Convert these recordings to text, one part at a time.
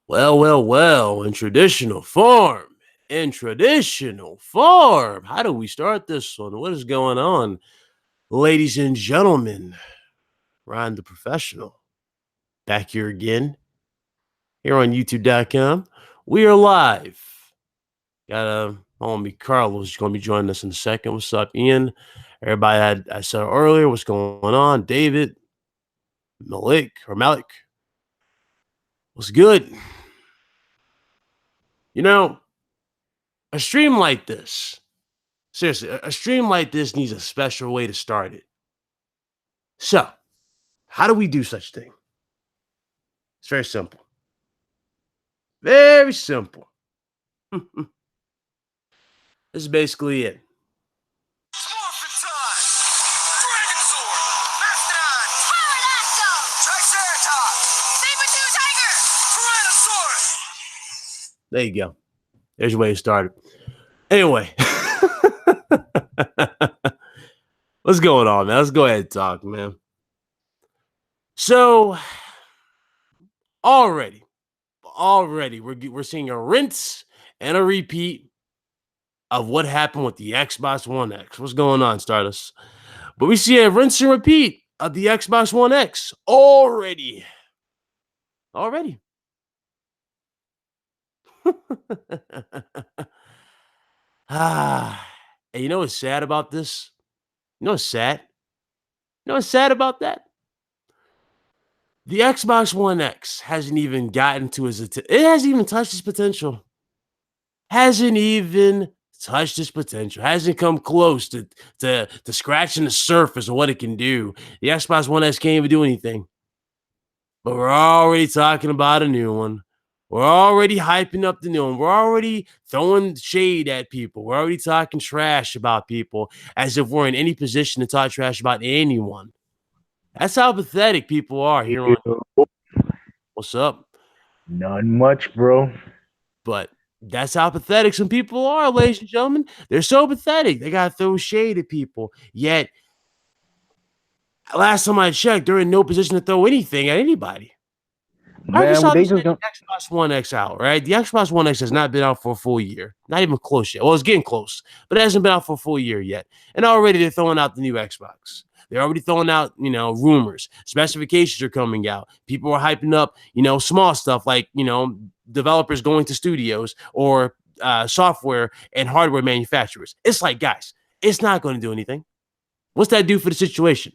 Well, in traditional form. In traditional form. How do we start this one? What is going on? Ladies and gentlemen, Ryan the Professional, back here again, here on YouTube.com. We are live. Got a homie Carlos going to be joining us in a second. What's up, Ian? Everybody I said earlier, what's going on? David, Malik. What's good? You know, a stream like this, seriously, a stream like this needs a special way to start it. So, how do we do such thing? It's very simple. Very simple. This is basically it. There you go. There's your way to start it. Anyway. What's going on, man? Let's go ahead and talk, man. So, already, we're seeing a rinse and a repeat of what happened with the Xbox One X. What's going on, Stardust? But we see a rinse and repeat of the Xbox One X already. And you know what's sad about this? You know what's sad? You know what's sad about that? The Xbox One X hasn't even gotten to it hasn't even touched its potential. Hasn't come close to scratching the surface of what it can do. The Xbox One X can't even do anything. But we're already talking about a new one. We're already hyping up the new one. We're already throwing shade at people. We're already talking trash about people as if we're in any position to talk trash about anyone. That's how pathetic people are here on. What's up? None much, bro. But that's how pathetic some people are, ladies and gentlemen. They're so pathetic. They got to throw shade at people. Yet, last time I checked, they're in no position to throw anything at anybody. Man, they just don't. Xbox One X out, right? The Xbox One X has not been out for a full year. Not even close yet. Well, it's getting close, but it hasn't been out for a full year yet. And already they're throwing out the new Xbox. They're already throwing out, rumors. Specifications are coming out. People are hyping up, small stuff like, developers going to studios or software and hardware manufacturers. It's like, guys, it's not going to do anything. What's that do for the situation?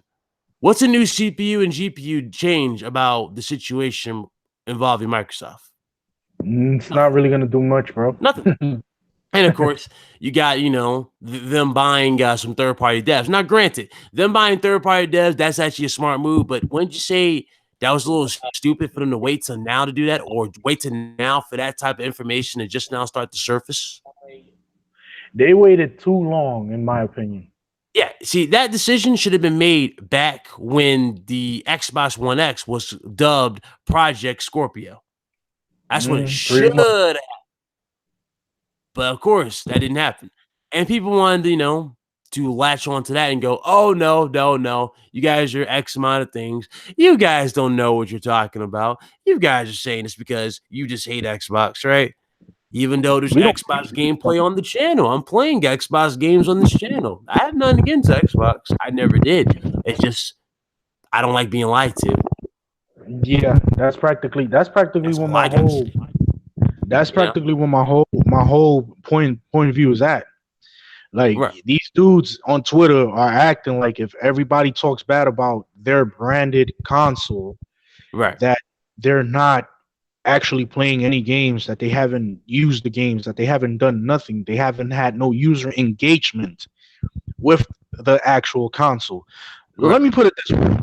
What's a new CPU and GPU change about the situation involving Microsoft? It's not really going to do much, bro. Nothing. And of course, you got, them buying some third-party devs. Now, granted, them buying third-party devs, that's actually a smart move. But wouldn't you say that was a little stupid for them to wait till now to do that, or wait till now for that type of information to just now start to surface? They waited too long, in my opinion. Yeah, see, that decision should have been made back when the Xbox One X was dubbed Project Scorpio. That's when it should have. But of course, that didn't happen. And people wanted, to latch onto that and go, oh, no. You guys are X amount of things. You guys don't know what you're talking about. You guys are saying this because you just hate Xbox, right? Even though there's Xbox gameplay on the channel. I'm playing Xbox games on this channel. I have nothing against Xbox. I never did. It's just, I don't like being lied to. Yeah, that's practically what my whole my whole point of view is at. Like, these dudes on Twitter are acting like if everybody talks bad about their branded console, that they're not actually playing any games, that they haven't used the games, that they haven't done nothing, they haven't had no user engagement with the actual console. Let me put it this way.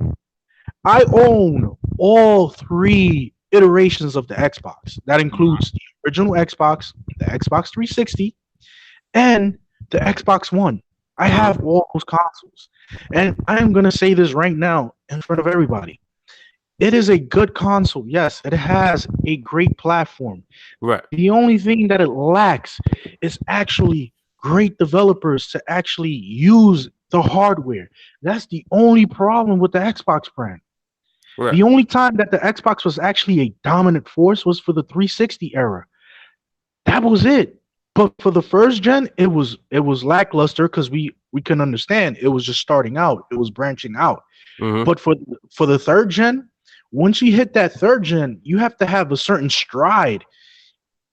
I own all 3 iterations of the Xbox. That includes the original Xbox, the Xbox 360, and the Xbox One. I have all those consoles. And I am going to say this right now in front of everybody. It is a good console. Yes, it has a great platform. Right. The only thing that it lacks is actually great developers to actually use the hardware. That's the only problem with the Xbox brand. Right. The only time that the Xbox was actually a dominant force was for the 360 era. That was it. But for the first gen, it was lackluster because we couldn't understand. It was just starting out. It was branching out. Mm-hmm. But for the third gen, once you hit that third gen, you have to have a certain stride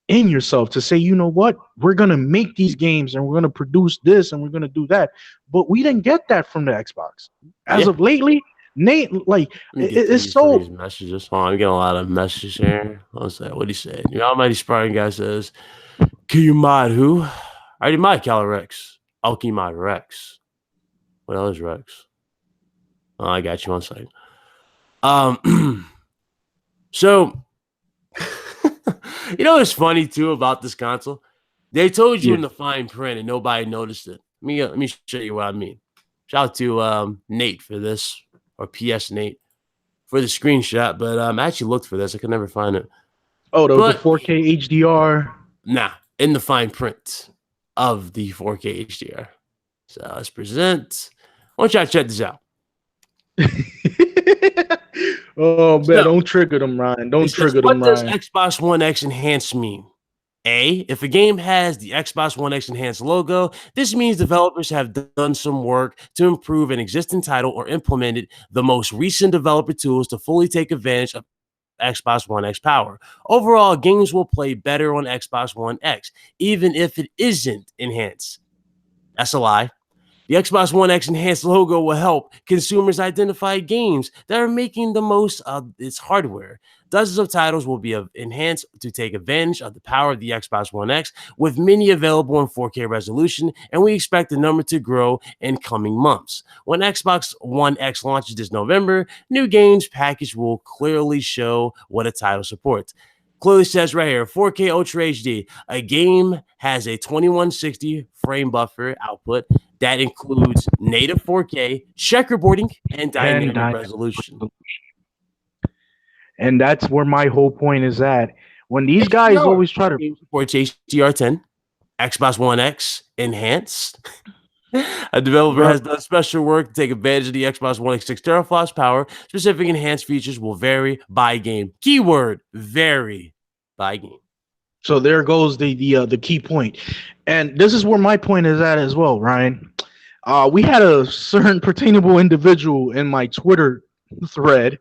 in yourself to say, you know what, we're gonna make these games and we're gonna produce this and we're gonna do that. But we didn't get that from the Xbox as of lately. Nate, like it's so these messages. Oh, I'm getting a lot of messages here. What's that? What he said? Your almighty sparring guy says, "Can you mod who? I already mod Calorex. I'll keep mod Rex. What else, Rex? Oh, I got you. 1 second. So you know what's funny too about this console? They told you in the fine print and nobody noticed it. Let me show you what I mean. Shout out to Nate for this, or PS Nate for the screenshot. But I actually looked for this. I could never find it. Oh, the 4K HDR. Nah, in the fine print of the 4K HDR. So let's present. I want y'all to check this out. Oh, man, don't trigger them, Ryan. Don't trigger them, Ryan. What does Xbox One X Enhanced mean? A, if a game has the Xbox One X Enhanced logo, this means developers have done some work to improve an existing title or implemented the most recent developer tools to fully take advantage of Xbox One X power. Overall, games will play better on Xbox One X, even if it isn't enhanced. That's a lie. The Xbox One X Enhanced logo will help consumers identify games that are making the most of its hardware. Dozens of titles will be enhanced to take advantage of the power of the Xbox One X, with many available in 4K resolution, and we expect the number to grow in coming months. When Xbox One X launches this November, new games package will clearly show what a title supports. Clearly says right here, 4K Ultra HD. A game has a 2160 frame buffer output that includes native 4K, checkerboarding, and dynamic resolution. And that's where my whole point is at. When these guys always try to support HDR10, Xbox One X enhanced. A developer has done special work to take advantage of the Xbox One X 6 teraflops power. Specific enhanced features will vary by game. Keyword, vary by game. So there goes the key point. And this is where my point is at as well, Ryan. We had a certain pertainable individual in my Twitter thread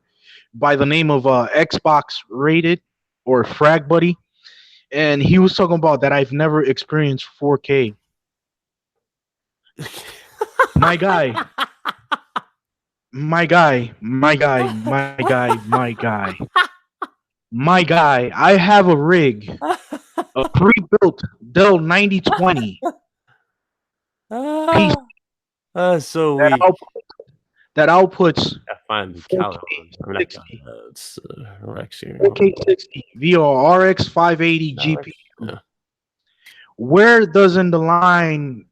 by the name of Xbox Rated or Frag Buddy. And he was talking about that I've never experienced 4K. My guy, I have a rig, a pre-built Dell 9020 PC so weak. That outputs 4K60 via RX 580 GPU. Yeah. Where does in the line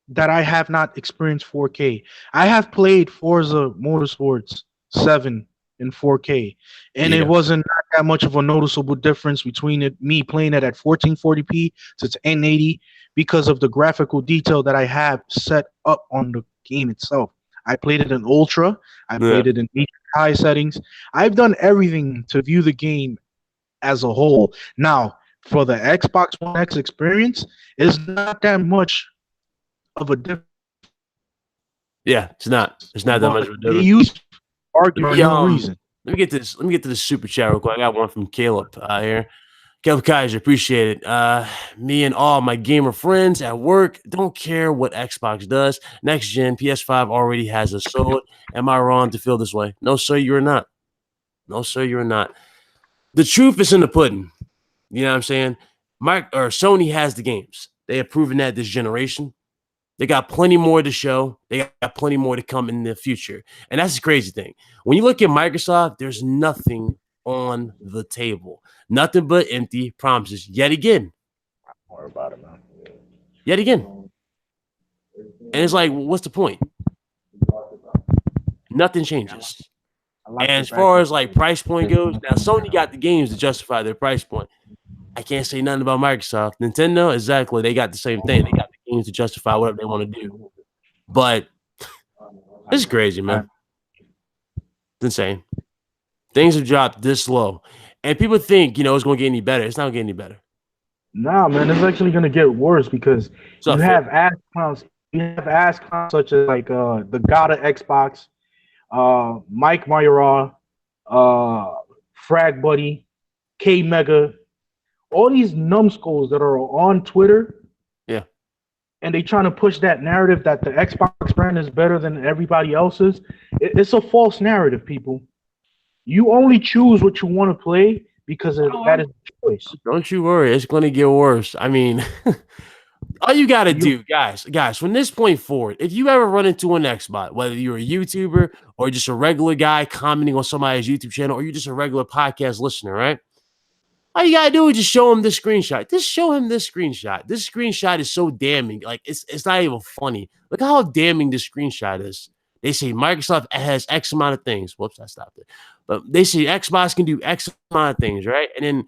that I have not experienced 4K? I have played Forza Motorsports 7 in 4K, and it wasn't that much of a noticeable difference between me playing it at 1440p to 1080 because of the graphical detail that I have set up on the game itself. I played it in ultra. I played it in high settings. I've done everything to view the game as a whole. Now, for the Xbox One X experience, it's not that much of a difference. Yeah, it's not. It's not that much of a difference. They use argument for no reason. Let me get this. Let me get to the super chat real quick. I got one from Caleb here. Caleb Kaiser, appreciate it. Me and all my gamer friends at work don't care what Xbox does. Next gen PS5 already has us sold. Am I wrong to feel this way? No, sir, you're not. No, sir, you're not. The truth is in the pudding. You know what I'm saying? Sony has the games. They have proven that this generation. They got plenty more to show. They got plenty more to come in the future. And that's the crazy thing. When you look at Microsoft, there's nothing on the table. Nothing but empty promises. Yet again. Don't worry about it, man. Yet again. And it's like, what's the point? Nothing changes. And as far as like price point goes, now Sony got the games to justify their price point. I can't say nothing about Microsoft. Nintendo, exactly. They got the same thing. They got the games to justify whatever they want to do. But this is crazy, man. It's insane. Things have dropped this low, and people think it's going to get any better. It's not going to get any better. Nah, man, it's actually going to get worse because you have ass clowns. You have ass clowns such as like the God of Xbox, Mike Mayara, Frag Buddy, K Mega, all these numbskulls that are on Twitter. Yeah. And they trying to push that narrative that the Xbox brand is better than everybody else's. It's a false narrative, people. You only choose what you want to play because that is the choice. Don't you worry. It's going to get worse. I mean, all you got to do, guys, from this point forward, if you ever run into an Xbot, whether you're a YouTuber or just a regular guy commenting on somebody's YouTube channel, or you're just a regular podcast listener, right? All you got to do is just show him this screenshot. Just show him this screenshot. This screenshot is so damning. Like, it's not even funny. Look how damning this screenshot is. They say Microsoft has X amount of things. Whoops, I stopped it. But they say Xbox can do X amount of things, right? And then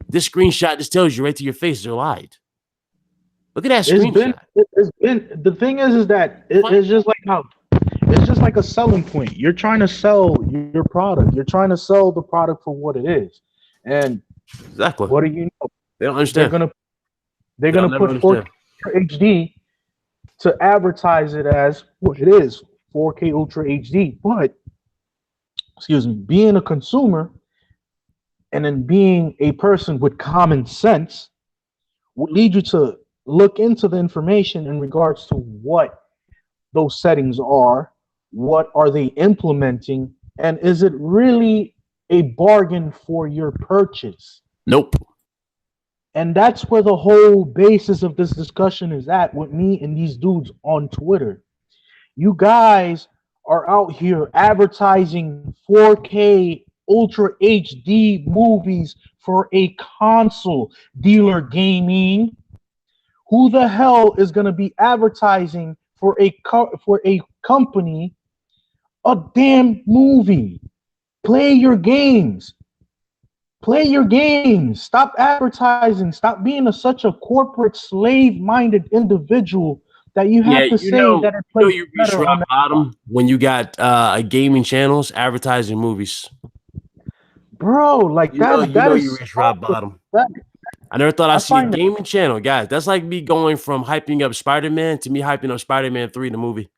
this screenshot just tells you right to your face they're lied. Look at that screenshot. The thing is that it's just like how it's just like a selling point. You're trying to sell your product. You're trying to sell the product for what it is. And exactly, what do you know? They don't understand. They're gonna put 4K HD to advertise it as what it is, 4K Ultra HD. But excuse me, being a consumer and then being a person with common sense would lead you to look into the information in regards to what those settings are, what are they implementing, and is it really a bargain for your purchase? Nope. And that's where the whole basis of this discussion is at with me and these dudes on Twitter. You guys are out here advertising 4K Ultra HD movies for a console dealer gaming. Who the hell is going to be advertising for a company a damn movie? Play your games. Play your games. Stop advertising. Stop being such a corporate slave-minded individual that you have to say that it plays you reach rock bottom when you got gaming channels advertising movies. Bro, like you reach rock bottom. I never thought I'd see a gaming channel, guys. That's like me going from hyping up Spider-Man to me hyping up Spider-Man 3, the movie.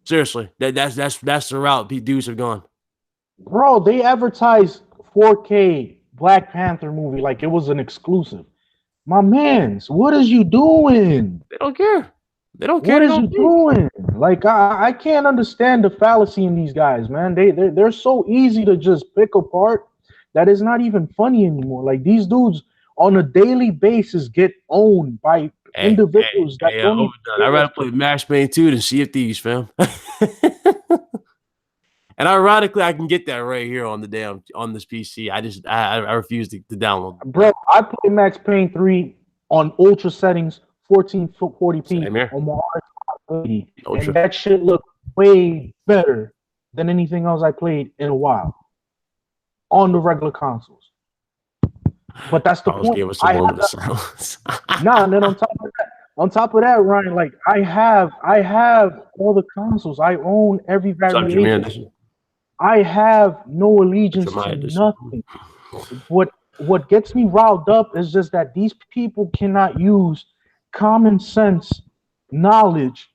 Seriously, that's the route dudes have gone. Bro, they advertised 4K Black Panther movie like it was an exclusive. My mans, what is you doing? They don't care. They don't care. What is you doing? Like I can't understand the fallacy in these guys, man. They're so easy to just pick apart that it's not even funny anymore. Like these dudes on a daily basis get owned by individuals that don't. I'd rather play Max Payne 2 than Sea of Thieves, fam. And ironically, I can get that right here on this PC. I refuse to download. Bro, I play Max Payne 3 on ultra settings, 1440p on my RX 80, and that shit looked way better than anything else I played in a while on the regular consoles. But that's the point. And then on top of that, Ryan, like I have all the consoles. I own every variation. I have no allegiance to nothing. What gets me riled up is just that these people cannot use common sense knowledge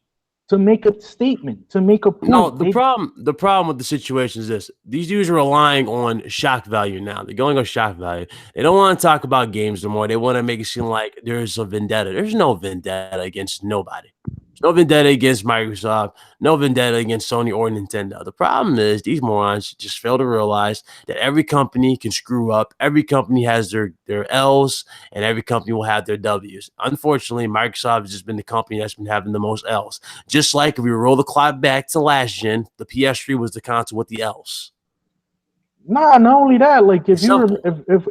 to make a statement, to make a point. No, the problem with the situation is this. These dudes are relying on shock value now. They're going on shock value. They don't want to talk about games no more. They want to make it seem like there's a vendetta. There's no vendetta against nobody. There's no vendetta against Microsoft. No vendetta against Sony or Nintendo. The problem is these morons just fail to realize that every company can screw up. Every company has their L's, and every company will have their W's. Unfortunately, Microsoft has just been the company that's been having the most L's. Just like if we roll the clock back to last gen, the PS3 was the console with the L's. Nah, not only that. Like if we can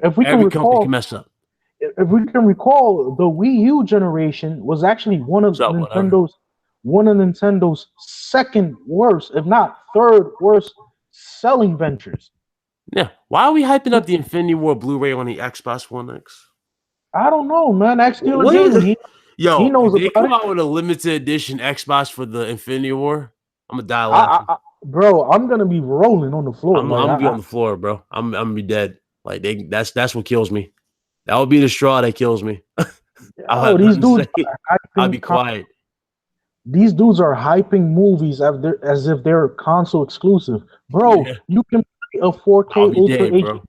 every recall, company can mess up. If we can recall, the Wii U generation was actually one of Nintendo's second worst, if not third worst, selling ventures. Yeah, why are we hyping up the Infinity War Blu-ray on the Xbox One X? I don't know, man. He knows they come out with a limited edition Xbox for the Infinity War. I'm gonna die laughing. Bro, I'm gonna be rolling on the floor. I'm gonna be on the floor, bro. I'm gonna be dead. Like that's what kills me. That would be the straw that kills me. I'll have these nothing to dudes. say. I'll be quiet. These dudes are hyping movies as if they're console exclusive, bro. Yeah. You can play a 4K I'll be Ultra dead, HD bro.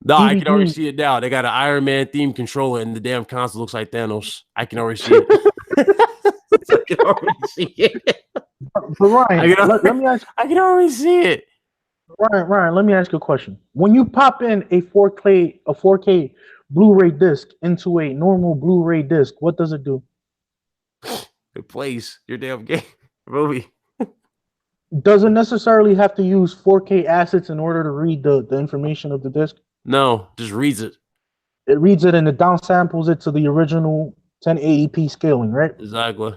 No, DVD. I can already see it now. They got an Iron Man themed controller, and the damn console looks like Thanos. I can already see it. I can already see it. But Ryan, let me ask. I can already see it. Ryan, let me ask you a question. When you pop in a 4K Blu-ray disc into a normal Blu-ray disc, what does it do? It plays your damn game movie. Doesn't necessarily have to use 4K assets in order to read the information of the disc. No, just reads it. It reads it and it downsamples it to the original 1080p scaling, right? Exactly.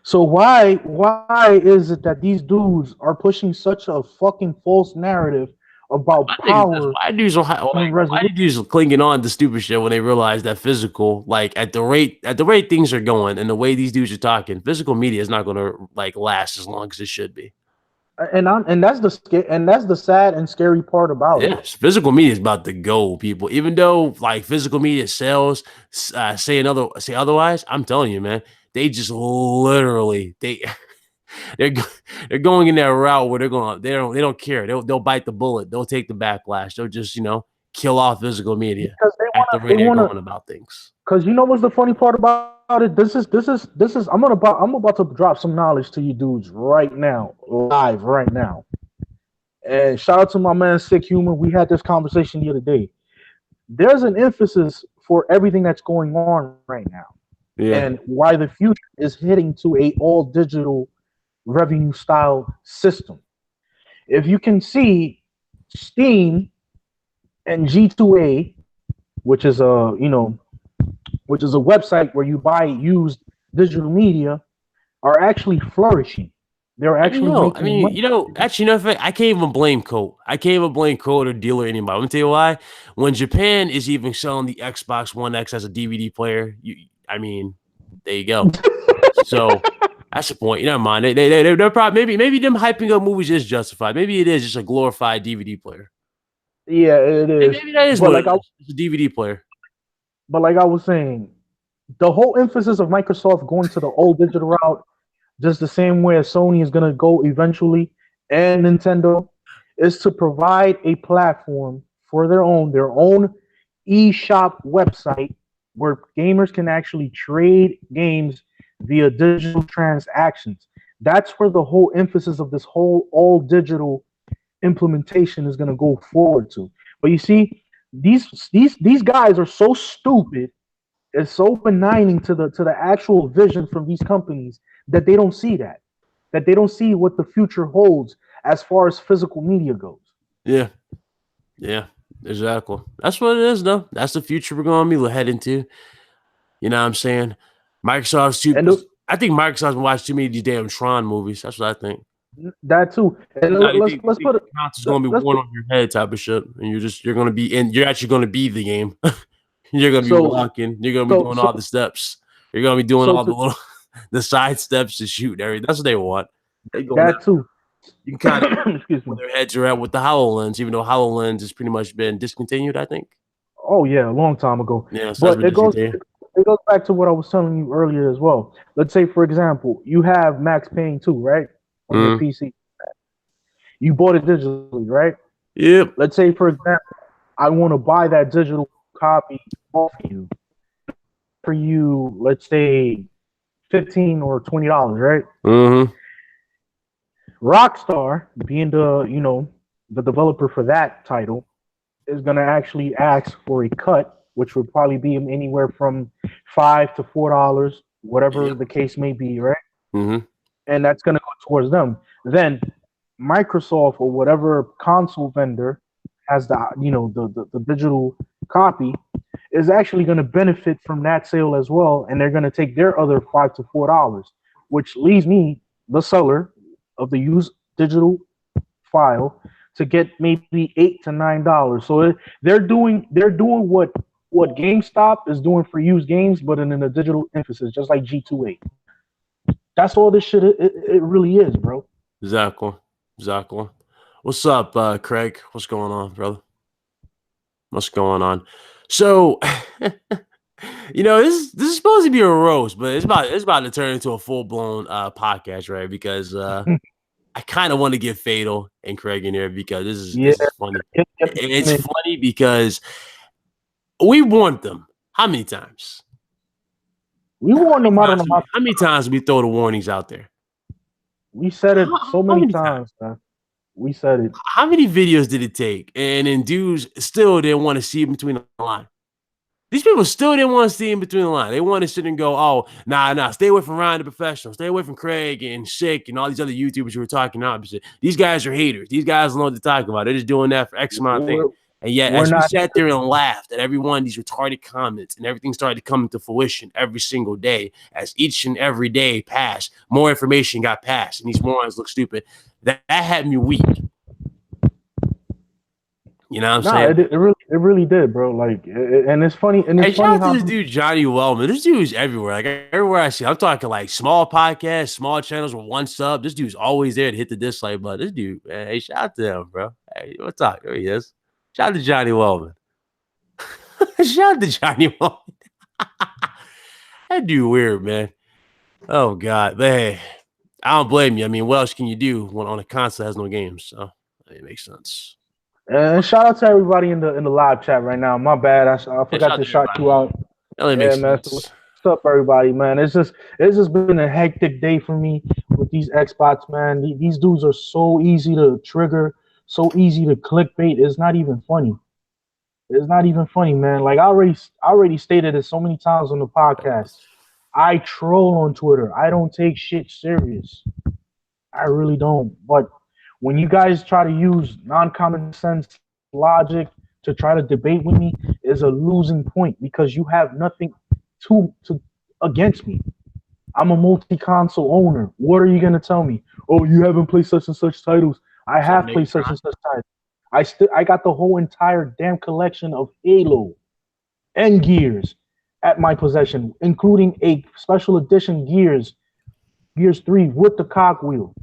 So why is it that these dudes are pushing such a fucking false narrative about power? Why dudes are clinging on to stupid shit when they realize that physical, like at the rate things are going and the way these dudes are talking, physical media is not going to like last as long as it should be. And that's the sad and scary part about it. Physical media is about to go, people. Even though like physical media sells, say otherwise. I'm telling you, man, they just literally they're going in that route where they don't care. They'll bite the bullet. They'll take the backlash. They'll just kill off physical media because they're going about things. Because you know what's the funny part about it? This is I'm about to drop some knowledge to you dudes right now, live right now. And shout out to my man Sick Humor. We had this conversation the other day. There's an emphasis for everything that's going on right now. Yeah. And why the future is heading to a all digital revenue style system. If you can see, Steam and G2A, which is a website where you buy used digital media, are actually flourishing. They're actually I can't even blame Code. I can't even blame Code or dealer or anybody. Let me tell you why. When Japan is even selling the Xbox One X as a DVD player, there you go. So that's the point. You never mind. They're probably maybe them hyping up movies is justified. Maybe it is just a glorified DVD player. Yeah, it is. Maybe that is it's a DVD player. But like I was saying, the whole emphasis of Microsoft going to the old digital route, just the same way as Sony is going to go eventually, and Nintendo, is to provide a platform for their own eShop website where gamers can actually trade games via digital transactions. That's where the whole emphasis of this whole all digital implementation is going to go forward to. But you see, these guys are so stupid and so benign to the actual vision from these companies that they don't see that they don't see what the future holds as far as physical media goes. Yeah, exactly. That's what it is, though. That's the future we're going to be heading to. You know what I'm saying? Microsoft's I think Microsoft's been watching too many of these damn Tron movies. That's what I think. That too. And let's put it. It's going to be worn on your head type of shit, and you're going to be in. You're actually going to be the game. You're going to be walking. You're going to be doing all the steps. You're going to be doing all the side steps to shoot everything. That's what they want. That too. You can kind of where their heads are at with the HoloLens, even though HoloLens has pretty much been discontinued, I think. Oh yeah, a long time ago. Yeah, so but it goes back to what I was telling you earlier as well. Let's say, for example, you have Max Payne 2, right? On your PC. You bought it digitally, right? Yep. Let's say, for example, I want to buy that digital copy off you for you, let's say $15 or $20, right? Mm-hmm. Rockstar, being the developer for that title, is gonna actually ask for a cut, which would probably be anywhere from $5 to $4, whatever the case may be, right? Mm-hmm. And that's gonna go towards them. Then Microsoft or whatever console vendor has the digital copy is actually going to benefit from that sale as well, and they're going to take their other $5 to $4, which leaves me, the seller of the used digital file, to get maybe $8 to $9. So they're doing what GameStop is doing for used games, but in a digital emphasis, just like G2A. That's all this shit it really is, bro. Exactly. Exactly. What's up, Craig? What's going on, brother? What's going on? So, this is supposed to be a roast, but it's about to turn into a full blown podcast, right? Because I kind of want to get Fatal and Craig in here because this is funny. It's funny because we warned them. How many times? We warned them. I don't know how many times we throw the warnings out there. We said it so many times, man. We said it. How many videos did it take? And then dudes still didn't want to see in between the line. These people still didn't want to see in between the line. They want to sit and go, oh, nah, stay away from Ryan the Professional. Stay away from Craig and Sick and all these other YouTubers who were talking opposite. These guys are haters. These guys don't know what to talk about. They're just doing that for X amount of things. And yet, as we sat there and laughed at every one of these retarded comments and everything started to come to fruition every single day, as each and every day passed, more information got passed, and these morons look stupid. That had me weak. You know what I'm saying? It really did, bro. Like, and it's funny. And it's funny shout out to this dude, Johnny Wellman. This dude's everywhere. Like, everywhere I see, I'm talking like small podcasts, small channels with one sub. This dude's always there to hit the dislike button. This dude, man, hey, shout out to him, bro. Hey, what's up? There he is. Shout out to Johnny Wellman. Shout out to Johnny Wellman. That dude weird, man. Oh, God. But hey, I don't blame you. I mean, what else can you do when on a console has no games? So it makes sense. And shout out to everybody in the live chat right now. My bad, I forgot to shout you out. That makes sense. What's up, everybody, man? It's just been a hectic day for me with these Xbots, man. These dudes are so easy to trigger, so easy to clickbait. It's not even funny. It's not even funny, man. Like I already stated it so many times on the podcast. I troll on Twitter. I don't take shit serious. I really don't. But when you guys try to use non-common sense logic to try to debate with me, is a losing point because you have nothing to against me. I'm a multi-console owner. What are you gonna tell me? Oh, you haven't played such and such titles. I have played such and such titles. I got the whole entire damn collection of Halo and Gears at my possession, including a special edition Gears 3 with the cogwheel.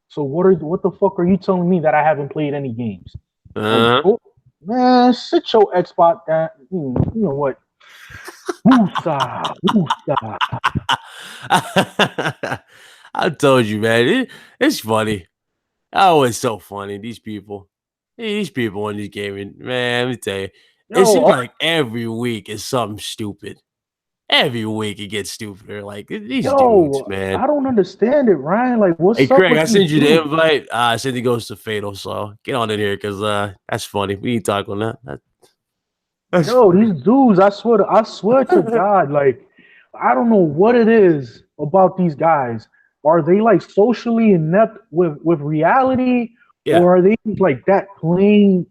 So what the fuck are you telling me that I haven't played any games? Man, sit your Xbox down. You know what? Woosa. I told you, man. It's funny. Oh, it's so funny. These people in this gaming, man. Let me tell you, it seems like every week is something stupid. Every week it gets stupider. Like these dudes, man. I don't understand it, Ryan. Like, what's up? Hey, Craig, I sent you the invite. I said he goes to Fatal, so get on in here because that's funny. We need to talk on that. These dudes, I swear to God, like, I don't know what it is about these guys. Are they like socially inept with reality, or are they like that plain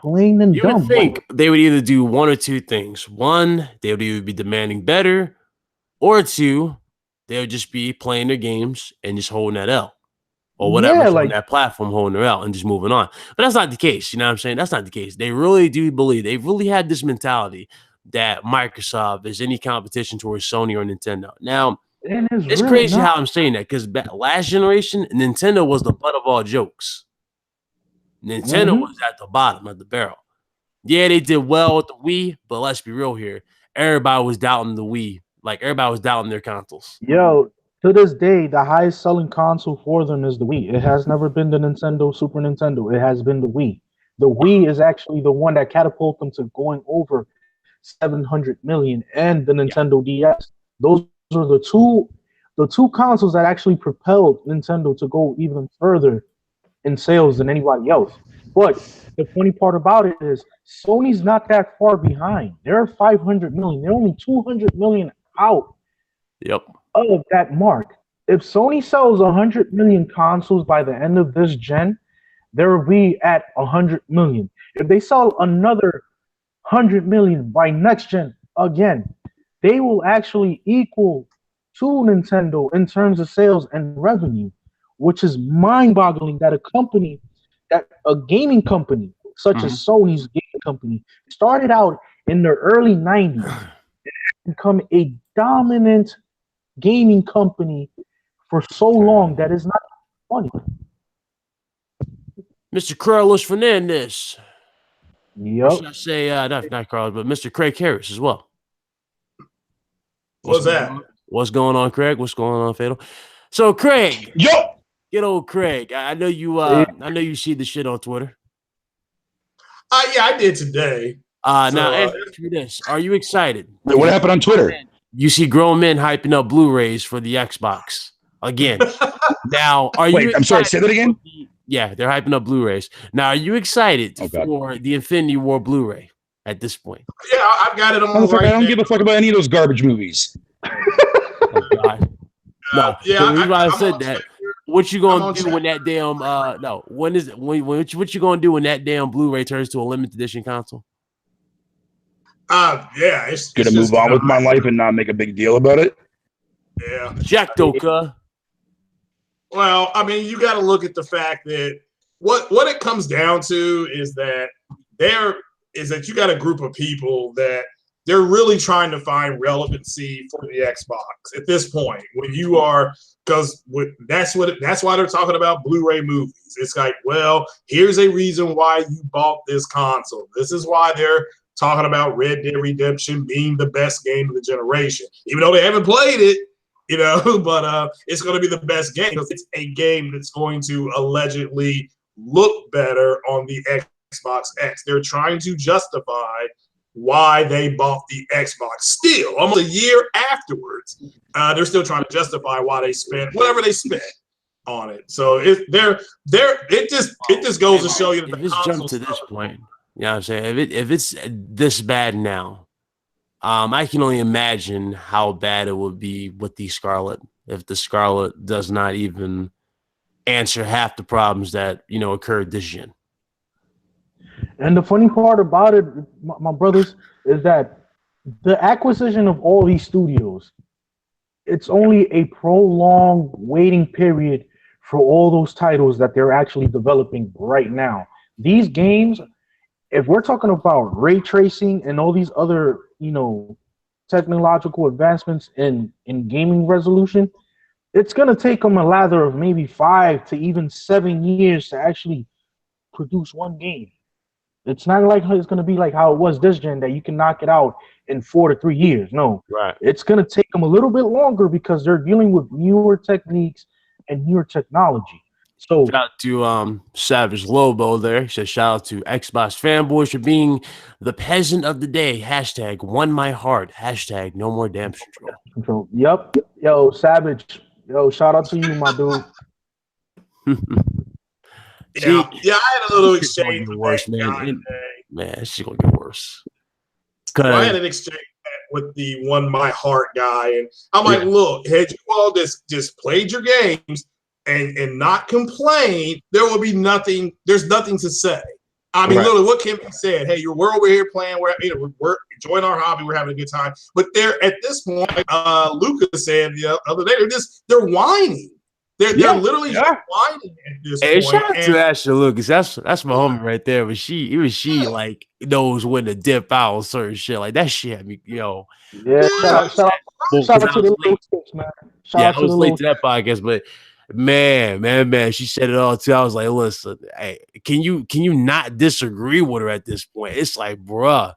and you dumb? You would think they would either do one or two things. One, they would either be demanding better, or two, they would just be playing their games and just holding that L. Or whatever, on that platform holding her out and just moving on. But that's not the case. You know what I'm saying? That's not the case. They really do believe, they really had this mentality that Microsoft is any competition towards Sony or Nintendo. Now, it's really crazy how I'm saying that because last generation, Nintendo was the butt of all jokes. Nintendo was at the bottom of the barrel. Yeah, they did well with the Wii, but let's be real here. Everybody was doubting the Wii. Like, everybody was doubting their consoles. Yo, to this day, the highest selling console for them is the Wii. It has never been the Nintendo, Super Nintendo. It has been the Wii. The Wii is actually the one that catapulted them to going over 700 million, and the Nintendo DS. Those are the two consoles that actually propelled Nintendo to go even further in sales than anybody else. But the funny part about it is Sony's not that far behind. They're 500 million. They're only 200 million out. Yep. Of that mark. If Sony sells 100 million consoles by the end of this gen, they'll be at 100 million. If they sell another 100 million by next gen again, they will actually equal to Nintendo in terms of sales and revenue, which is mind-boggling that a gaming company such as Sony's gaming company started out in the early 90s and become a dominant gaming company for so long that is not funny. Mr. Carlos Fernandez. Yep. Or should I say not Carlos, but Mr. Craig Harris as well. What's that? What's going on, Craig? What's going on, Fatal? So, Craig. Yo. Get old Craig. I know you. I know you see the shit on Twitter. Yeah, I did today. Now answer me this: are you excited? Wait, what happened on Twitter? You see grown men hyping up Blu-rays for the Xbox again. Now, are you? Wait, I'm sorry. Say that again. Yeah, they're hyping up Blu-rays. Now, are you excited for the Infinity War Blu-ray at this point? Yeah, I've got it on. Right I don't give a fuck about any of those garbage movies. Oh God. No. Yeah, I said that. What you gonna do when that damn what you gonna do when that damn Blu-ray turns to a limited edition console? Yeah, it's gonna move on with my life and not make a big deal about it. Yeah, Jack Doka. Well, I mean, you got to look at the fact that what it comes down to is that you got a group of people that they're really trying to find relevancy for the Xbox at this point. When you are, because that's why they're talking about Blu-ray movies. It's like, well, here's a reason why you bought this console. This is why they're talking about Red Dead Redemption being the best game of the generation, even though they haven't played it, but it's going to be the best game because it's a game that's going to allegedly look better on the Xbox X. They're trying to justify why they bought the Xbox. Still, almost a year afterwards, they're still trying to justify why they spent whatever they spent on it. So it just goes to show you that if it's jumped to this point. You know what I'm saying? If it's this bad now, I can only imagine how bad it would be with the Scarlet if the Scarlet does not even answer half the problems that occurred this gen. And the funny part about it, my brothers, is that the acquisition of all these studios, it's only a prolonged waiting period for all those titles that they're actually developing right now. These games, if we're talking about ray tracing and all these other, technological advancements in gaming resolution, it's going to take them a lather of maybe 5 to even 7 years to actually produce one game. It's not like it's going to be like how it was this gen that you can knock it out in 4 to 3 years. No, right. It's going to take them a little bit longer because they're dealing with newer techniques and newer technology. So shout out to Savage Lobo there. He says, shout out to Xbox fanboys for being the peasant of the day. # won my heart. # no more damage control. Yep. Yo, Savage. Yo, shout out to you, my dude. Yeah, I had a little exchange with worse, man. Man, it's just gonna get worse. I had an exchange with the Won My Heart guy, and I'm like, look, had you all just played your games and not complained, there will be nothing. There's nothing to say. I mean, literally, what can be said? Hey, we're over here playing. We're enjoying our hobby. We're having a good time. But they're at this point. Lucas said the other day, they're whining. They're literally just whining at this point. Shout out to Ashley Lucas. That's my homie right there. But she like knows when to dip out on certain shit. Like that shit had me, Yeah, shout out to the little tips, man. I was late to that podcast, but man, she said it all too. I was like, listen, hey, can you not disagree with her at this point? It's like, bruh,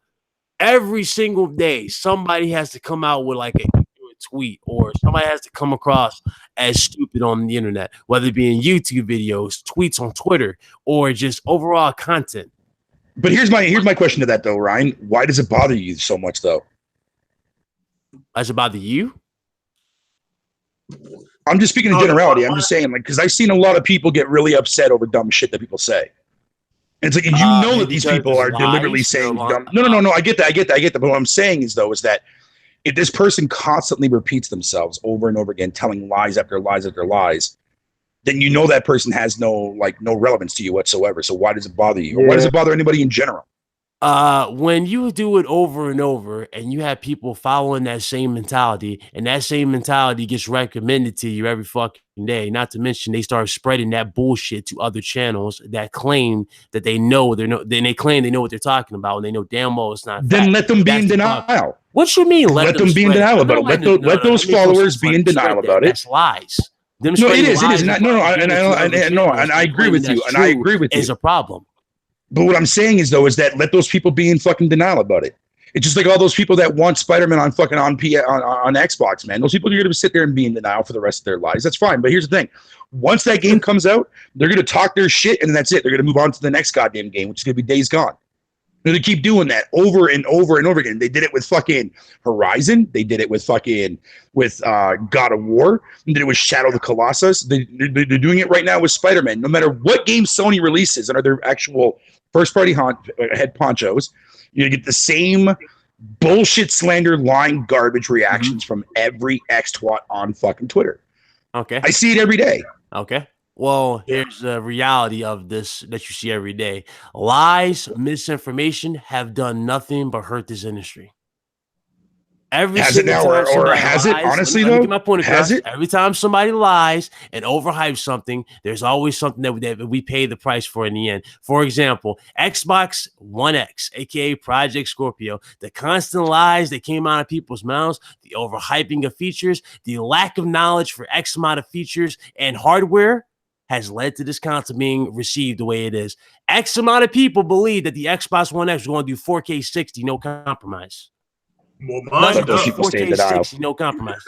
every single day somebody has to come out with like a tweet or somebody has to come across as stupid on the internet, whether it be in YouTube videos, tweets on Twitter, or just overall content. But here's my question to that though, Ryan. Why does it bother you so much though? Does it bother you? I'm just speaking in generality. I'm just saying, like, because I've seen a lot of people get really upset over dumb shit that people say. And it's like, and that these people are deliberately saying dumb. No. I get that. But what I'm saying is that if this person constantly repeats themselves over and over again, telling lies after lies after lies, then that person has no relevance to you whatsoever. So why does it bother you? Or why does it bother anybody in general? When you do it over and over and you have people following that same mentality and that same mentality gets recommended to you every fucking day, not to mention they start spreading that bullshit to other channels that claim that they know they claim they know what they're talking about and they know damn well it's not. Then let them be in denial. What you mean? Let them be in denial about it. Let those followers be in denial about it. That's lies. Them no, it is. lies And I agree with you. And I agree with you. Is a problem. But what I'm saying is that let those people be in fucking denial about it. It's just like all those people that want Spider-Man on fucking on Xbox, man. Those people are going to sit there and be in denial for the rest of their lives. That's fine. But here's the thing. Once that game comes out, they're going to talk their shit, and that's it. They're going to move on to the next goddamn game, which is going to be Days Gone. They keep doing that over and over and over again. They did it with fucking Horizon. They did it with God of War. They did it with Shadow of the Colossus. They're doing it right now with Spider-Man. No matter what game Sony releases and are their actual first-party head ponchos, you get the same bullshit, slander, lying, garbage reactions from every ex-twat on fucking Twitter. Okay. I see it every day. Okay. Well, here's the reality of this that you see every day. Lies, misinformation have done nothing but hurt this industry. Has it now, or has it? Honestly, though, get my point across. Every time somebody lies and overhypes something, there's always something that we pay the price for in the end. For example, Xbox One X, aka Project Scorpio, the constant lies that came out of people's mouths, the overhyping of features, the lack of knowledge for X amount of features and hardware has led to this console being received the way it is. X amount of people believe that the Xbox One X is going to do 4K 60, no compromise. Well, let those people stay in denial. 60, no compromise.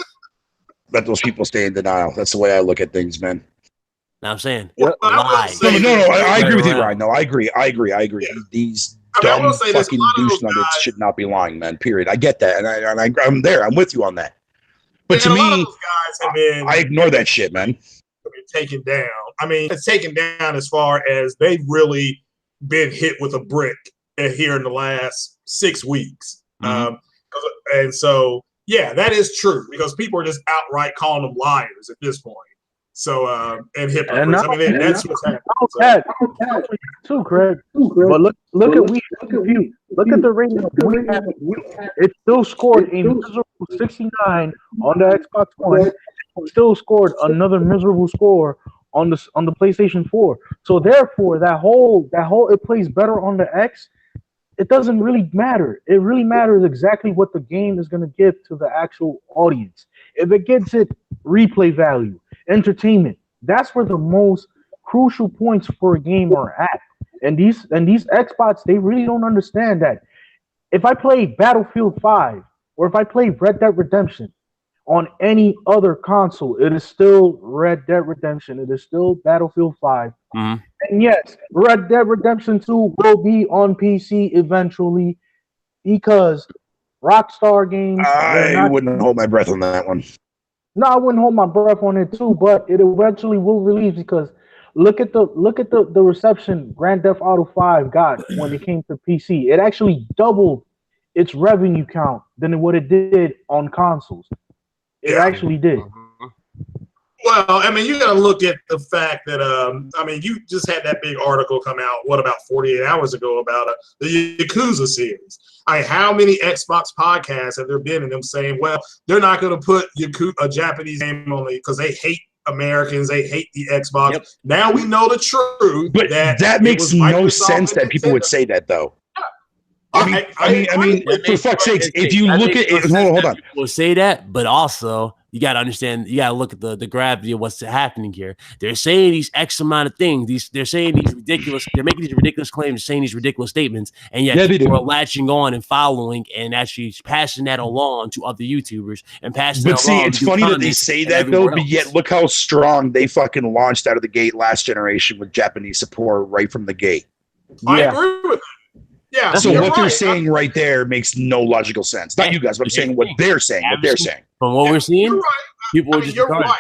Let those people stay in denial. That's the way I look at things, man. Now I'm saying, lies. No, I agree with you, Ryan. No, I agree. Yeah. These dumb fucking douche nuggets should not be lying, man. Period. I get that, and I'm there. I'm with you on that. But to me, those guys have been, I ignore that shit, man. Taken down. I mean, it's taken down as far as they've really been hit with a brick here in the last 6 weeks. And so, yeah, that is true because people are just outright calling them liars at this point. So, and hypocrites. I mean, that's what's happening. Too, Craig. But look at you. Look at the rating. It still scored a miserable 69 on the Xbox One. It still scored another miserable score on the PlayStation 4. So therefore, that whole it plays better on the X. It doesn't really matter. It really matters exactly what the game is going to give to the actual audience. If it gets it replay value, entertainment, that's where the most crucial points for a game are at. And these Xbots, they really don't understand that. If I play Battlefield 5 or if I play Red Dead Redemption on any other console, it is still Red Dead Redemption. It is still Battlefield 5. And yes, Red Dead Redemption 2 will be on PC eventually because Rockstar Games... I wouldn't hold my breath on that one. No, I wouldn't hold my breath on it too, but it eventually will release because look at the reception Grand Theft Auto 5 got when it came to PC. It actually doubled its revenue count than what it did on consoles. It actually did. Well, I mean, you got to look at the fact that, I mean, you just had that big article come out, about 48 hours ago about the Yakuza series. How many Xbox podcasts have there been in them saying, well, they're not going to put a Japanese game on it because they hate Americans, they hate the Xbox. Yep. Now we know the truth. But that makes no sense that people would say that, though. I mean, for fuck's sakes, if you look at it, hold on. People say that, but also you got to understand, you got to look at the gravity of what's happening here. They're saying these X amount of things. They're saying these ridiculous, they're making these ridiculous claims, saying these ridiculous statements, and yet people are latching on and following and actually passing that along to other YouTubers and passing that along. But see, it's funny that they say that though, but yet look how strong they fucking launched out of the gate last generation with Japanese support right from the gate. I agree with that. Yeah, so what they're saying right there makes no logical sense. Not you guys, but I'm saying what they're saying. What they're saying. From what we're seeing, people are just you're right.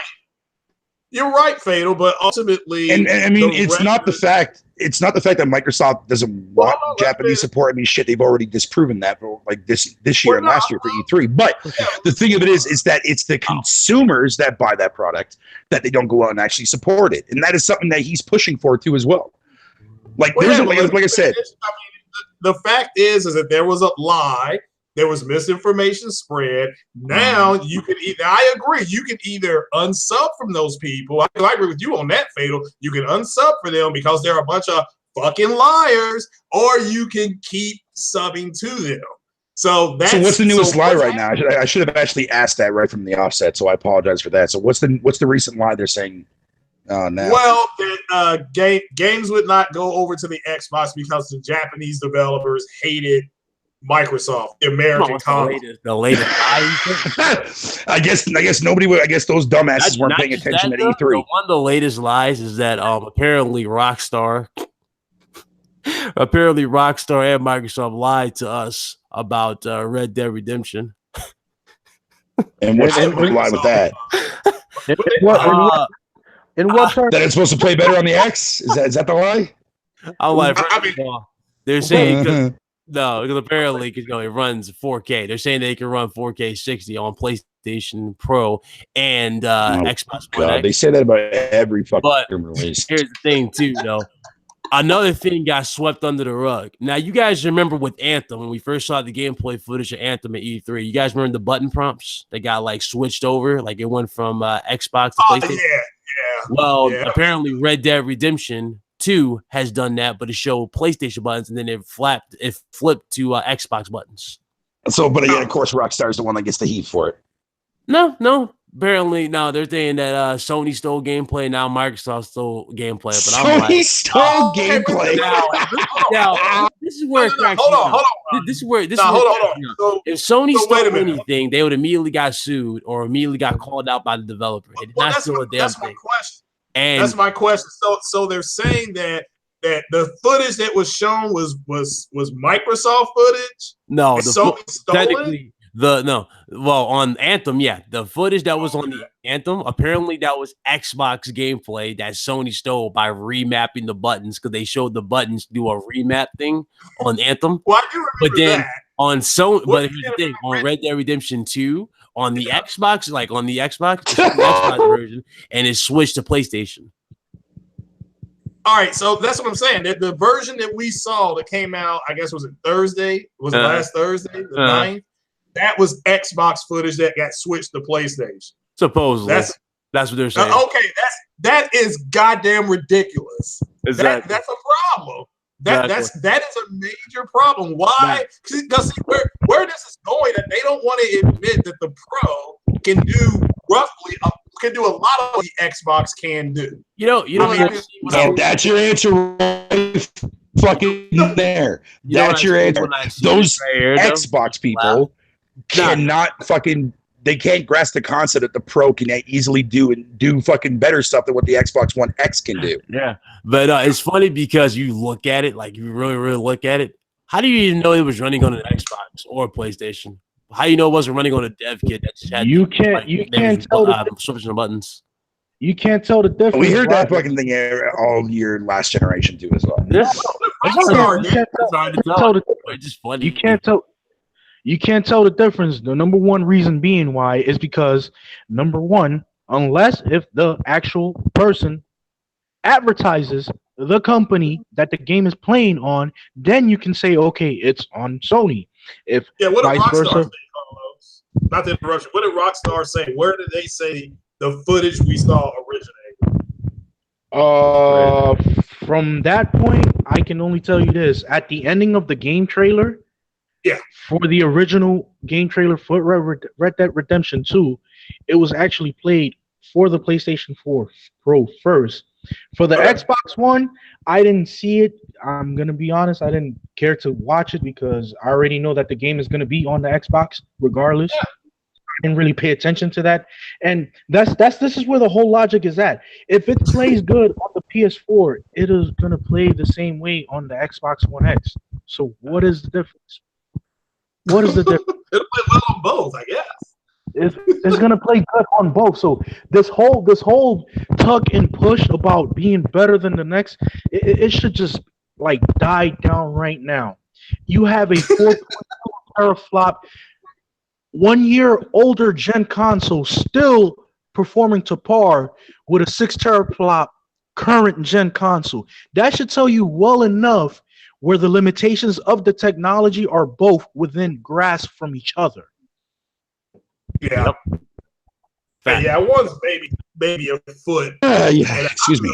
You're right, Fatal. But ultimately, and I mean, it's not the fact that Microsoft doesn't want Japanese support. I mean, shit, they've already disproven that for like this year and last year for E3. But the thing of it is that it's the consumers that buy that product that they don't go out and actually support it, and that is something that he's pushing for too as well. Like like I said. The fact is that there was a lie, there was misinformation spread. Now you can I agree, you can either unsub from those people. I agree with you on that, Fatal. You can unsub for them because they're a bunch of fucking liars, or you can keep subbing to them. So what's the newest lie right now? I should have actually asked that right from the offset. So I apologize for that. So what's the recent lie they're saying now? Well, games would not go over to the Xbox because the Japanese developers hated Microsoft, the American console. The latest. I guess nobody would. I guess those dumbasses weren't paying attention at E3. One of the latest lies is that apparently Rockstar and Microsoft lied to us about Red Dead Redemption. And what's the lie with that? That it's supposed to play better on the X? Is that the lie? They're saying because apparently it runs 4K. They're saying they can run 4K 60 on PlayStation Pro and Xbox One X. They say that about every fucking release. Here's the thing, too, though. Another thing got swept under the rug. Now, you guys remember with Anthem, when we first saw the gameplay footage of Anthem at E3, you guys remember the button prompts that got switched over? It went from Xbox to PlayStation? Yeah. Well, apparently Red Dead Redemption 2 has done that, but it showed PlayStation buttons and then it flipped to Xbox buttons. So, but again, of course, Rockstar is the one that gets the heat for it. No. Apparently, no, they're saying that Sony stole gameplay. Now Microsoft stole gameplay. But Sony stole gameplay. Now, this is where it cracks. Hold on. This is where. Hold on. If Sony stole anything, they would immediately got sued or immediately got called out by the developer. They did not steal a damn thing. My question. And that's my question. So they're saying that the footage that was shown was Microsoft footage. No, Sony stole it. On Anthem, the footage that was on the Anthem, apparently that was Xbox gameplay that Sony stole by remapping the buttons because they showed the buttons do a remap thing on Anthem. Well, I do remember that. On Sony, but here's the thing: on Red Dead Redemption 2, on the Xbox, it's the Xbox version, and it switched to PlayStation. All right, so that's what I'm saying. The version that we saw that came out, I guess, was it Thursday? Was it last Thursday, the 9th? That was Xbox footage that got switched to PlayStation. Supposedly. That's what they're saying. Okay, that is goddamn ridiculous. Exactly. That's a problem. That is a major problem. Why? Because where this is going, that they don't want to admit that the Pro can do a lot of what the Xbox can do. That's your answer right fucking there. That's your answer. Those Xbox people cannot they can't grasp the concept that the Pro can easily do fucking better stuff than what the Xbox One X can do. Yeah, but it's funny because you look at it, you really, really look at it. How do you even know it was running on an Xbox or a PlayStation? How do you know it wasn't running on a dev kit that just had you can't tell switching the buttons? You can't tell the difference. We heard that fucking thing all year last generation too as well. It's just funny. You can't tell the difference. The number one reason being why is because number one, unless if the actual person advertises the company that the game is playing on, then you can say, okay, it's on Sony. If what vice versa. Say, not the interruption. What did Rockstar say? Where did they say the footage we saw originated? From that point, I can only tell you this. At the ending of the game trailer, for the original game trailer for Red Dead Redemption 2, it was actually played for the PlayStation 4 Pro first. For the Xbox One, I didn't see it. I'm going to be honest. I didn't care to watch it because I already know that the game is going to be on the Xbox regardless. I didn't really pay attention to that. And this is where the whole logic is at. If it plays good on the PS4, it is going to play the same way on the Xbox One X. So what is the difference? What is the difference? It'll play well on both, I guess. It's gonna play good on both. So this whole tug and push about being better than the next, it should just die down right now. You have a 4.2 teraflop, 1 year older gen console still performing to par with a 6 teraflop current gen console. That should tell you well enough where the limitations of the technology are both within grasp from each other. Yeah. Yeah, one's maybe a foot. Excuse me.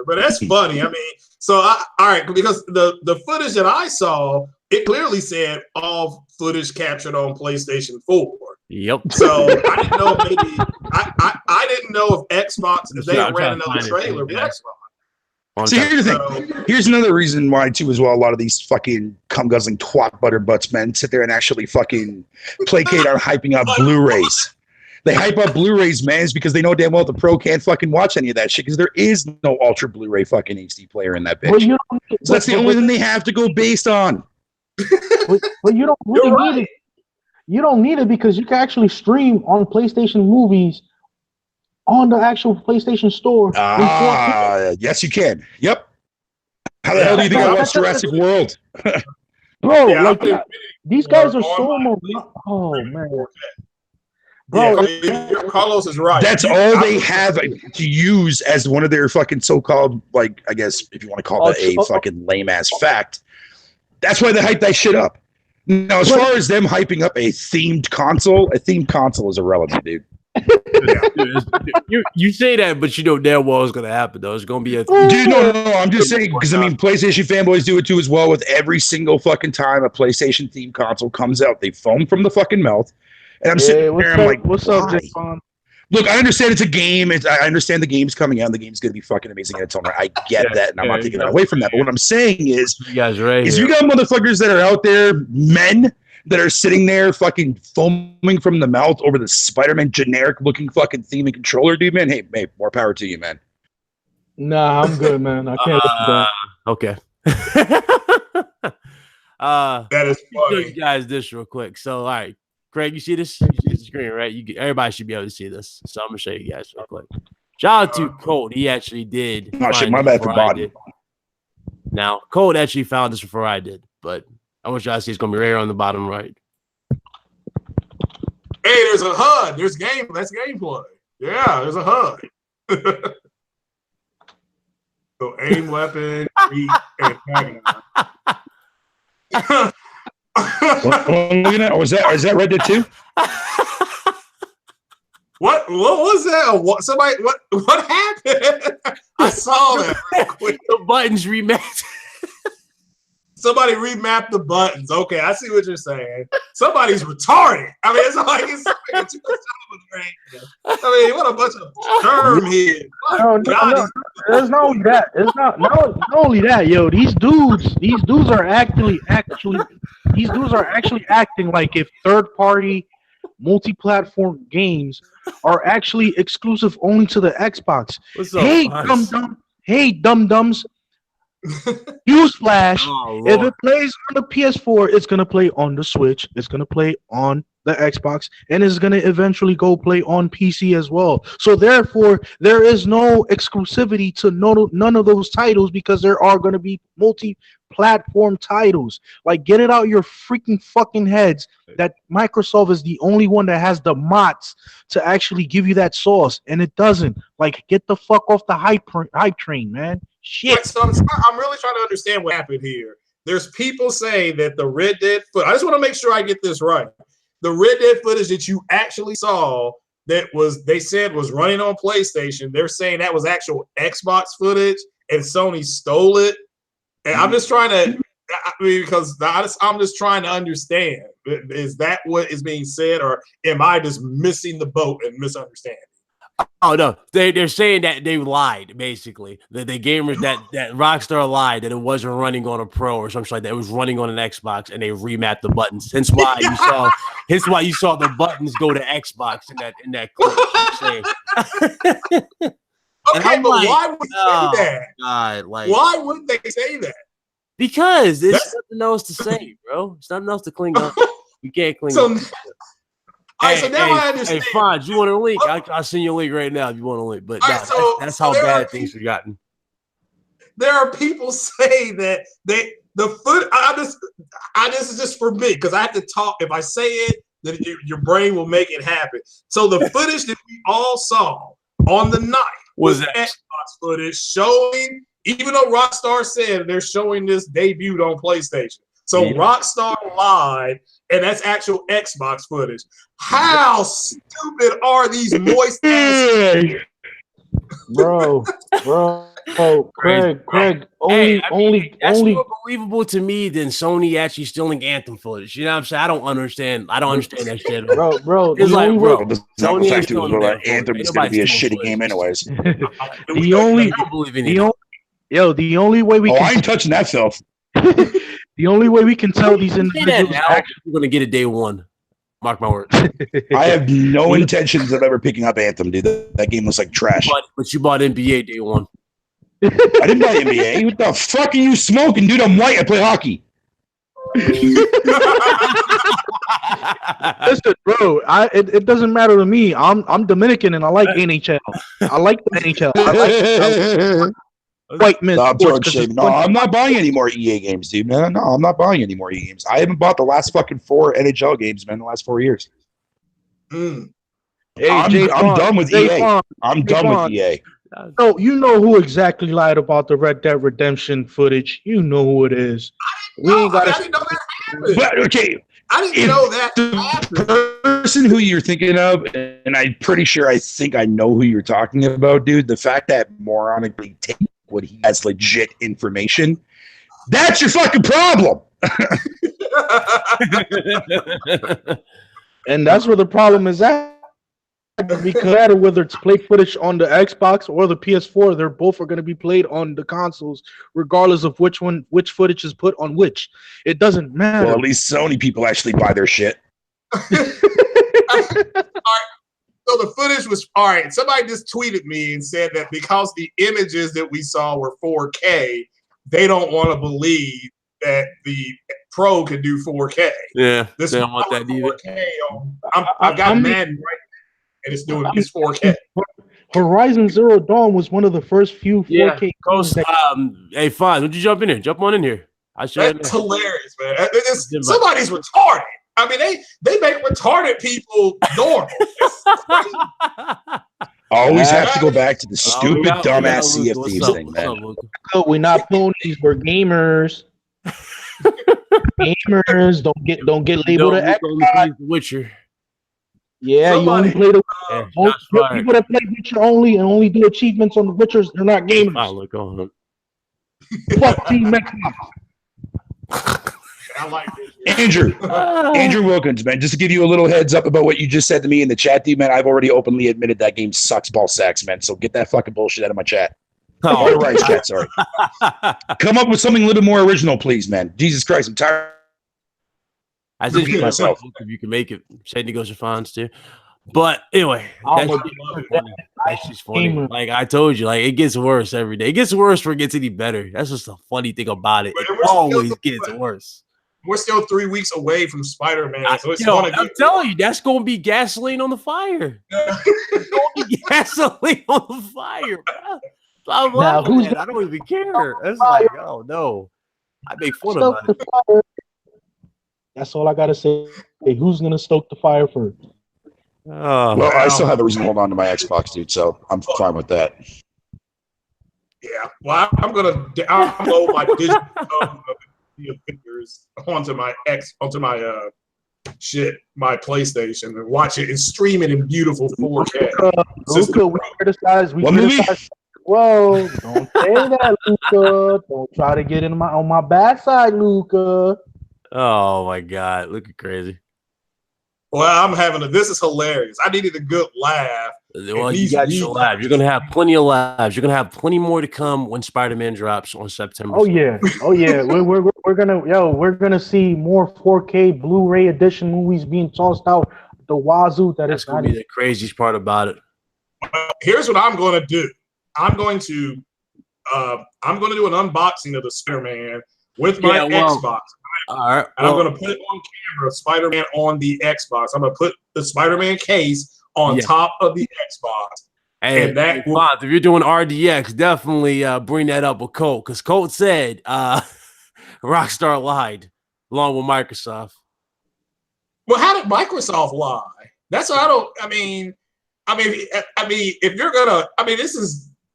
But that's funny. I mean, so all right, because the footage that I saw it clearly said all footage captured on PlayStation 4. Yep. So I didn't know if maybe I didn't know if Xbox, if they ran another trailer with Xbox. So here's the thing. Here's another reason why too as well. A lot of these fucking cum guzzling twat butter butts men sit there and actually fucking placate on hyping up Blu-rays. They hype up Blu-rays, man, is because they know damn well the pro can't fucking watch any of that shit because there is no Ultra Blu-ray fucking HD player in that bitch. So that's the only thing they have to go based on. But you don't really need it. You don't need it because you can actually stream on PlayStation movies on the actual PlayStation Store. Yes, you can. Yep. How the hell do you think I watched Jurassic World? Bro, like these guys are so more. Oh man. Bro, Carlos is right. That's all they have to use as one of their fucking so-called, like, I guess if you want to call that a fucking lame-ass fact. That's why they hype that shit up. Now, as far as them hyping up a themed console is irrelevant, dude. You say that, but you know damn well it's gonna happen though. It's gonna be a dude. No. I'm just saying because I mean, PlayStation fanboys do it too as well. With every single fucking time a PlayStation themed console comes out, they foam from the fucking mouth. And I'm sitting there, I'm like, "What's up, Jason?" Look, I understand it's a game. I understand the game's coming out. And the game's going to be fucking amazing in its own right. I get that, and I'm not taking that away from that. But what I'm saying is, you guys right is you got motherfuckers that are out there, men that are sitting there fucking foaming from the mouth over the Spider-Man generic-looking fucking theme and controller, dude, man. Hey, more power to you, man. Nah, I'm good, man. I can't listen to that. Okay. That is funny. Show you guys this real quick. So, all right. Craig, you see this? You see the screen, right? Everybody should be able to see this. So I'm gonna show you guys real quick. Shout out to Colt. He actually did. Oh shit, my bad for body. Now, Colt actually found this before I did, but I want y'all to see it's gonna be right on the bottom right. Hey, there's a HUD. There's game. That's gameplay. Yeah, there's a HUD. So aim, weapon, reach, and antagonize. Is that Red Dead 2? What was that? What happened? I saw that. The buttons remapped. Somebody remapped the buttons. Okay, I see what you're saying. Somebody's retarded. I mean, it's like too much time. I mean, what a bunch of term here. No, there's no that. It's not only that, yo. These dudes are actually acting like if third-party multi-platform games are actually exclusive only to the Xbox. Hey, dum-dums. Newsflash, if it plays on the PS4, it's going to play on the Switch, it's going to play on the Xbox, and it's going to eventually go play on PC as well. So therefore, there is no exclusivity to none of those titles because there are going to be multi-platform titles. Like, get it out your freaking fucking heads that Microsoft is the only one that has the mods to actually give you that sauce, and it doesn't. Like, get the fuck off the hype train, man. Shit. Right, so I'm really trying to understand what happened here. There's people saying that the Red Dead footage, I just want to make sure I get this right. The Red Dead footage that you actually saw they said was running on PlayStation, they're saying that was actual Xbox footage and Sony stole it. And I'm just trying to, I'm just trying to understand. Is that what is being said, or am I just missing the boat and misunderstanding? Oh no, they're saying that they lied, basically. The gamers that Rockstar lied that it wasn't running on a Pro or something like that. It was running on an Xbox, and they remapped the buttons. Hence why you saw the buttons go to Xbox in that clip. Okay, but why would they say that? God, like, why would they say that? Because there's something else to say, bro. It's nothing else to cling on. You can't cling on. So now I understand. Hey, fine. You want a link? I'll send you a link right now if you want a link. But that's how bad things have gotten. There are people saying that the foot. This is just for me because I have to talk. If I say it, then your brain will make it happen. So the footage that we all saw on the night was Xbox footage showing. Even though Rockstar said they're showing this debuted on PlayStation, so Rockstar lied. And that's actual Xbox footage. How stupid are these moist ass? Bro. Oh, Craig, that's more believable to me than Sony actually stealing Anthem footage. You know what I'm saying? I don't understand that shit. Bro, it's like, bro, Sony is stealing Anthem is going to be a shitty game anyways. the only way we I ain't touching that filth. The only way we can tell these individuals we're going to get it day one. Mark my words. I have no intentions of ever picking up Anthem, dude. That game looks like trash. But you bought NBA day one. I didn't buy NBA. What the fuck are you smoking, dude? I'm white. I play hockey. Listen, bro. It doesn't matter to me. I'm Dominican and I like NHL. I like the NHL. I like white men. No, I'm not buying any more EA games, dude. No, I'm not buying any more EA games. I haven't bought the last fucking 4 NHL games, man, the last 4 years. Hey, I'm done with EA. I'm done with EA. No, you know who exactly lied about the Red Dead Redemption footage. You know who it is. I didn't know that happened. But, okay. I didn't know that the person who you're thinking of, and I'm pretty sure I think I know who you're talking about, dude. The fact that moronically take what he has legit information, that's your fucking problem. And that's where the problem is at. Because whether it's played footage on the Xbox or the PS4, they're both are going to be played on the consoles, regardless of which footage is put on which. It doesn't matter. Well, at least Sony people actually buy their shit. All right. So the footage was all right. Somebody just tweeted me and said that because the images that we saw were 4K, they don't want to believe that the Pro can do 4K. Yeah, they don't want that either. 4K I've got Madden right, and it's 4K. Horizon Zero Dawn was one of the first few 4K. Hey, fine. Would you jump in here? Jump on in here. That's hilarious, man. Somebody's retarded. I mean, they make retarded people normal. Always have to go back to the stupid, dumbass Sea of Thieves thing, man. We're not ponies. We're gamers. Gamers don't get labeled an Xbox. Witcher. Yeah, you only play the people that play Witcher only and only do achievements on the Witchers. They're not gamers. I look on them. Fuck Team Xbox. I like this. Andrew Wilkins, man, just to give you a little heads up about what you just said to me in the chat, dude, man, I've already openly admitted that game sucks ball sacks, man. So get that fucking bullshit out of my chat. Oh, right, chat, sorry. Come up with something a little more original, please, man. Jesus Christ, I'm tired. I think myself if you can make it. Say negotiations too. But anyway, that's just funny. Like I told you, like it gets worse every day. It gets worse before it gets any better. That's just a funny thing about it. It always gets worse. We're still 3 weeks away from Spider-Man. So I'm telling you, that's going to be gasoline on the fire. It's going to be gasoline on the fire, bro. I love it. I don't even care. It's like, oh no, I make fun of it. That's all I gotta say. Hey, who's gonna stoke the fire first? Well, I still have a reason to hold on to my Xbox, dude. So I'm fine with that. Yeah. Well, I'm gonna download my digital figures onto my my PlayStation and watch it and stream it in beautiful 4K. Luca, we criticize. Whoa! Don't say that, Luca. Don't try to get on my bad side, Luca. Oh my God! Look at crazy. Well, I'm having this is hilarious. I needed a good laugh. Well, you got your laugh. You're gonna have plenty of laughs. You're gonna have plenty more to come when Spider-Man drops on September. Oh yeah, we're gonna see more 4K Blu-ray edition movies being tossed out the wazoo. That's gonna be the craziest part about it. Here's what I'm gonna do. I'm going to do an unboxing of the Spider-Man with my Xbox. All right. And I'm going to put it on camera, Spider-Man on the Xbox. I'm going to put the Spider-Man case on top of the Xbox. Hey, and if you're doing RDX, definitely bring that up with Colt, because Colt said Rockstar lied along with Microsoft. Well, how did Microsoft lie? That's what I don't. I mean, if you're gonna,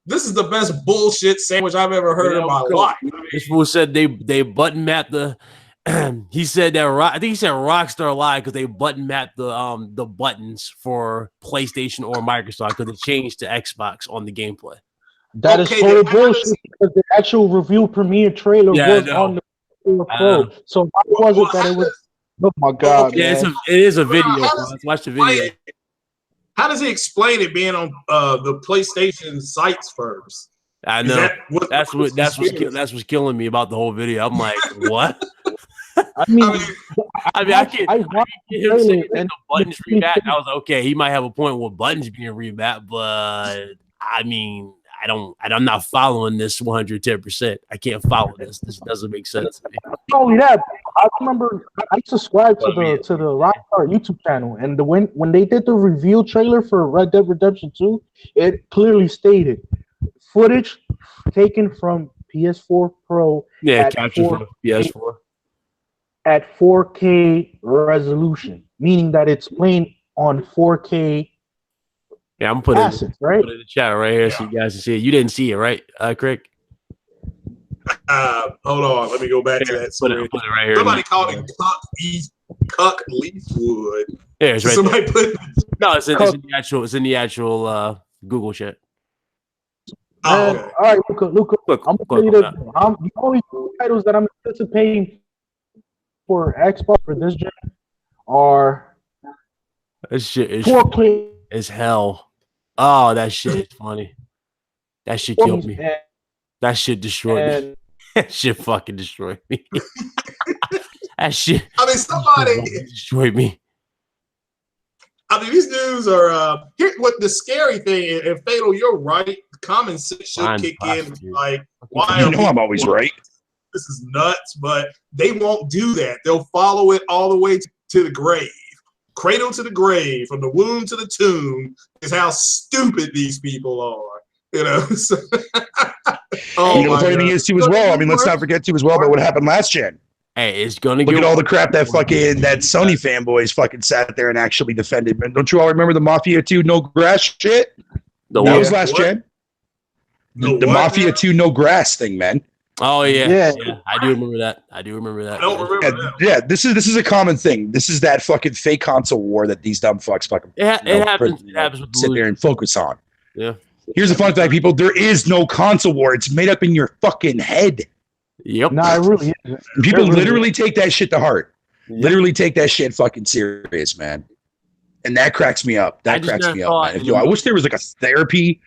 this is the best bullshit sandwich I've ever heard in my life. This fool said they button mapped the. He said that I think he said Rockstar lied because they button mapped the buttons for PlayStation or Microsoft because it changed to Xbox on the gameplay. That is total bullshit because the actual review premiere trailer was on the Pro. So why was it that it was? Oh my god! Yeah, man. it is a video. Let's watch the video. How does he explain it being on the PlayStation sites first? I know that's what's killing me about the whole video. I'm like, what? I mean, I can't get him saying the buttons remapped. I was like, okay, he might have a point with buttons being remapped, but I mean, I'm not following this 110%. I can't follow this. This doesn't make sense to me. Not only that, I remember I subscribed to the Rockstar YouTube channel, and when they did the reveal trailer for Red Dead Redemption 2, it clearly stated footage taken from PS4 Pro. Yeah, captured from PS4 at 4K resolution, meaning that it's playing on 4K. Yeah, I'm putting it in the chat right here so you guys can see it. You didn't see it, right, Craig? Hold on, let me go back to that. Put it right here. Somebody called it Cuck Leafwood. Yeah, it's right. Somebody put no, it's in the actual Google chat. All right, Luca. I'm gonna tell you this. The only titles that I'm anticipating for Xbox for this gen are this shit is hell. Oh, that shit is funny. That shit killed me. That shit destroyed me. That shit fucking destroyed me. That shit. I mean, somebody destroyed me. I mean, these dudes are. Here, what the scary thing, and Fatal, you're right. Common sense should kick in. Like, why? I'm always right. This is nuts, but they won't do that. They'll follow it all the way to the grave. Cradle to the grave, from the womb to the tomb, is how stupid these people are. You know. So, the funny thing is too as well. I mean, let's not forget too as well about what happened last gen. Hey, it's gonna look at all the crap that Sony fanboys fucking sat there and actually defended. Man, don't you all remember the Mafia 2 no grass shit? That was last gen. The Mafia 2 no grass thing, man. Oh yeah. I do remember that. I don't remember that. Yeah, this is a common thing. This is that fucking fake console war that these dumb fucks fucking it happens. It happens with sit there and focus on. Yeah. Here's the fun fact, people. There is no console war. It's made up in your fucking head. Yep. No, it really is. People literally take that shit to heart. Yep. Literally take that shit fucking serious, man. And that cracks me up. That cracks me up, man. I wish there was like a therapy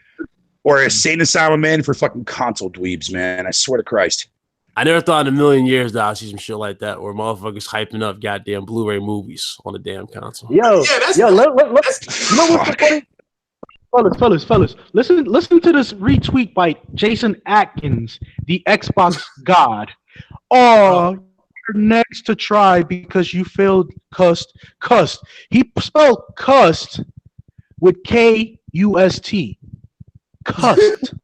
or a sane asylum, man, for fucking console dweebs, man. I swear to Christ. I never thought in a million years that I'd see some shit like that where motherfuckers hyping up goddamn Blu-ray movies on the damn console. Let's you know what's the funny? Fellas, listen to this retweet by Jason Atkins, the Xbox God. Oh, you're next to try because you failed cussed. He spelled cussed with K-U-S-T. Cussed.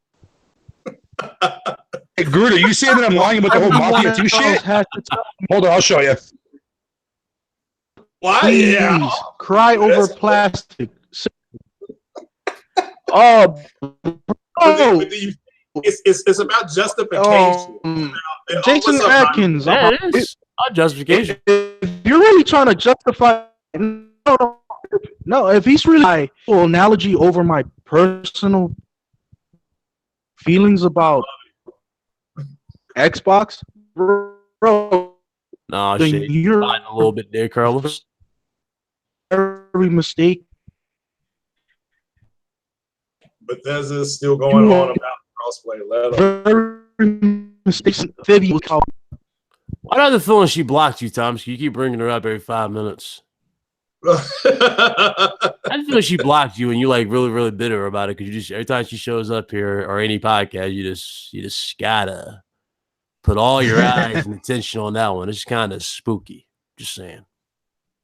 Hey, Groot, are you saying that I'm lying about the whole Mafia 2 shit? Hold on, I'll show you. Why? Please, cry over plastic. It's about justification. Jason Atkins. Justification. If you're really trying to justify, no. If he's really an analogy over my personal feelings about Xbox, bro. No, shit. You're a little bit there, Carlos. Every mistake. Bethesda's still going on about crossplay. Why do I have the feeling she blocked you, Tom? You keep bringing her up every 5 minutes. I feel like she blocked you, and you're like really, really bitter about it because you just every time she shows up here or any podcast, you just gotta put all your eyes and attention on that one. It's kind of spooky. Just saying, a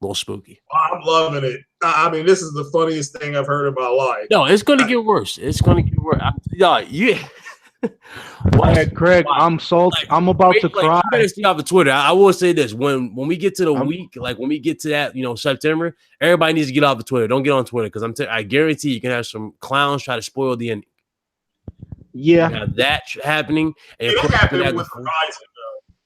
little spooky. I'm loving it. I mean, this is the funniest thing I've heard in my life. No, it's gonna get worse. It's gonna get worse. Craig, I'm salty. I'm about to cry. I'm gonna see off of Twitter. I will say this: when we get to the week, like when we get to that, September, everybody needs to get off of Twitter. Don't get on Twitter because I guarantee you can have some clowns try to spoil the ending. Yeah, that happening. And it happened with Horizon.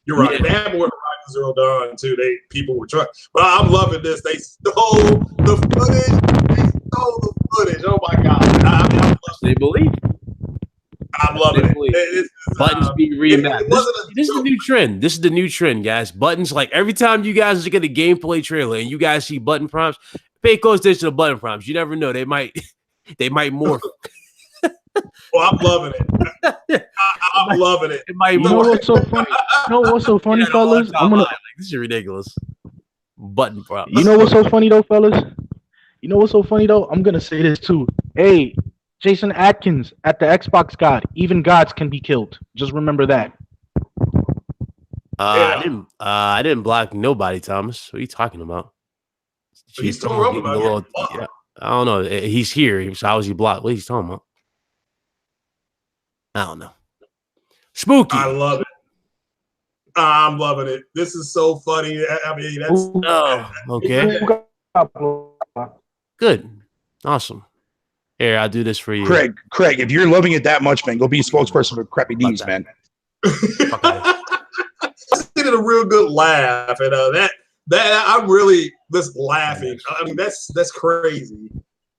You're right. Yeah. They happened with Horizon Zero Dawn too. People were trying, but I'm loving this. They stole the footage. Oh my god! They believe. I'm loving it. Buttons being reimagined. This is the new trend. This is the new trend, guys. Buttons, like every time you guys look at a gameplay trailer and you guys see button prompts, pay close attention to the button prompts. You never know. They might morph. Well, I'm loving it. I'm loving it. You know what's so funny? Fellas? This is ridiculous. Button prompts. You know what's so funny though, fellas? I'm gonna say this too. Hey, Jason Atkins at the Xbox God. Even gods can be killed. Just remember that. I didn't block nobody, Thomas. What are you talking about? He's talking about yeah, I don't know. He's here. So how was he blocked? What are you talking about? I don't know. Spooky. I love it. I'm loving it. This is so funny. I mean, that's okay. Good. Awesome. Here, I'll do this for you. Craig, if you're loving it that much, man, go be a spokesperson for Crappy D's, man. Just getting a real good laugh, and that I'm really just laughing. I mean, that's crazy.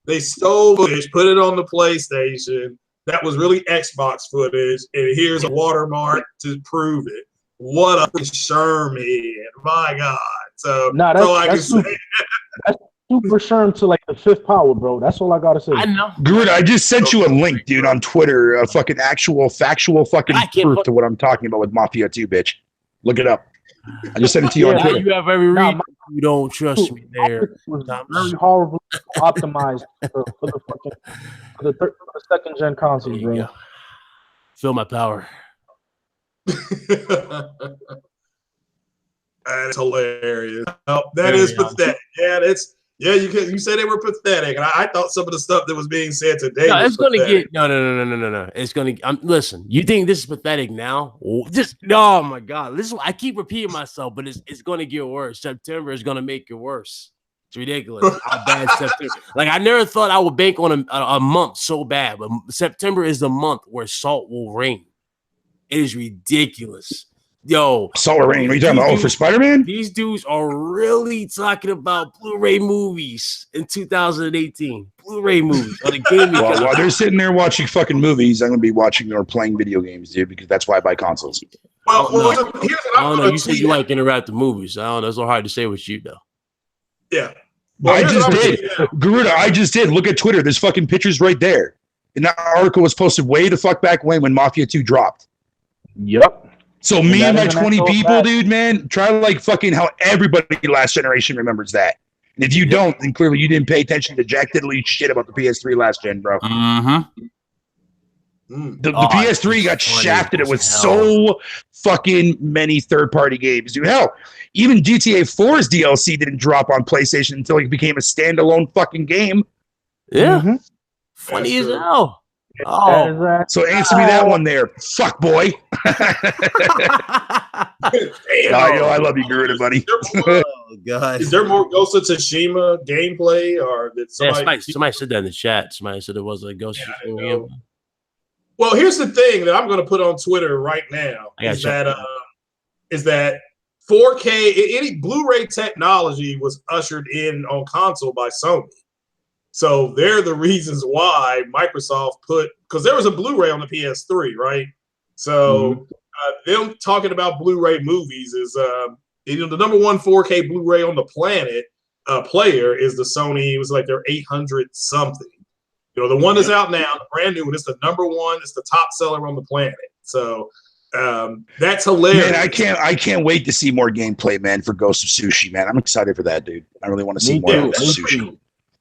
They stole footage, put it on the PlayStation. That was really Xbox footage, and here's a watermark to prove it. What a Sherman! My God! So that's super Sherm to like the fifth power, bro. That's all I gotta say. I know. Good. I just sent you a link, dude, on Twitter. A fucking actual, factual fucking proof to what I'm talking about with Mafia 2, bitch. Look it up. I just sent it to you on Twitter. You have every reason you don't trust me there. Was very horribly optimized for the second gen consoles, bro. Yeah. Feel my power. That's hilarious. That is pathetic. Yeah, you said they were pathetic, and I thought some of the stuff that was being said today. No, it's gonna get no. It's gonna. Listen, you think this is pathetic now? Oh my God! I keep repeating myself, but it's gonna get worse. September is gonna make it worse. It's ridiculous how bad September. Like I never thought I would bank on a month so bad, but September is the month where salt will rain. It is ridiculous. Yo, Salt Rain. What are you talking about? For Spider-Man? These dudes are really talking about Blu-ray movies in 2018. Blu-ray movies on the gaming. While they're sitting there watching fucking movies, I'm gonna be watching or playing video games, dude, because that's why I buy consoles. Well, here's what I don't know. You said you like interactive movies. I don't know. It's so hard to say with you though. Yeah. Well, I just did. Garuda, I just did. Look at Twitter. There's fucking pictures right there. And that article was posted way the fuck back when Mafia 2 dropped. Yep. So me and my 20 people, dude, man, try to like fucking how everybody last generation remembers that. And if you don't, then clearly you didn't pay attention to jack diddly shit about the PS3 last gen, bro. Mm-hmm. The PS3 got shafted. It was so fucking many third-party games, dude. Hell, even GTA 4's DLC didn't drop on PlayStation until it became a standalone fucking game. Yeah. Mm-hmm. Funny as hell. Oh, so answer me that one there, fuck boy. I love you, Garuda, buddy. God, is there more Ghost of Tsushima gameplay, or did somebody said that in the chat? Somebody said it was a Ghost of Tsushima game. Well, here's the thing that I'm going to put on Twitter right now is that 4K any Blu-ray technology was ushered in on console by Sony. So they're the reasons why Microsoft because there was a Blu-ray on the PS3, right? So them talking about Blu-ray movies is, the number one 4K Blu-ray on the planet player is the Sony. It was like their 800 something. The one that's out now, the brand new one, it's the number one. It's the top seller on the planet. So that's hilarious. Man, I can't wait to see more gameplay, man, for Ghost of Sushi, man. I'm excited for that, dude. I really want to see more Ghost of Sushi.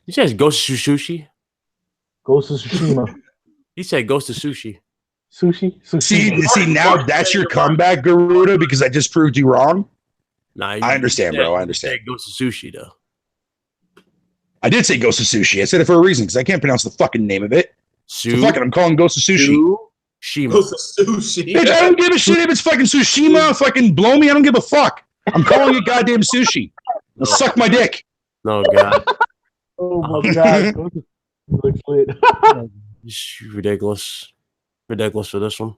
You said Ghost of Sushi? Ghost of Tsushima. You said Ghost of Sushi. Sushi? See, now that's your comeback, Garuda, because I just proved you wrong. Nah, I understand, bro. I understand. Ghost of Sushi, though. I did say Ghost of Sushi. I said it for a reason, because I can't pronounce the fucking name of it. So fuck it, I'm calling Ghost of Sushi. Ghost of Sushi. Bitch, I don't give a shit if it's fucking Tsushima, fucking blow me. I don't give a fuck. I'm calling it goddamn sushi. Suck my dick. No, God. Oh my God. Ridiculous for this one.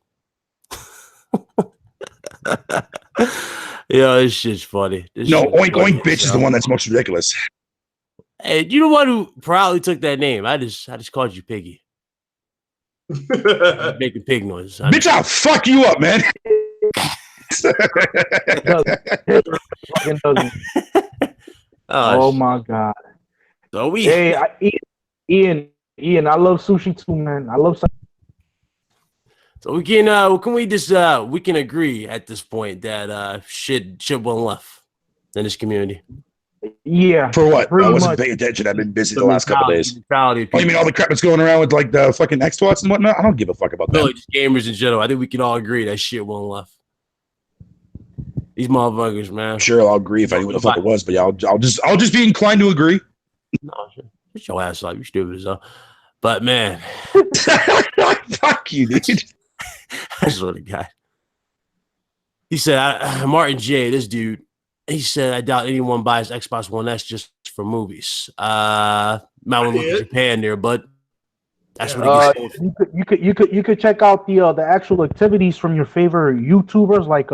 Yeah, this shit's funny. Oink Oink Bitch is the one that's most ridiculous. Hey, you know what? Who proudly took that name? I just called you Piggy. Making pig noise. Bitch, I'll fuck you up, man. Oh my god. So Ian, I love sushi too, man. I love. So we can agree at this point that shit went left in this community. Yeah. For what? I wasn't paying attention. I've been busy the last couple days. Oh, you mean all the crap that's going around with like the fucking Xbots and whatnot? I don't give a fuck about that. Really, just gamers in general. I think we can all agree that shit went left. These motherfuckers, man. Sure, I'll agree if I knew what the fuck it was, but yeah, I'll just be inclined to agree. No, get your ass up. You stupid as hell. But man, fuck you, dude. I swear to God. He said, Martin J, this dude. He said, I doubt anyone buys Xbox One S just for movies. Might want to look at Japan there, but that's what he gets. You could check out the actual activities from your favorite YouTubers like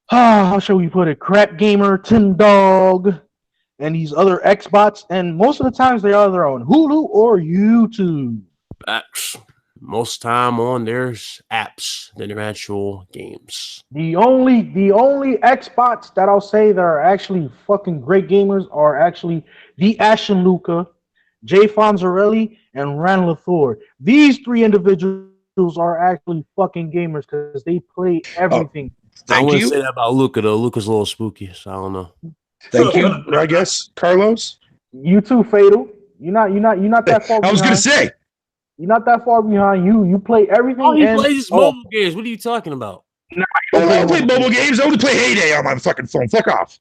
how shall we put it? Crap Gamer, Tim Dog, and these other Xbots, and most of the times they are either on Hulu or YouTube. Most time on there's apps than their actual games. The only Xbots that I'll say that are actually fucking great gamers are actually the Ashton Luca, Jay Fonzarelli, and Ran Lathor. These three individuals are actually fucking gamers because they play everything. I wouldn't say that about Luca though. Luca's a little spooky, so I don't know. Thank you, I guess, Carlos. You too, Fatal. You're not that far. I was gonna say. You're not that far behind. You play everything. Oh, he plays mobile games. What are you talking about? I don't play mobile games. I only play Heyday on my fucking phone. Fuck off.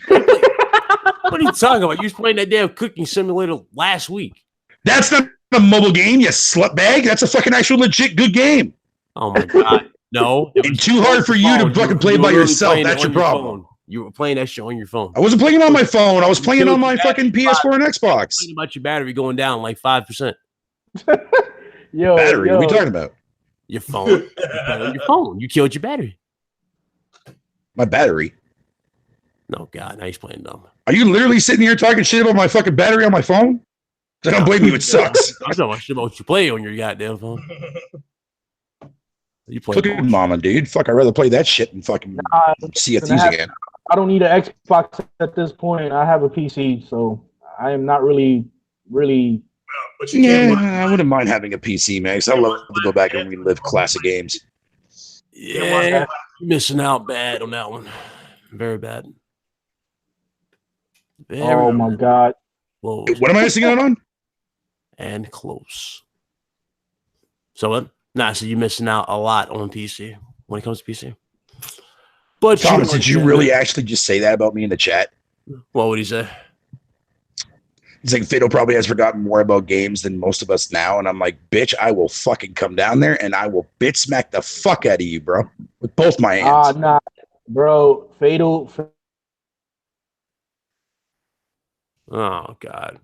What are you talking about? You was playing that damn cooking simulator last week. That's not a mobile game, you slutbag. That's a fucking actual legit good game. Oh my god. No. It's too hard for you to fucking play by yourself. That's your problem. You were playing that shit on your phone. I wasn't playing it on my phone. I was playing it on my fucking PS4 and Xbox. Thinking about your battery going down like 5%. Battery? What are you talking about? Your phone. Your phone. You killed your battery. My battery? No, God. Now he's playing dumb. Are you literally sitting here talking shit about my fucking battery on my phone? I don't blame you. It sucks. I'm talking about shit about what you play on your goddamn phone. You play. Look at mama, dude. Fuck, I'd rather play that shit than fucking Sea of Thieves again. I don't need an Xbox at this point. I have a PC, so I am not really. But I wouldn't mind having a PC, man. Because I love to go back and relive classic games. Yeah, you're missing out bad on that one. Very bad. Oh my god. Close. What am I missing out on? And close. So what? Nah, so you're missing out a lot on PC when it comes to PC. But Thomas, did you really actually just say that about me in the chat? What would he say? He's like, Fido probably has forgotten more about games than most of us now. And I'm like, bitch, I will fucking come down there and I will bit smack the fuck out of you, bro. With both my hands. Nah, bro. Fatal. Oh, God.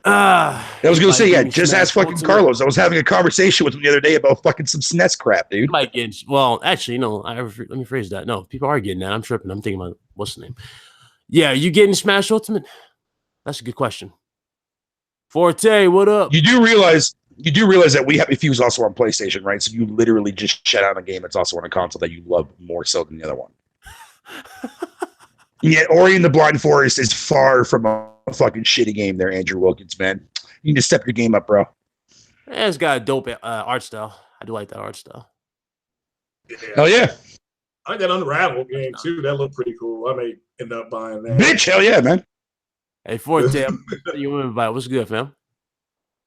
I was going to say, yeah, just ask fucking Carlos. I was having a conversation with him the other day about fucking some SNES crap, dude. Might get, well, actually, no, let me phrase that. No, people are getting that. I'm tripping. I'm thinking about, what's the name? Yeah, you getting Smash Ultimate? That's a good question. Forte, what up? You do realize that we have, if he was also on PlayStation, right? So you literally just shut out a game that's also on a console that you love more so than the other one. Yet Ori and the Blind Forest is far from a fucking shitty game there, Andrew Wilkins, man. You need to step your game up, bro. Yeah, it's got a dope art style. I do like that art style. Yeah. Hell yeah. I like that Unravel game, too. That looked pretty cool. I may end up buying that. Bitch, hell yeah, man. Hey, Forte, you invite. What's good, fam?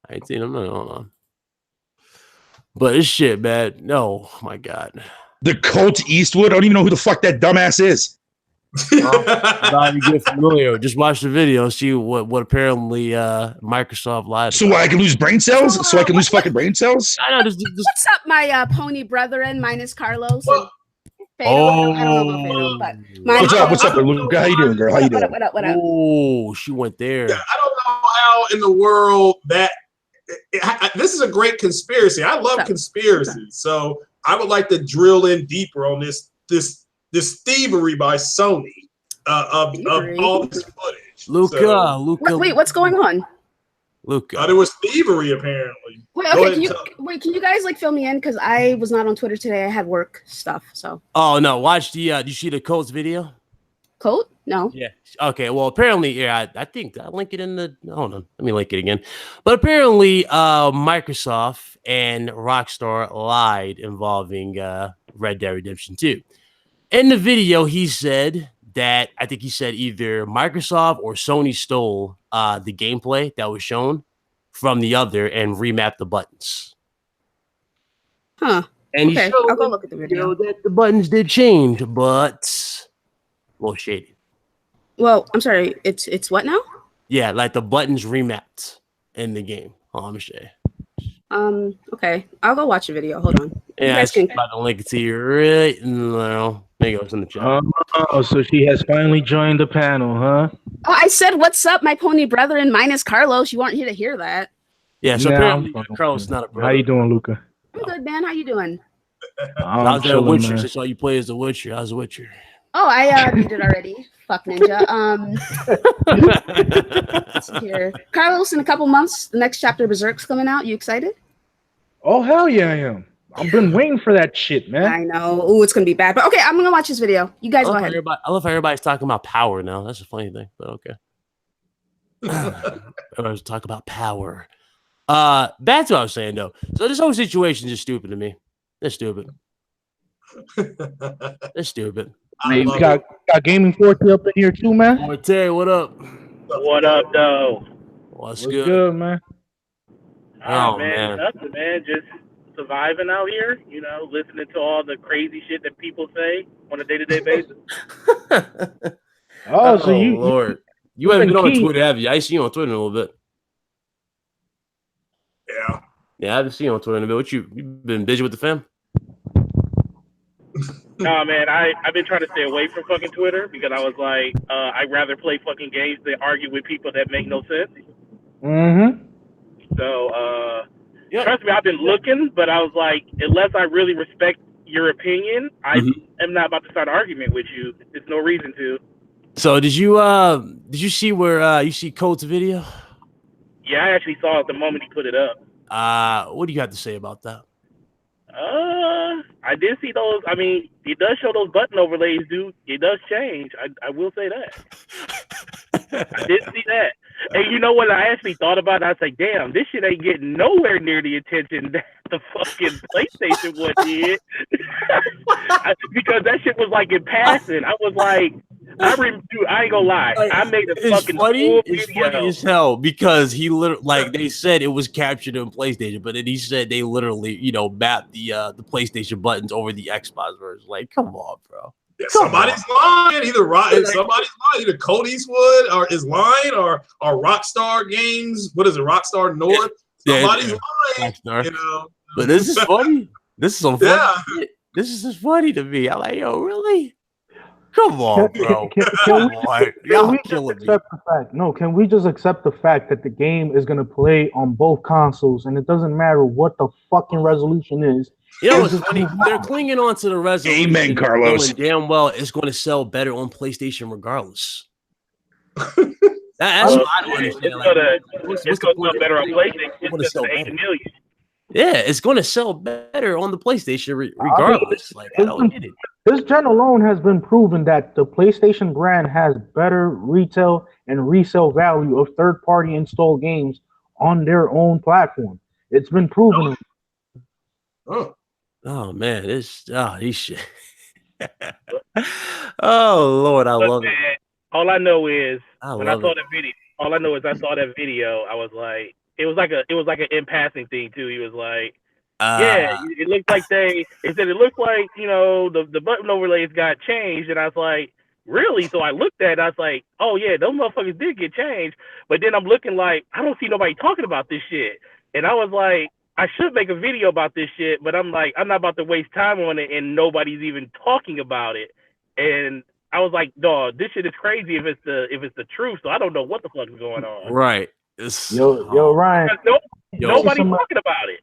I ain't seen him. No, hold on. But this shit, man. No, my God. The Colt Eastwood? I don't even know who the fuck that dumbass is. Not even get familiar. Just watch the video, see what apparently Microsoft lied. So I can lose brain cells? So I can lose fucking brain cells? I know. What's up, my pony brethren? Mine is Carlos. Oh, I don't know about Fatal. What's up, Luca? How you doing, girl? How you doing? What up? Oh, she went there. Yeah, I don't know how in the world that this is a great conspiracy. I love conspiracies, so I would like to drill in deeper on this thievery by Sony of all this footage. Luca. Wait, what's going on? Luca. There was thievery apparently. Wait, okay, can you guys like fill me in? Because I was not on Twitter today. I had work stuff. So. Oh no, watch the did you see the Colts video? Colt? No. Yeah. Okay. Well, apparently, yeah, I think I'll link it in the. Hold on, let me link it again. But apparently, Microsoft and Rockstar lied involving Red Dead Redemption 2. In the video, he said that I think he said either Microsoft or Sony stole the gameplay that was shown from the other and remapped the buttons. Huh. And okay, he showed I'll go look at the video. that the buttons did change, but a little shady. Well, I'm sorry. It's what now? Yeah, like the buttons remapped in the game. Let me show you. Okay, I'll go watch the video. Hold on. Yeah, I'm about to link it to you right now. There you go. It's in the chat. Oh, so she has finally joined the panel, huh? Oh, I said, "What's up, my pony brethren?" Minus Carlos. You weren't here to hear that. Yeah, so apparently Carlos not a brother. How you doing, Luca? I'm good, man. How you doing? I was at Witcher. I saw you play as the Witcher. I was a Witcher. Oh, I beat it already. Fuck Ninja. Let's see here. Carlos, in a couple months, the next chapter of Berserk's coming out. You excited? Oh, hell yeah, I am. I've been waiting for that shit, man. I know. Oh, it's gonna be bad. But okay, I'm gonna watch this video. You guys go ahead. I love how everybody's talking about power now. That's a funny thing, but okay. Everybody's talking about power. Back to what I was saying though. So this whole situation is just stupid to me. They're stupid. They're stupid. Hey, we got Gaming Forte up in here too, man. Forte, what up? What up, though? What's good, man? Oh man, nothing, man. Just surviving out here. You know, listening to all the crazy shit that people say on a day-to-day basis. Oh, so you, Lord, you haven't been on Twitter, have you? I see you on Twitter in a little bit. Yeah, I haven't seen you on Twitter in a bit. What you been busy with the fam? No, man, I've been trying to stay away from fucking Twitter because I was like, I'd rather play fucking games than argue with people that make no sense. Mm-hmm. So, trust me, I've been looking, but I was like, unless I really respect your opinion, I am not about to start an argument with you. There's no reason to. So did you see where you see Colt's video? Yeah, I actually saw it the moment he put it up. What do you have to say about that? I did see those. I mean, it does show those button overlays, dude. It does change. I will say that. I did see that. And you know what I actually thought about? I was like, damn, this shit ain't getting nowhere near the attention that the fucking PlayStation one did. Because that shit was like in passing. I was like, dude, I ain't gonna lie. I made a fucking full video. It's funny as hell because he literally, like they said it was captured in PlayStation, but then he said they literally, mapped the PlayStation buttons over the Xbox version. Like, come on, bro. Yeah, somebody's lying. Somebody's lying. Either Colt Eastwood or is lying, or Rockstar Games. What is it? Rockstar North. Somebody's lying. Rockstar. But this is funny. This is so funny. This is just funny to me. I'm like, yo, really? Come on, bro. Can we just accept the fact? No, can we just accept the fact that the game is gonna play on both consoles, and it doesn't matter what the fucking resolution is? You know what's funny? They're clinging on to the resolution. Amen, Carlos. Damn well, it's going to sell better on PlayStation regardless. That's what I don't understand. It's going to sell better on PlayStation. It's just 8 million. Yeah, it's going to sell better on the PlayStation regardless. I don't get it. This gen alone has been proven that the PlayStation brand has better retail and resale value of third-party installed games on their own platform. It's been proven. Oh man, these shit. Oh Lord, I love it. All I know is when I saw that video. All I know is I saw that video. I was like, it was like an in passing thing too. He was like, yeah, it looked like it looked like the button overlays got changed, and I was like, really? So I looked at it. I was like, oh yeah, those motherfuckers did get changed. But then I'm looking like I don't see nobody talking about this shit, and I was like, I should make a video about this shit, but I'm like, I'm not about to waste time on it, and nobody's even talking about it. And I was like, dog, this shit is crazy if it's the truth. So I don't know what the fuck is going on. Right. Yo, Ryan. Nobody's talking about it.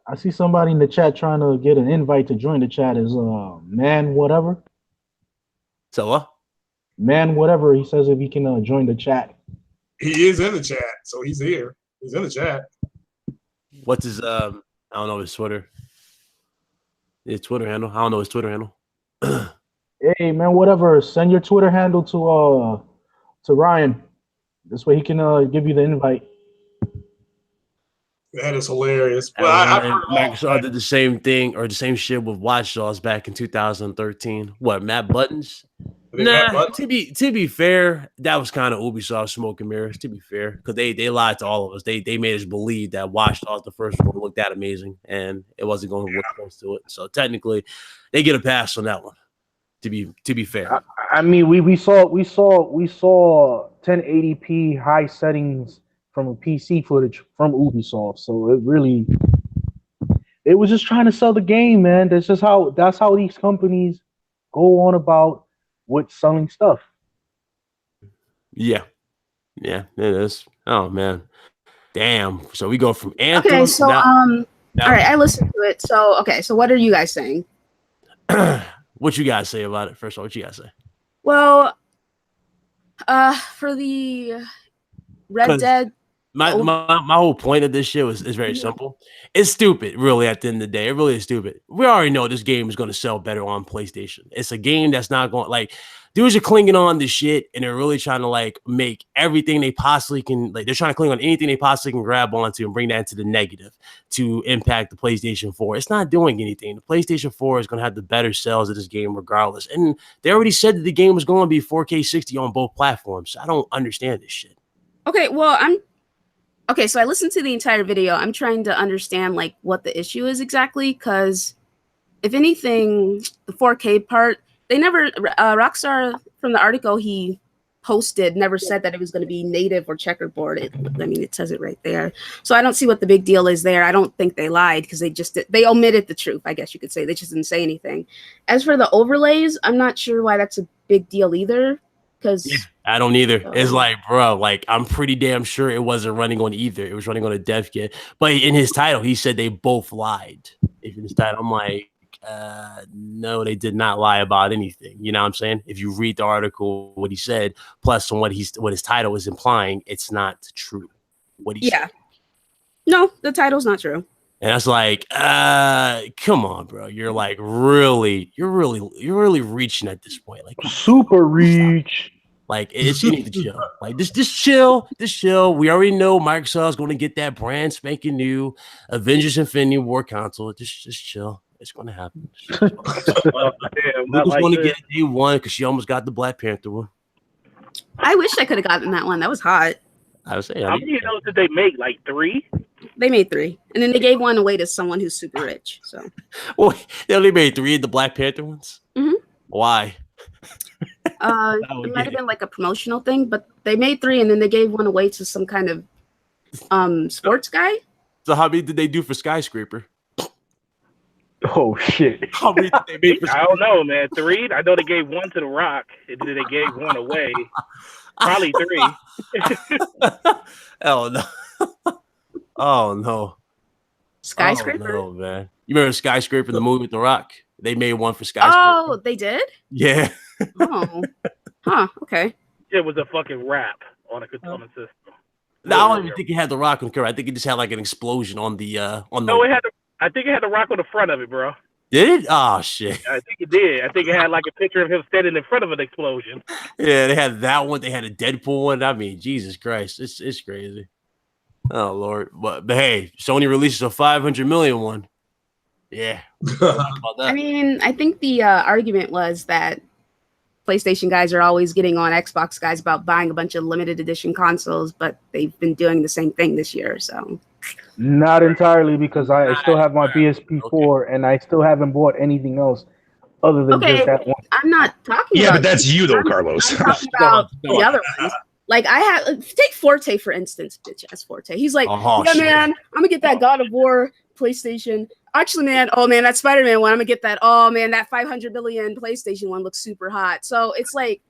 I see somebody in the chat trying to get an invite to join the chat. Is man whatever. So what? Man whatever. He says if he can join the chat. He is in the chat, so he's here. He's in the chat. What's his I don't know his Twitter. His Twitter handle. I don't know his Twitter handle. Hey man, whatever. Send your Twitter handle to Ryan. This way he can give you the invite. That is hilarious. Well, Microsoft did the same thing or the same shit with Watch Dogs back in 2013. What, Matt Buttons? Nah, to be fair, that was kind of Ubisoft smoke and mirrors, to be fair, because they lied to all of us. They made us believe that Watch Dogs, the first one, looked that amazing, and it wasn't going to look close to it. So technically, they get a pass on that one. To be fair, I mean, we saw 1080p high settings from a PC footage from Ubisoft, so it was just trying to sell the game, man. That's how these companies go on about with selling stuff. Yeah, it is. Oh man, damn. So we go from Anthem. Okay, so all right, I listened to it. So okay, so what are you guys saying? What you guys say about it? First of all, what you guys say? Well, for the Red Dead. My whole point of this shit is very simple. It's stupid, really, at the end of the day. It really is stupid. We already know this game is going to sell better on PlayStation. It's a game that's not going, like, dudes are clinging on to shit, and they're really trying to, like, make everything they possibly can, like, they're trying to cling on anything they possibly can grab onto and bring that into the negative to impact the PlayStation 4. It's not doing anything. The PlayStation 4 is going to have the better sales of this game regardless. And they already said that the game was going to be 4K 60 on both platforms. I don't understand this shit. Okay, well, Okay, so I listened to the entire video. I'm trying to understand like what the issue is exactly, because if anything, the 4K part, they never Rockstar from the article he posted never said that it was going to be native or checkerboard. It says it right there. So I don't see what the big deal is there. I don't think they lied because they omitted the truth, I guess you could say. They just didn't say anything. As for the overlays, I'm not sure why that's a big deal either. Because I don't either. It's like, bro, like I'm pretty damn sure it wasn't running on either. It was running on a dev kit. But in his title, he said they both lied. If in his title, I'm like, no, they did not lie about anything. You know what I'm saying? If you read the article, what he said, plus on what his title is implying, it's not true. What he said. No, the title's not true. And that's like, come on, bro. You're like really reaching at this point. Like super reach. Like you need to chill. Like just chill. We already know Microsoft's going to get that brand spanking new Avengers Infinity War console. Just chill. It's going to happen. Luca's going to get it day one because she almost got the Black Panther one. I wish I could have gotten that one. That was hot. I would say. How many of those did they make? Like 3? They made 3, and then they gave one away to someone who's super rich. So, well, they only made 3 of the Black Panther ones. Mm-hmm. Why? It might have been like a promotional thing, but they made 3, and then they gave one away to some kind of sports guy. So how many did they do for Skyscraper? Oh shit! How many did they make for I don't know, man. 3. I know they gave 1 to The Rock, and then they gave 1 away. Probably 3. Oh no! Oh no! Skyscraper? Oh no, man! You remember Skyscraper, the movie with The Rock? They made one for Skyscraper. Oh, they did? Yeah. Oh. Huh. Okay. It was a fucking rap on a system. No, I don't even think it had The Rock on the cover. I think it just had like an explosion on the No, I think it had The Rock on the front of it, bro. Did it? Oh shit! I think it did. I think it had like a picture of him standing in front of an explosion. Yeah, they had that one. They had a Deadpool one. I mean, Jesus Christ, it's crazy. Oh Lord, but hey, Sony releases a 500 million one. Yeah. I mean, I think the argument was that PlayStation guys are always getting on Xbox guys about buying a bunch of limited edition consoles, but they've been doing the same thing this year. So not entirely, because I still have my PSP4 and I still haven't bought anything else other than just that one. I'm not talking about. Yeah, but that's you though, Carlos. I'm talking about the other ones. Like take Forte for instance, bitch ass Forte. He's like, yeah, man, I'm gonna get that God of War PlayStation. Actually, man, that Spider-Man one, I'm gonna get that. Oh man, that 500 million PlayStation one looks super hot. So it's like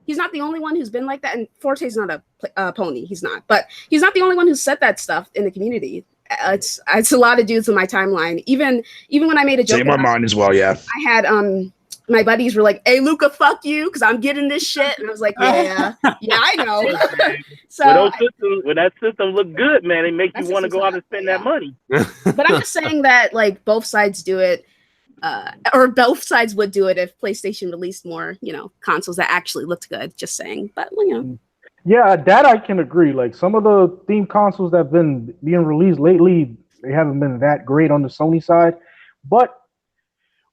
he's not the only one who's been like that, and Forte's not a pony. He's not, but he's not the only one who said that stuff in the community. It's a lot of dudes in my timeline. Even when I made a joke, same on mine as well. Yeah, I had my buddies were like, "Hey, Luca, fuck you," because I'm getting this shit, and I was like, "Yeah, I know." So when that system look good, man, it makes you want to go out and spend that money. But I'm just saying that like both sides do it, or both sides would do it if PlayStation released more, consoles that actually looked good. Just saying, but Yeah, that I can agree. Like some of the theme consoles that have been being released lately, they haven't been that great on the Sony side. But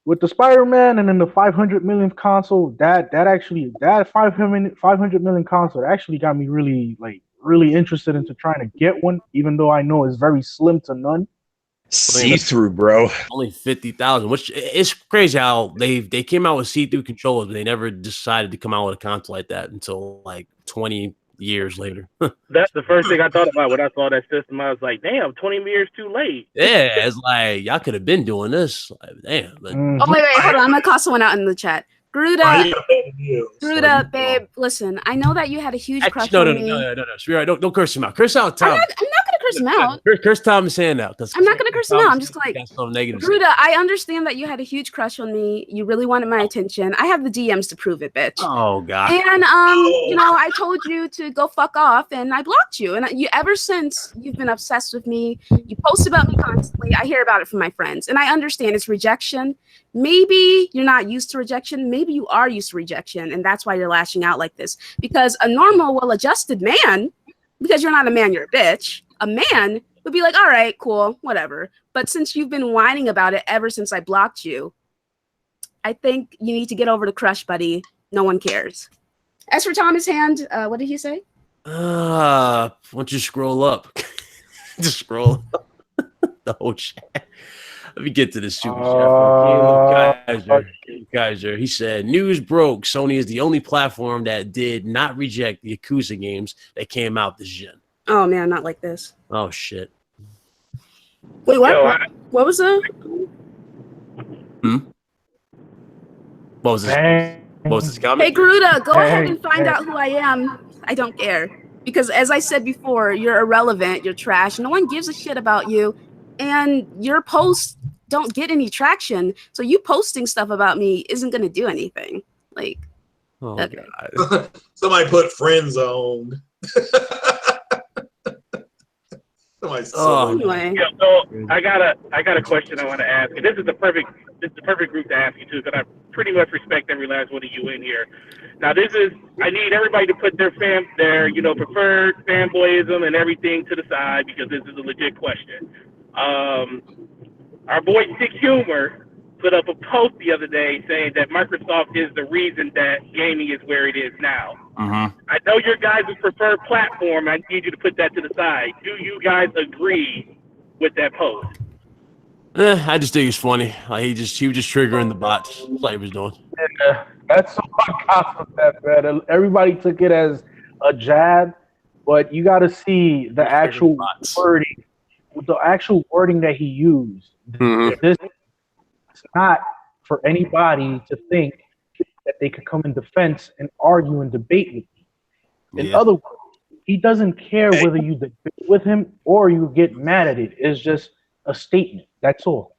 with the Spider-Man and then the 500 millionth console, that 500 million console actually got me really interested into trying to get one, even though I know it's very slim to none. See-through, bro. Only 50,000, which is crazy how they came out with see-through controllers, but they never decided to come out with a console like that until like 20 years later. That's the first thing I thought about when I saw that system. I was like, damn, 20 years too late. Yeah, it's like y'all could have been doing this. Like, damn. But... Oh, wait, hold on. I'm going to call someone out in the chat. Gruda, babe, listen, I know that you had a huge crush on me. No. Don't curse him out. Curse out Tom. I'm not going to curse him out. Curse Tom is saying that. I'm not going to curse him out. I'm just like, Gruda, I understand that you had a huge crush on me. You really wanted my attention. I have the DMs to prove it, bitch. Oh, God. And, I told you to go fuck off, and I blocked you. And ever since, you've been obsessed with me. You post about me constantly. I hear about it from my friends. And I understand it's rejection. Maybe you're not used to rejection. Maybe you are used to rejection, and that's why you're lashing out like this. Because a normal, well-adjusted man, because you're not a man, you're a bitch, a man would be like, all right, cool, whatever. But since you've been whining about it ever since I blocked you, I think you need to get over the crush, buddy. No one cares. As for Thomas' hand, what did he say? Why don't you scroll up? Just scroll up. The whole chat. Let me get to this super chat. Kaiser. He said, news broke. Sony is the only platform that did not reject the Yakuza games that came out this gen. Oh, man, not like this. Oh, shit. Wait, what? What was that? What was this? What was this comment? Hey, Garuda, go ahead and find out who I am. I don't care. Because as I said before, you're irrelevant. You're trash. No one gives a shit about you. And your posts don't get any traction. So you posting stuff about me isn't going to do anything. Like, God. Somebody put friend zone. Anyway. Yeah, so I got a question I want to ask. And this is the perfect group to ask you to, because I pretty much respect every last one of you in here. Now I need everybody to put their preferred fanboyism and everything to the side, because this is a legit question. Our boy Sick Humor put up a post the other day saying that Microsoft is the reason that gaming is where it is now. I know your guys' preferred platform. I need you to put that to the side. Do you guys agree with that post? I just think it's funny. Like he was just triggering the bots. That's what he was doing. Yeah, that's so gossip that bad. Everybody took it as a jab, but you got to see the actual wording. The actual wording that he used. This is not for anybody to think that they could come in defense and argue and debate with you. In other words, he doesn't care whether you debate with him or you get mad at it. It's just a statement. That's all.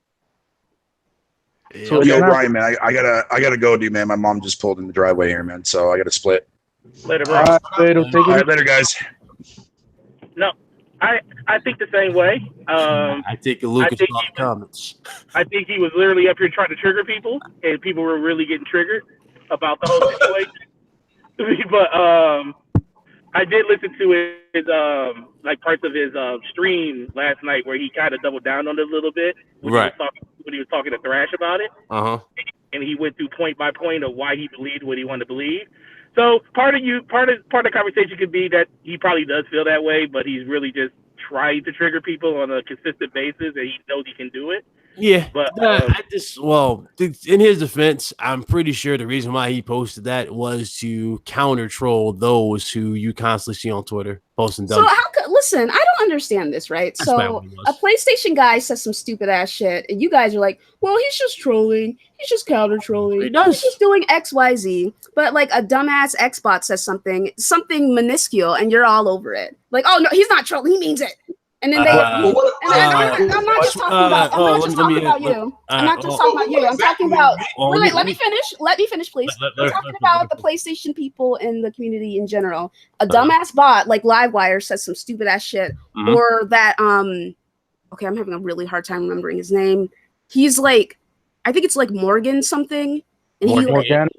So, yo, Brian, man, I gotta go, dude, man. My mom just pulled in the driveway here, man. So I gotta split. Later, bro. All right, later, guys. No. I think the same way. I take a look at the comments. I think he was literally up here trying to trigger people, and people were really getting triggered about the whole situation. But I did listen to his parts of his stream last night where he kind of doubled down on it a little bit when he was talking to Thrash about it. And he went through point by point of why he believed what he wanted to believe. So part of the conversation could be that he probably does feel that way, but he's really just trying to trigger people on a consistent basis, and he knows he can do it. Yeah, but in his defense, I'm pretty sure the reason why he posted that was to counter troll those who you constantly see on Twitter posting dumb. So listen, I don't understand this, right? That's so a PlayStation guy says some stupid ass shit, and you guys are like, well, he's just trolling, he's just counter trolling, he's just doing XYZ. But like a dumbass Xbox says something minuscule, and you're all over it. Like, oh no, he's not trolling, he means it. And then I'm not just talking about. I'm not just talking about you. I'm not just talking about you. I'm talking about. Let me finish. Let me finish, please. I'm talking about the PlayStation people in the community in general. A dumbass bot like Livewire says some stupid ass shit, or that okay, I'm having a really hard time remembering his name. He's like, I think it's like Morgan something. And Morgana.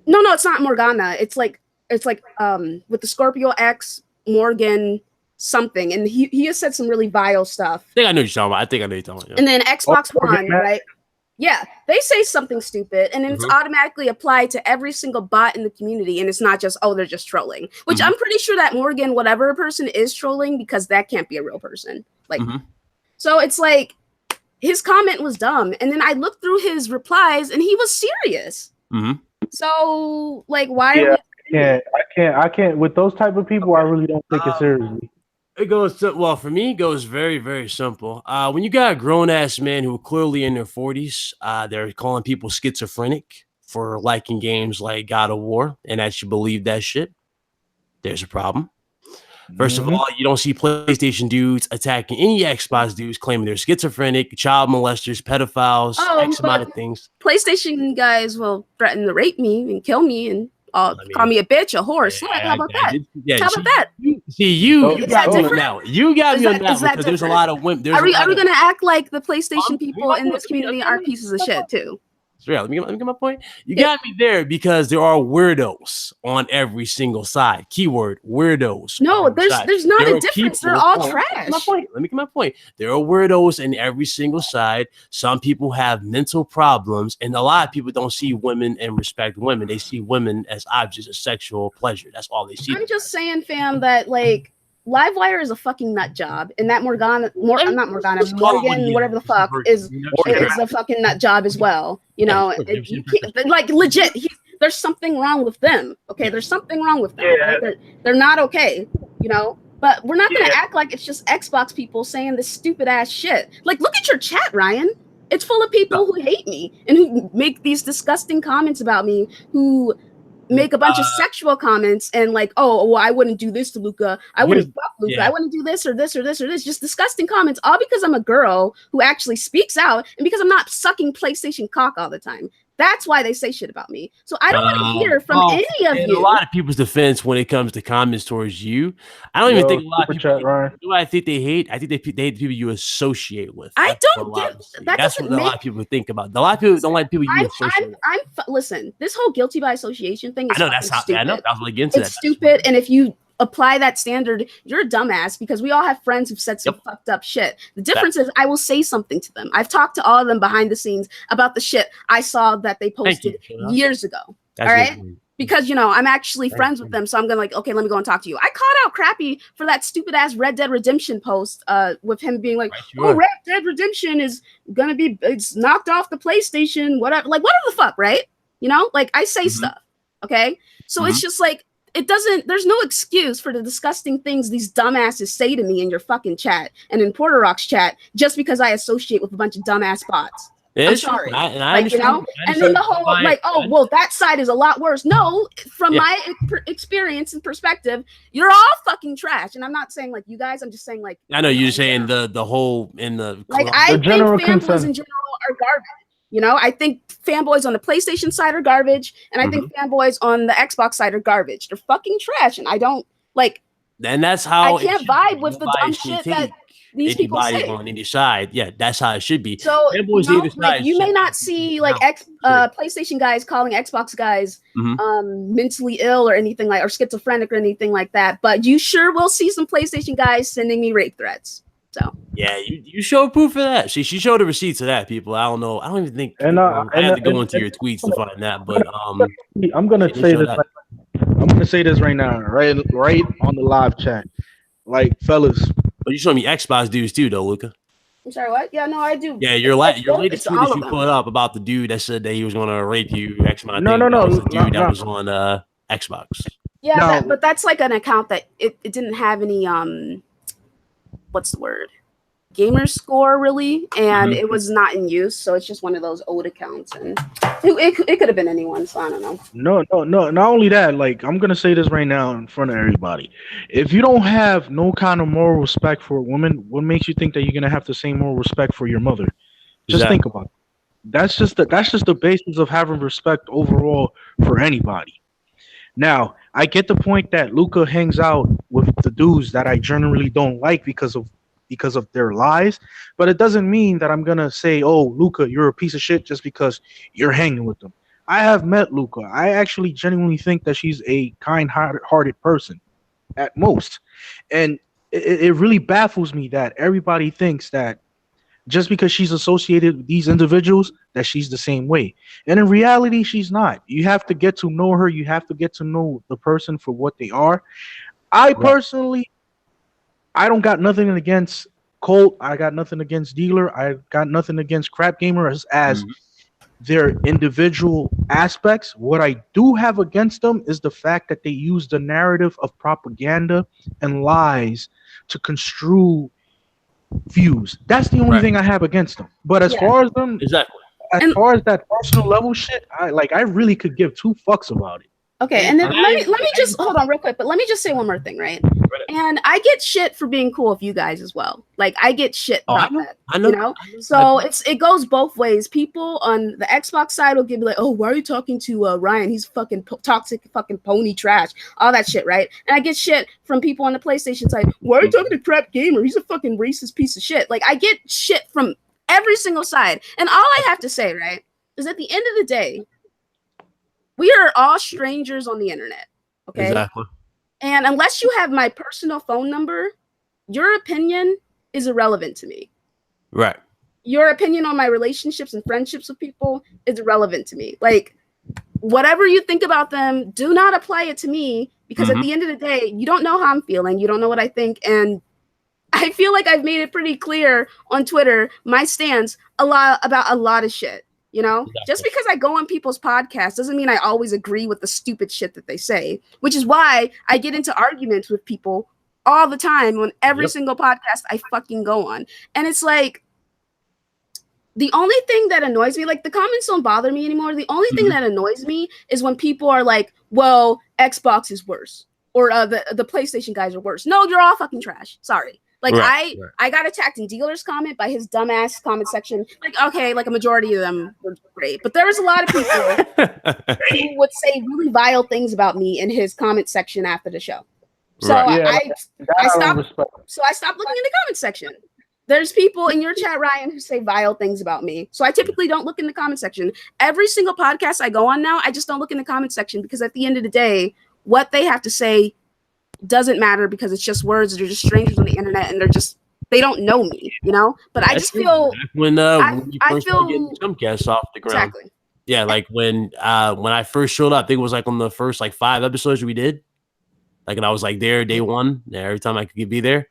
No, it's not Morgana. It's like with the Scorpio X Morgan something, and he has said some really vile stuff. I think I know what you're talking about. Yeah. And then Xbox One, right? Yeah, they say something stupid, and then it's automatically applied to every single bot in the community, and it's not just, oh, they're just trolling. Which I'm pretty sure that Morgan, whatever person, is trolling, because that can't be a real person. Like, so it's like his comment was dumb, and then I looked through his replies, and he was serious. So, like, why? Yeah, I can't. With those type of people, I really don't take it seriously. It goes for me. It goes very, very simple. When you got a grown ass man who are clearly in their 40s, they're calling people schizophrenic for liking games like God of War, and that you believe that shit. There's a problem. First of all, you don't see PlayStation dudes attacking any Xbox dudes claiming they're schizophrenic, child molesters, pedophiles, X amount of things. PlayStation guys will threaten to rape me and kill me and call me a bitch, a whore, slut. How about that? How about that? You got me now. You got me on that one because there's a lot of women. Are we going to act like the PlayStation people in this community are pieces of shit too? Let me get my point. You got me there because there are weirdos on every single side. Keyword weirdos. No, there's not a difference. They're all trash. Let me get my point. There are weirdos in every single side. Some people have mental problems, and a lot of people don't see women and respect women. They see women as objects of sexual pleasure. That's all they see. I'm just saying, fam, that like Livewire is a fucking nut job, and that Morgan, whatever the fuck, is a fucking nut job as well. You know, like legit. There's something wrong with them. Okay, there's something wrong with them. Right? They're not okay. You know, but we're not gonna act like it's just Xbox people saying this stupid ass shit. Like, look at your chat, Ryan. It's full of people who hate me and who make these disgusting comments about me. Who make a bunch of sexual comments and like, oh, well, I wouldn't do this to Luca. I wouldn't fuck Luca. I wouldn't do this or this or this or this. Just disgusting comments, all because I'm a girl who actually speaks out and because I'm not sucking PlayStation cock all the time. That's why they say shit about me. So I don't want to hear from any of you. A lot of people's defense when it comes to comments towards you, I don't even think a lot of people. I think they hate. I think they hate the people you associate with. I don't get that. That's what a lot of people think about. A lot of people don't like people you associate with. Listen, this whole guilty by association thing is stupid. I know. I was really getting to that. It's stupid, and if you apply that standard, you're a dumbass because we all have friends who've said some fucked up shit. The difference is I will say something to them. I've talked to all of them behind the scenes about the shit I saw that they posted years ago. All right? Because, you know, I'm actually friends with them. So I'm going to like, okay, let me go and talk to you. I called out Crappy for that stupid ass Red Dead Redemption post with him being like, oh, Red Dead Redemption is going to be, it's knocked off the PlayStation, whatever. Like, whatever the fuck, right? You know, like I say stuff. Okay. So it's just like, there's no excuse for the disgusting things these dumbasses say to me in your fucking chat and in Porter Rock's chat just because I associate with a bunch of dumbass bots. I'm sorry. You know? And then the whole like, oh, well, that side is a lot worse. No, from my experience and perspective, you're all fucking trash. And I'm not saying like you guys, I'm just saying like I know you're saying the whole in the like I think fanboys in general are garbage. You know, I think fanboys on the PlayStation side are garbage, and I think fanboys on the Xbox side are garbage. They're fucking trash, and I don't like. And that's how I can't vibe with the dumb shit that these people say. On any side, that's how it should be. So you may not see like PlayStation guys calling Xbox guys mentally ill or anything like, or schizophrenic or anything like that, but you sure will see some PlayStation guys sending me rape threats. So yeah, you showed proof of that. She showed the receipts of that. People, I don't know. I don't even think. I had to go into your tweets to find that. But I'm gonna say this. I'm gonna say this right now, right on the live chat, like fellas. But you showed me Xbox dudes too, though, Luca. I'm sorry, what? Yeah, no, I do. Yeah, your latest tweet that you put up about the dude that said that he was gonna rape you. No. The dude that was on Xbox. Yeah, but that's like an account that it didn't have any what's the word? gamer score really, and it was not in use, so it's just one of those old accounts, and it could have been anyone, so I don't know. No. Not only that, like I'm gonna say this right now in front of everybody. If you don't have no kind of moral respect for a woman, what makes you think that you're gonna have the same moral respect for your mother? Just think about it. That's just the basis of having respect overall for anybody. Now, I get the point that Luca hangs out with the dudes that I generally don't like because of their lies, but it doesn't mean that I'm gonna say, "Oh, Luca, you're a piece of shit" just because you're hanging with them. I have met Luca. I actually genuinely think that she's a kind-hearted person, at most, and it really baffles me that everybody thinks that just because she's associated with these individuals that she's the same way, and in reality, she's not. You have to get to know her. You have to get to know the person for what they are. I personally, I don't got nothing against Colt. I got nothing against Dealer. I got nothing against Crap Gamer as their individual aspects. What I do have against them is the fact that they use the narrative of propaganda and lies to construe views. That's the only thing I have against them. But as far as them, as far as that personal level shit, I really could give two fucks about it. Okay, and then let me just hold on real quick, but let me just say one more thing, right? And I get shit for being cool with you guys as well. Like I get shit about that, you know. So it goes both ways. People on the Xbox side will give me like, "Oh, why are you talking to Ryan? He's fucking toxic, fucking pony trash, all that shit," right? And I get shit from people on the PlayStation side. Why are you talking to Crap Gamer? He's a fucking racist piece of shit. Like I get shit from every single side, and all I have to say, right, is at the end of the day, we are all strangers on the internet, okay? Exactly. And unless you have my personal phone number, your opinion is irrelevant to me. Right. Your opinion on my relationships and friendships with people is irrelevant to me. Like, whatever you think about them, do not apply it to me, because at the end of the day, you don't know how I'm feeling. You don't know what I think. And I feel like I've made it pretty clear on Twitter, my stance about a lot of shit. You know, just because I go on people's podcasts doesn't mean I always agree with the stupid shit that they say, which is why I get into arguments with people all the time on every single podcast I fucking go on. And it's like, the only thing that annoys me, like the comments don't bother me anymore. The only thing that annoys me is when people are like, well, Xbox is worse, or the PlayStation guys are worse. No, you're all fucking trash. Sorry. Like I got attacked in Dealer's comment by his dumbass comment section. Like, okay, like a majority of them were great, but there was a lot of people who would say really vile things about me in his comment section after the show. So I stopped. So I stopped looking in the comment section. There's people in your chat, Ryan, who say vile things about me. So I typically don't look in the comment section. Every single podcast I go on now, I just don't look in the comment section, because at the end of the day, what they have to say doesn't matter, because it's just words. They're just strangers on the internet, and they don't know me, you know. But I just feel when you first started getting Jumpcast off the ground. Exactly. Yeah, like when I first showed up, I think it was like on the first like 5 episodes we did. Like, and I was like there day one. Yeah, every time I could be there,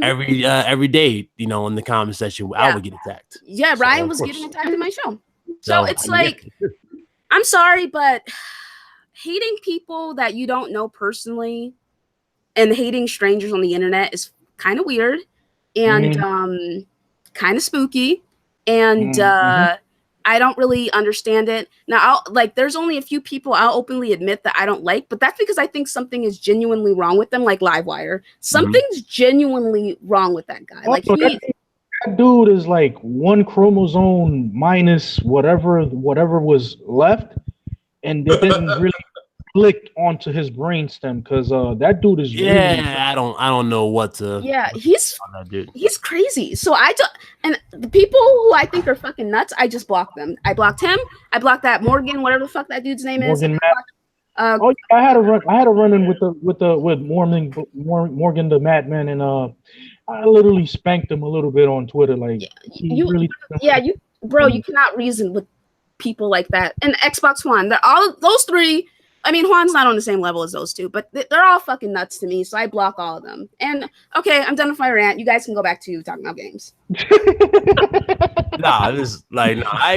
every day, you know, in the comment section, I would get attacked. Yeah, Ryan was getting attacked in my show. So it's like, I'm sorry, but hating people that you don't know personally and hating strangers on the internet is kind of weird and kind of spooky. And I don't really understand it. Now, there's only a few people I'll openly admit that I don't like, but that's because I think something is genuinely wrong with them, like Livewire. Something's genuinely wrong with that guy. Like that dude is like one chromosome minus whatever was left, and they didn't really click onto his brainstem, because that dude is really I don't know what to. Yeah, he's crazy. So and the people who I think are fucking nuts, I just block them. I blocked him. I blocked that Morgan, whatever the fuck that dude's name is. I had a run in with Morgan the Madman, and I literally spanked him a little bit on Twitter. Like you cannot reason with people like that. And Xbox One, they're all those three. I mean, Juan's not on the same level as those two, but they're all fucking nuts to me, so I block all of them. And, okay, I'm done with my rant. You guys can go back to talking about games. I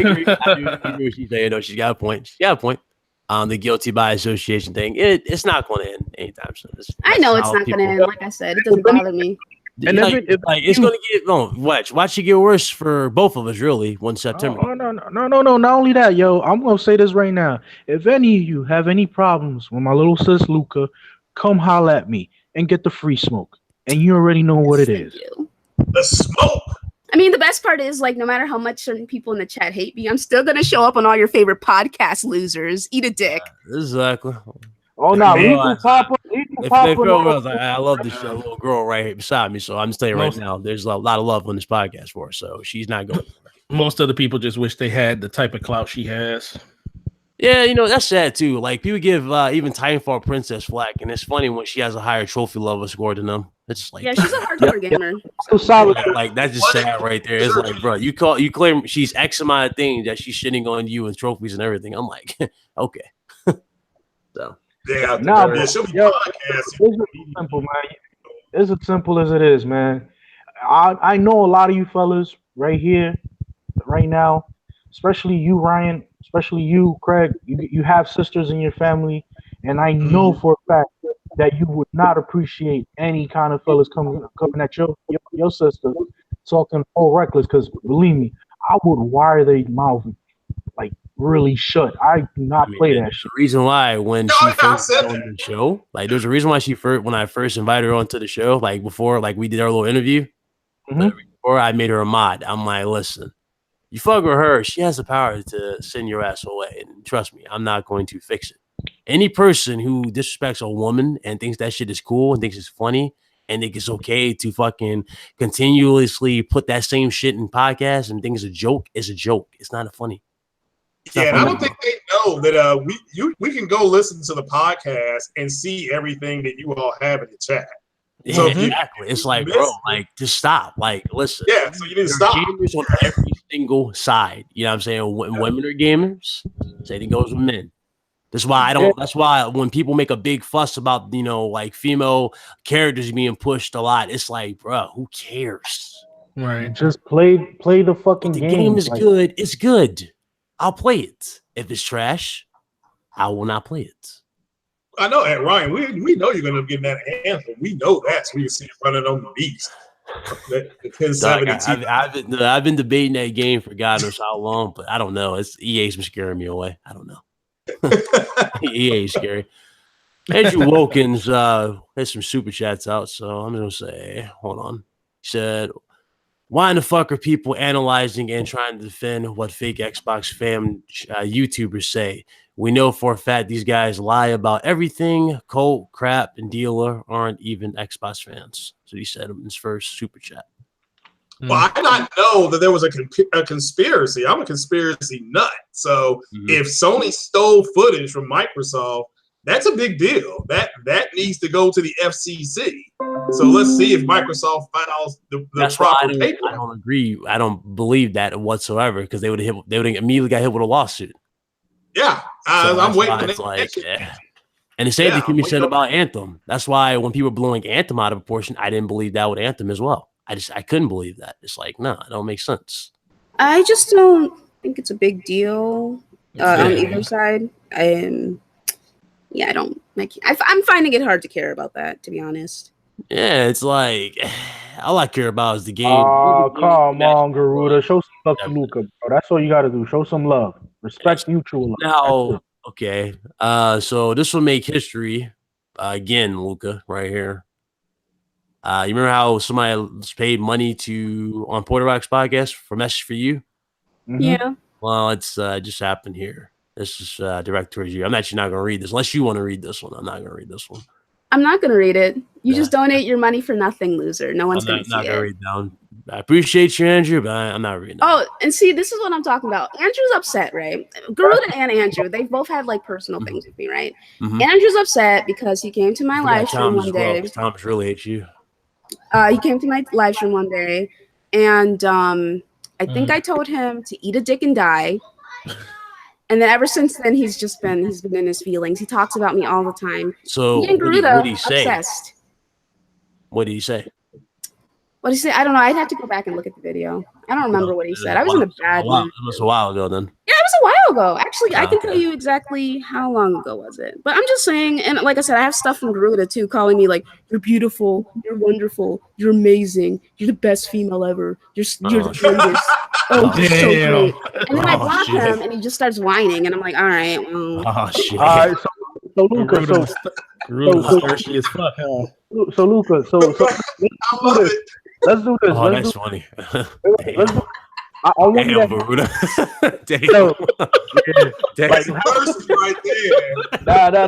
agree. I agree with you saying, though. She's got a point. The guilty by association thing, it's not going to end anytime soon. I know it's not going to end. Like I said, it doesn't bother me. And it's gonna get watch it get worse for both of us, really, 1 September. Oh, no. Not only that, yo, I'm gonna say this right now. If any of you have any problems with my little sis Luca, come holla at me and get the free smoke. And you already know what it is. The smoke. I mean, the best part is, like, no matter how much certain people in the chat hate me, I'm still gonna show up on all your favorite podcast losers. Eat a dick. Exactly. Oh no, Lethal Papa. I love this little girl right here beside me. So I'm just telling you right now, there's a lot of love on this podcast for her. So she's not going. Most of the people just wish they had the type of clout she has. Yeah, you know, that's sad too. Like, people give even Titanfall Princess flack, and it's funny when she has a higher trophy level score than them. It's just like, yeah, she's a hardcore gamer. So solid. Like, that's just sad right there. It's like, bro, you claim she's X amount of things that she's shitting on you and trophies and everything. I'm like, okay. So yeah, no, she'll be it's simple, man. It's as simple as it is, man. I know a lot of you fellas right here, right now, especially you, Ryan, especially you, Craig. You have sisters in your family, and I know for a fact that you would not appreciate any kind of fellas coming at your sister talking all reckless. Because believe me, I would wire their mouth like really shut. I do not play that shit. The reason why when she first on the show, like, there's a reason why when I first invited her onto the show, like before, like we did our little interview, before I made her a mod, I'm like, listen, you fuck with her, she has the power to send your ass away, and trust me, I'm not going to fix it. Any person who disrespects a woman and thinks that shit is cool and thinks it's funny and think it's okay to fucking continuously put that same shit in podcasts and thinks it's a joke, it's a joke. It's not funny. Yeah, and I don't think they know that we can go listen to the podcast and see everything that you all have in the chat. Yeah, so exactly. It's like, bro, like, just stop. Like, listen. Yeah, so you need to stop. Gamers on every single side. You know what I'm saying? When women are gamers, same thing goes with men. That's why that's why when people make a big fuss about, you know, like female characters being pushed a lot, it's like, bro, who cares? Right. Just play the fucking the game. Game is good. It's good. I'll play it. If it's trash, I will not play it. I know, and Ryan, we know you're gonna get that anthem. We know that. So we can see it running on the beast. The 1070. I've been debating that game for God knows how long, but I don't know. EA's been scaring me away. I don't know. EA is scary. Andrew Wilkins has some super chats out, so I'm gonna say, hold on. He said, why in the fuck are people analyzing and trying to defend what fake Xbox fan YouTubers say? We know for a fact these guys lie about everything. Colt, Crap, and Dealer aren't even Xbox fans. So he said in his first super chat. Well, I not know that there was a conspiracy. I'm a conspiracy nut. So if Sony stole footage from Microsoft, that's a big deal. That needs to go to the FCC. So let's see if Microsoft files the proper paper. I don't agree. I don't believe that whatsoever, because they would immediately got hit with a lawsuit. Yeah, I'm waiting. And the same thing can be said about Anthem. That's why when people were blowing Anthem out of proportion, I didn't believe that with Anthem as well. I couldn't believe that. It's like, no, it don't make sense. I just don't think it's a big deal on either side. I'm finding it hard to care about that, to be honest. Yeah, it's like all I care about is the game. Oh, come on, Garuda. Show some love to Luca, bro. That's all you got to do. Show some love. Respect mutual love. Now, okay. So this will make history again, Luca, right here. You remember how somebody paid money on Porter Rock's podcast for Message for You? Yeah. Well, it's just happened here. This is direct towards you. I'm actually not going to read this unless you want to read this one. I'm not going to read this one. I'm not going to read it. You just donate your money for nothing, loser. No one's going to see it. I'm not going to read down. I appreciate you, Andrew, but I'm not reading it. Oh, and see, this is what I'm talking about. Andrew's upset, right? Garuda and Andrew, they both had like personal things with me, right? Andrew's upset because he came to my live stream one day. Thomas really hates you. He came to my live stream one day, and I think I told him to eat a dick and die. And then ever since then, he's been in his feelings. He talks about me all the time. So me and Garuda, what did he say? Obsessed. What did he say? What did he say? I don't know. I'd have to go back and look at the video. I don't remember what he said. I was in a bad mood. It was a while ago then. Yeah, it was a while ago. Actually, I can tell you exactly how long ago was it. But I'm just saying, and like I said, I have stuff from Garuda too, calling me like, you're beautiful, you're wonderful, you're amazing, you're the best female ever, you're the greatest. Oh, you're so great. And then I block him, and he just starts whining, and I'm like, all right. Oh shit. All right, so Luca, Garuda's thirsty as fuck, huh? So Luca, let's do this. Oh, that's funny. Let's do, I want Damn, Garuda. Damn. Damn. Like thirsty right there.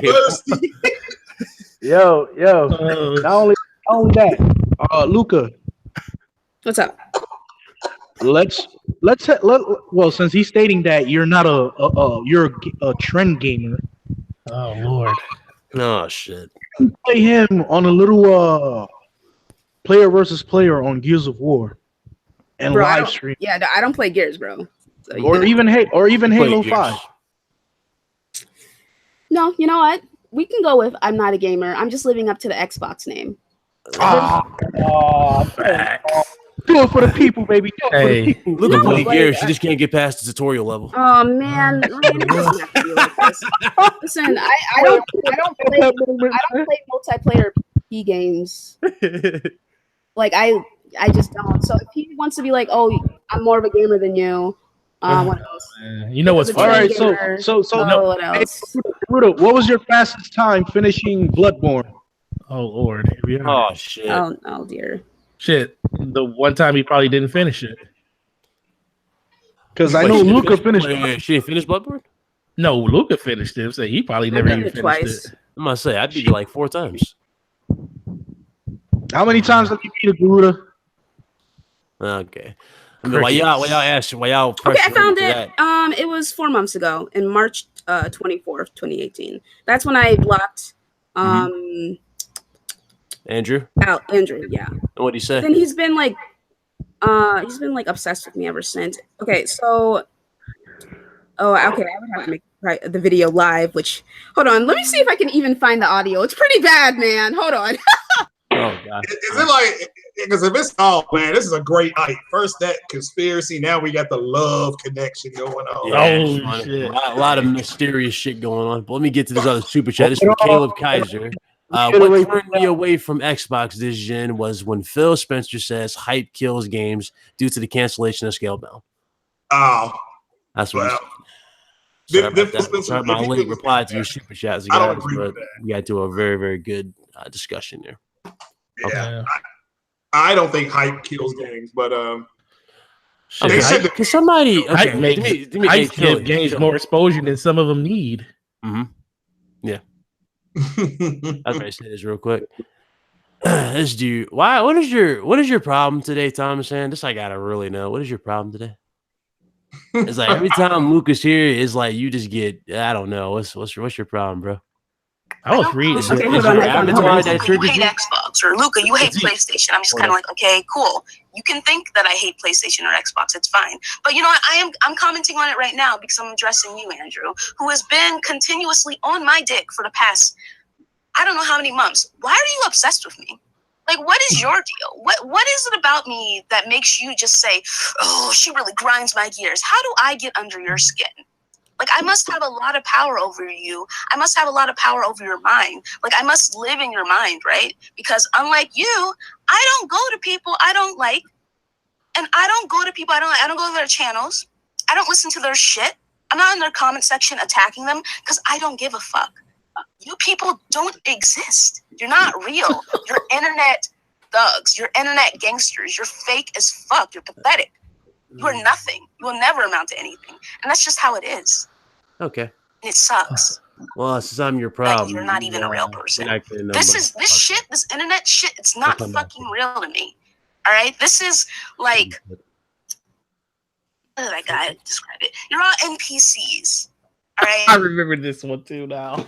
Thirsty. Yo. Not only that. Luca. What's up? Well, since he's stating that you're not you're a trend gamer. Oh Lord. Oh shit. Play him on a little player versus player on Gears of War and live stream. Yeah, I don't play Gears, bro. So or even Halo 5. No, you know what? We can go with I'm not a gamer. I'm just living up to the Xbox name. Do it for the people, baby. Hey, look at play Gears. She just can't get past the tutorial level. Oh man, it doesn't have to be like this. Listen, I don't play multiplayer P games. Like I just don't. So if he wants to be like, oh, I'm more of a gamer than you, what else? You know what's all right? Gamer, So what else? Rudo, what was your fastest time finishing Bloodborne? Oh Lord. Oh shit. Oh dear. Shit. The one time he probably didn't finish it. Because I know Luca finished. Wait, she didn't finish Bloodborne? No, Luca finished it. So he probably never even finished twice. it. I'm gonna say I beat you like 4 times. How many times have you beat a Garuda? Okay. I mean, why y'all asking? Why y'all? Okay, I found it. It was 4 months ago, in March 24th, 2018. That's when I blocked. Andrew. Andrew, yeah. And what'd he say? Then he's been like obsessed with me ever since. Okay, so. Oh, okay. I would have to make the video live. Which, hold on. Let me see if I can even find the audio. It's pretty bad, man. Hold on. Oh God. Is it like? Because if it's man, this is a great night. First that conspiracy, now we got the love connection going on. Yeah, shit. A lot of mysterious shit going on. But let me get to this other super chat. This is from Caleb Kaiser. What turned me away from Xbox this gen was when Phil Spencer says hype kills games due to the cancellation of Scalebound. Oh, that's what. Sorry about that. Sorry, my late reply to your super chats. I don't agree with that. We got to a very, very good discussion there. Yeah, okay. I don't think hype kills games, but because somebody hype give games more exposure than some of them need. Yeah. I'm gonna say this real quick. This dude, what is your problem today, Thomas? And this I gotta really know. What is your problem today? It's like every time Lucas here is like you just get I don't know what's your problem, bro? I was reading. Okay, hold on. You hate Xbox or Luca, you hate PlayStation. I'm just kind of like, okay, cool. You can think that I hate PlayStation or Xbox. It's fine. But you know what? I'm commenting on it right now because I'm addressing you, Andrew, who has been continuously on my dick for the past, I don't know how many months. Why are you obsessed with me? Like, what is your deal? What is it about me that makes you just say, oh, she really grinds my gears? How do I get under your skin? Like, I must have a lot of power over you. I must have a lot of power over your mind. Like, I must live in your mind, right? Because unlike you, I don't go to people I don't like. And I don't go to people I don't like. I don't go to their channels. I don't listen to their shit. I'm not in their comment section attacking them because I don't give a fuck. You people don't exist. You're not real. You're internet thugs. You're internet gangsters. You're fake as fuck. You're pathetic. You are nothing. You will never amount to anything. And that's just how it is. Okay. And it sucks. Well, since I'm your problem. Like you're not even a real person. This internet shit, it's not fucking real to me. All right? This is like, how did I describe it? You're all NPCs. Right? I remember this one too now.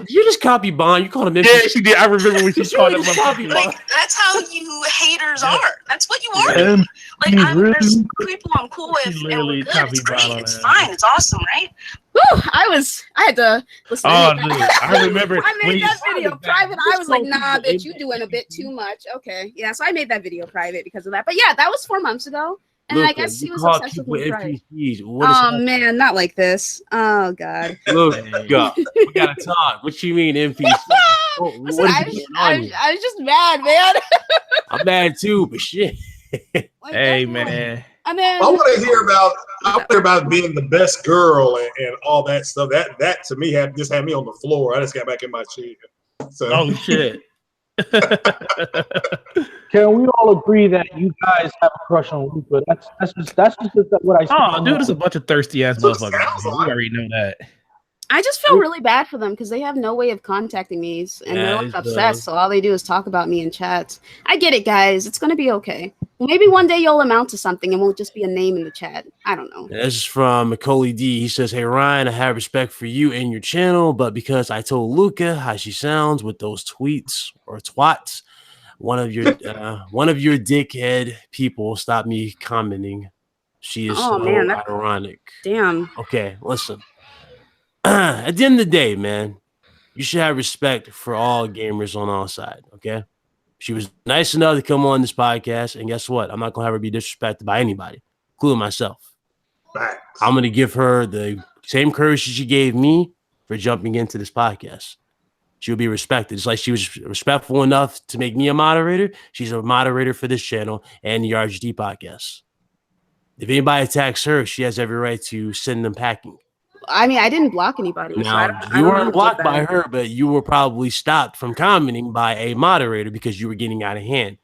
You just copy Bond. You called him Yeah, she did. I remember when she called him copy Bond. Like, that's how you haters are. That's what you are. Like, there's people I'm cool with, and we're good. It's great. It's fine. It's awesome, right? Whew, I had to listen. I remember. I made that video private. I was like, nah, bitch, you doing a bit too much. Okay. Yeah, so I made that video private because of that. But yeah, that was 4 months ago. And I guess he was obsessed with me private. Oh, man, not like this. Oh, God. Look, we got to talk. What you mean, NPC? Listen, I was just mad, man. I'm mad too, but shit. Hey, man. And then, I want to hear about being the best girl and all that stuff. That to me just had me on the floor. I just got back in my chair. So. Oh shit! Can we all agree that you guys have a crush on Luca? That's just what I see. Oh, dude, there's a bunch of thirsty ass motherfuckers. We already know that. I just feel really bad for them because they have no way of contacting me, and they're like obsessed. So all they do is talk about me in chats. I get it, guys. It's gonna be okay. Maybe one day you'll amount to something and won't just be a name in the chat. I don't know. This is from Macaulay D. He says, "Hey Ryan, I have respect for you and your channel, but because I told Luca how she sounds with those tweets or twats, one of your dickhead people stopped me commenting. She is ironic. Damn. Okay, listen. At the end of the day, man, you should have respect for all gamers on all sides, okay? She was nice enough to come on this podcast, and guess what? I'm not going to have her be disrespected by anybody, including myself. I'm going to give her the same courtesy she gave me for jumping into this podcast. She'll be respected. Just like she was respectful enough to make me a moderator, she's a moderator for this channel and the RGD podcast. If anybody attacks her, she has every right to send them packing. I mean, I didn't block anybody. Now, you weren't blocked by her, but you were probably stopped from commenting by a moderator because you were getting out of hand.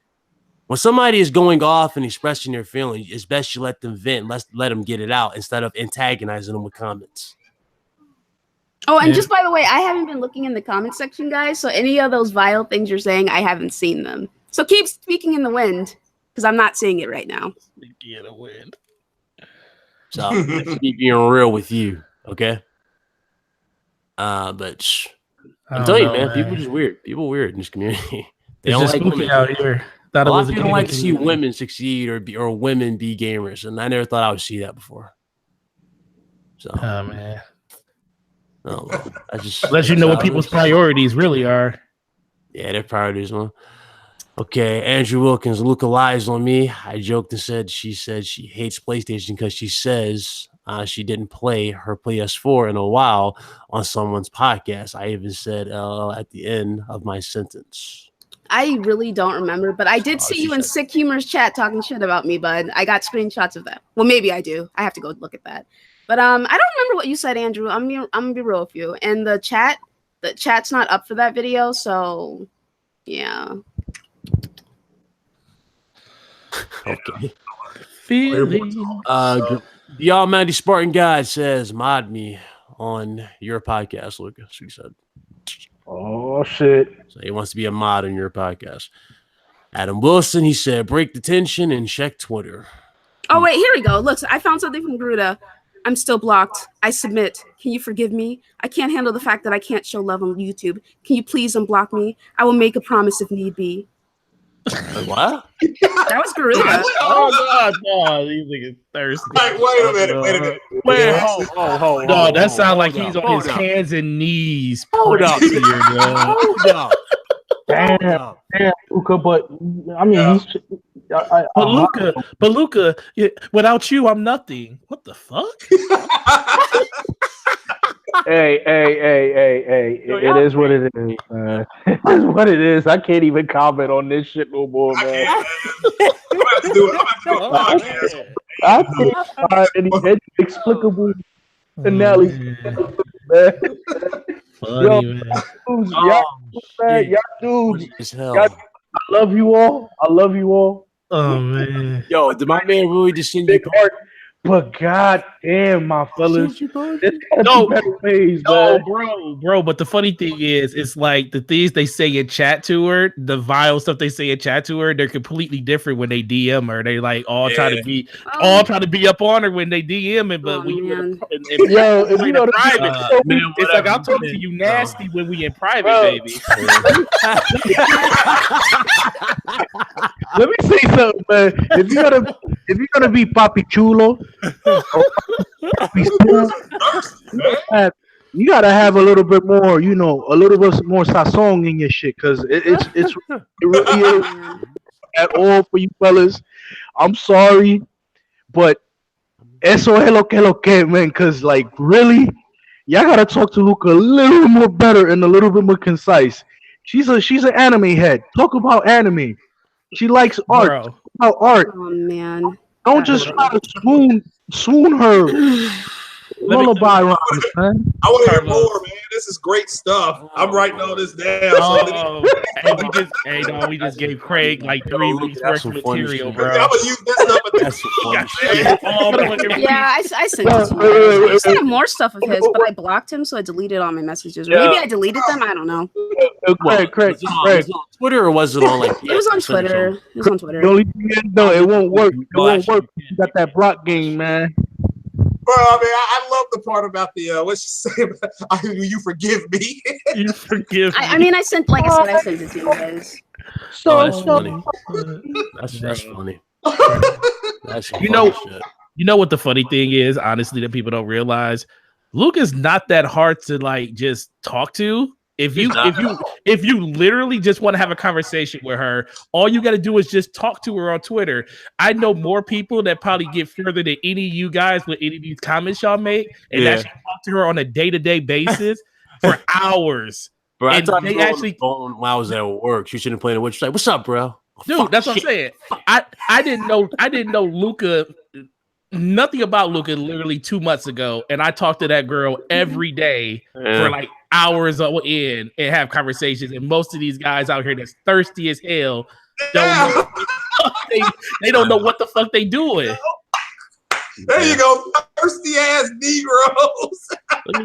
When somebody is going off and expressing their feelings, it's best you let them vent, let them get it out instead of antagonizing them with comments. Oh, and just by the way, I haven't been looking in the comment section, guys. So any of those vile things you're saying, I haven't seen them. So keep speaking in the wind because I'm not seeing it right now. Speaking in the wind. So keep being real with you. Okay. But I'm telling you, man, people just weird. People weird in this community. They don't like women out here. A lot of people don't like to see women succeed or women be gamers, and I never thought I would see that before. So, oh man, I just let you know what people's priorities really are. Yeah, their priorities, man. Okay, Andrew Wilkins, Luca lies on me. I joked and said she hates PlayStation because she says she didn't play her PS4 in a while on someone's podcast. I even said at the end of my sentence. I really don't remember, but I did see you in Sick Humor's chat talking shit about me, bud. I got screenshots of that. Well, maybe I do. I have to go look at that. But I don't remember what you said, Andrew. I'm gonna be real with you. And the chat's not up for that video, so yeah. Okay. The Almighty Spartan God says, "Mod me on your podcast, Lucas." She said. Oh shit! So he wants to be a mod on your podcast. Adam Wilson, he said, "Break the tension and check Twitter." Oh wait, here we go. Look, I found something from Gruda. I'm still blocked. I submit. Can you forgive me? I can't handle the fact that I can't show love on YouTube. Can you please unblock me? I will make a promise if need be. What? That was Gruda. Oh God, no, these niggas thirsty. Wait a minute. Wait, hold. No, that sounds like he's on his hands and knees. Hold up. Hold up. Damn, Luca, but I mean, but Luca, without you, I'm nothing. What the fuck? Hey! It is what it is. It is what it is. I can't even comment on this shit no more, man. I can't find any inexplicable analogy. Funny, y'all dudes. I love you all. Oh man. Yo, did my man really just send you? But god damn, my fellas, no, better ways, no, man. bro. But the funny thing is, it's like the things they say in chat to her, the vile stuff they say in chat to her, they're completely different when they DM her. They like all try to be up on her when they DM it, but when you're in private, it's like I'll talk to you nasty when we in private, baby. Let me say something, man. If you're gonna be Papi Chulo, you gotta have a little bit more, a little bit more sazon in your shit, because it really is at all for you fellas. I'm sorry, but eso es lo que, man. Because like really, y'all gotta talk to Luca a little more better and a little bit more concise. She's an anime head. Talk about anime. She likes art. Talk about art. Oh man! Don't just try to swoon her. Lullaby rhymes, man. I want to hear more, man. This is great stuff. I'm writing all this down. We just gave Craig like 3 weeks worth of material, bro. I'm gonna use this stuff. Yeah, I sent it to you. I sent him more stuff of his, but I blocked him, so I deleted all my messages. Or maybe I deleted them. I don't know. Craig. Was it on Twitter or was it on like? It was on Twitter. It was on Twitter. The only thing is, no, it won't work. It won't work. You got that block game, man. Bro, I mean, I love the part about the what she say about you forgive me. You forgive me. I mean, I sent it to you guys. That's funny. That's funny. That's you know what the funny thing is, honestly, that people don't realize? Luke is not that hard to like just talk to. If you literally just want to have a conversation with her, all you got to do is just talk to her on Twitter. I know more people that probably get further than any of you guys with any of these comments y'all make, and actually talk to her on a day-to-day basis for hours. Bro, I thought they actually phone when I was at work. She shouldn't play the witch. Like, what's up, bro? Dude, that's what I'm saying. I didn't know Luca. Nothing about Luca literally 2 months ago, and I talked to that girl every day for like hours in and have conversations. And most of these guys out here that's thirsty as hell don't know they don't know what the fuck they doing. There you go, thirsty ass Negroes. Let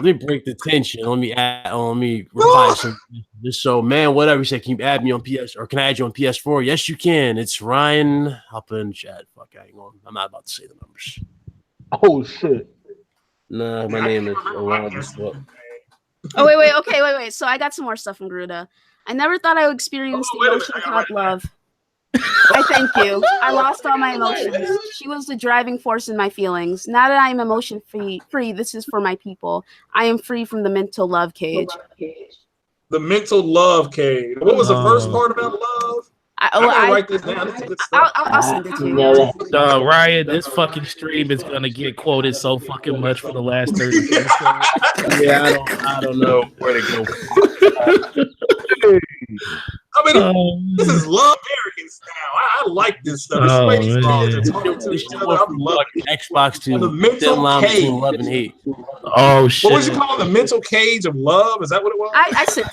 me break the tension. Let me reply some. Just so, man, whatever you say, can you add me on PS or can I add you on PS4? Yes, you can. It's Ryan. I'll put in the chat. Fuck, I'm not about to say the numbers. Oh shit. Nah, my name is Ryan. Oh wait. Okay, wait. So I got some more stuff from Gruda. I never thought I would experience the emotion called love. I thank you. I lost all my emotions. She was the driving force in my feelings. Now that I am emotion free, this is for my people. I am free from the mental love cage. The mental love cage. What was the first part about love? I write this down. I'll send it to you. Ryan, this fucking stream is gonna get quoted so fucking much for the last 30 minutes. I don't know where to go. I mean, this is love American style. I like this stuff. This way these songs are talking to each other. I'm loving Xbox to the mental cage. Love and hate. Oh shit! What was you calling the mental cage of love? Is that what it was?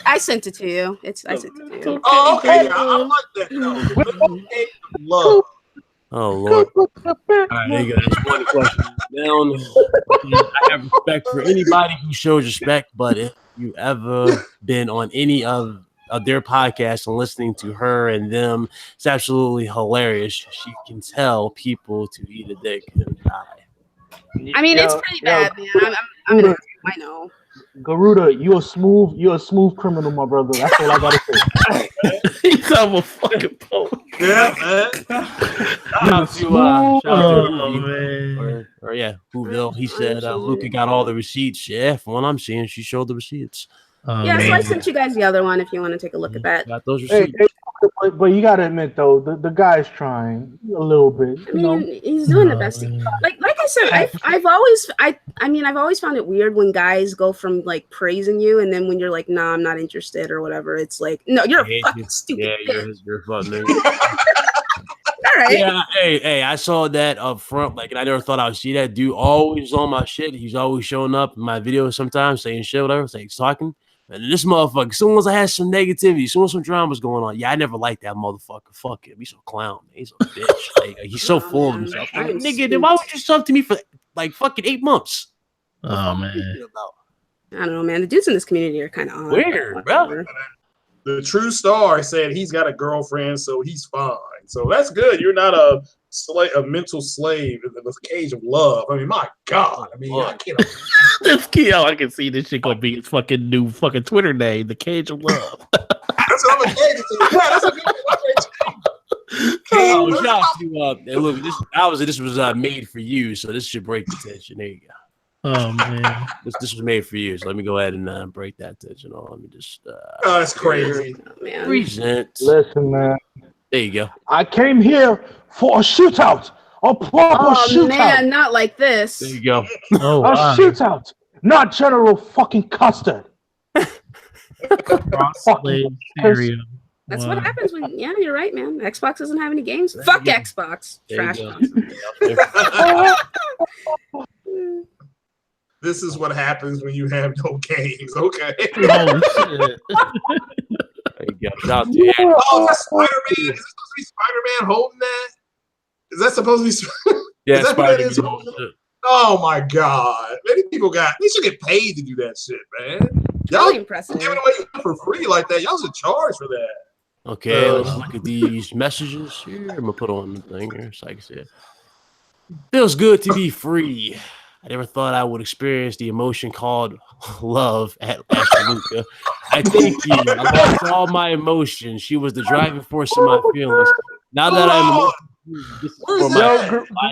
I sent it to you. I sent it to you. Oh, okay. Yeah, I like that. The mental cage of love. Oh Lord! All right, there you go. That's one question down. I have respect for anybody who shows respect, but if you ever been on any of their podcast and listening to her and them, it's absolutely hilarious. She can tell people to eat a dick and die. I mean, it's pretty bad, man. I know. Garuda, you're a smooth criminal, my brother. That's all I gotta say. He's a fucking poet. Yeah, man. Whoville. He said Luca got all the receipts. Yeah, from what I'm seeing, she showed the receipts. So I sent you guys the other one if you want to take a look at that. Got those receipts. But you gotta admit though, the guy's trying a little bit. I mean, he's doing the best. Like I said, I've always found it weird when guys go from like praising you and then when you're like, nah, I'm not interested or whatever, it's like, no, you're fucking stupid. Yeah, you're fucking. All right. Yeah, hey, I saw that up front, like, and I never thought I would see that dude always on my shit. He's always showing up in my videos sometimes saying shit, whatever, saying he's talking. And this motherfucker, as soon as I had some negativity, as soon as some drama's going on, I never liked that motherfucker. Fuck him. He's a clown. Man. He's a bitch. Like, he's so full of himself. Like, nigga, then why would you sub to me for like fucking 8 months? Oh, man. I don't know, man. The dudes in this community are kind of odd. Weird, bro. The true star said he's got a girlfriend, so he's fine. So that's good. You're not a mental slave in the cage of love. I mean, my God. I mean, I can't. I can see this shit gonna be his fucking new fucking Twitter name, the Cage of Love. That's what I'm gonna change it to. Yeah, that's a good one. Shout out to hey, look, this was made for you, so this should break the tension. There you go. Oh man, this was made for you. So let me go ahead and break that tension. Let me just. Oh, that's crazy. Present. Listen, man. There you go. I came here for a shootout, a proper shootout. Man, not like this. There you go. A shootout, not General fucking Custard. That's what happens when. Yeah, you're right, man. Xbox doesn't have any games. Fuck Xbox. Trash. This is what happens when you have no games. Okay. Oh shit. There you go. Shout out to you. Oh, that's Spider-Man. Is this supposed to be Spider-Man holding that? Is that supposed to be? Yeah, Spider-Man. Oh my God! Many people they should get paid to do that shit, man. Y'all impressive. Giving away for free like that. Y'all should charge for that. Okay, let's look at these messages here. I'm gonna put on the thing here so I can see it. Feels good to be free. I never thought I would experience the emotion called love at Luca. I thank you. I lost all my emotions. She was the driving force of my feelings. Now that I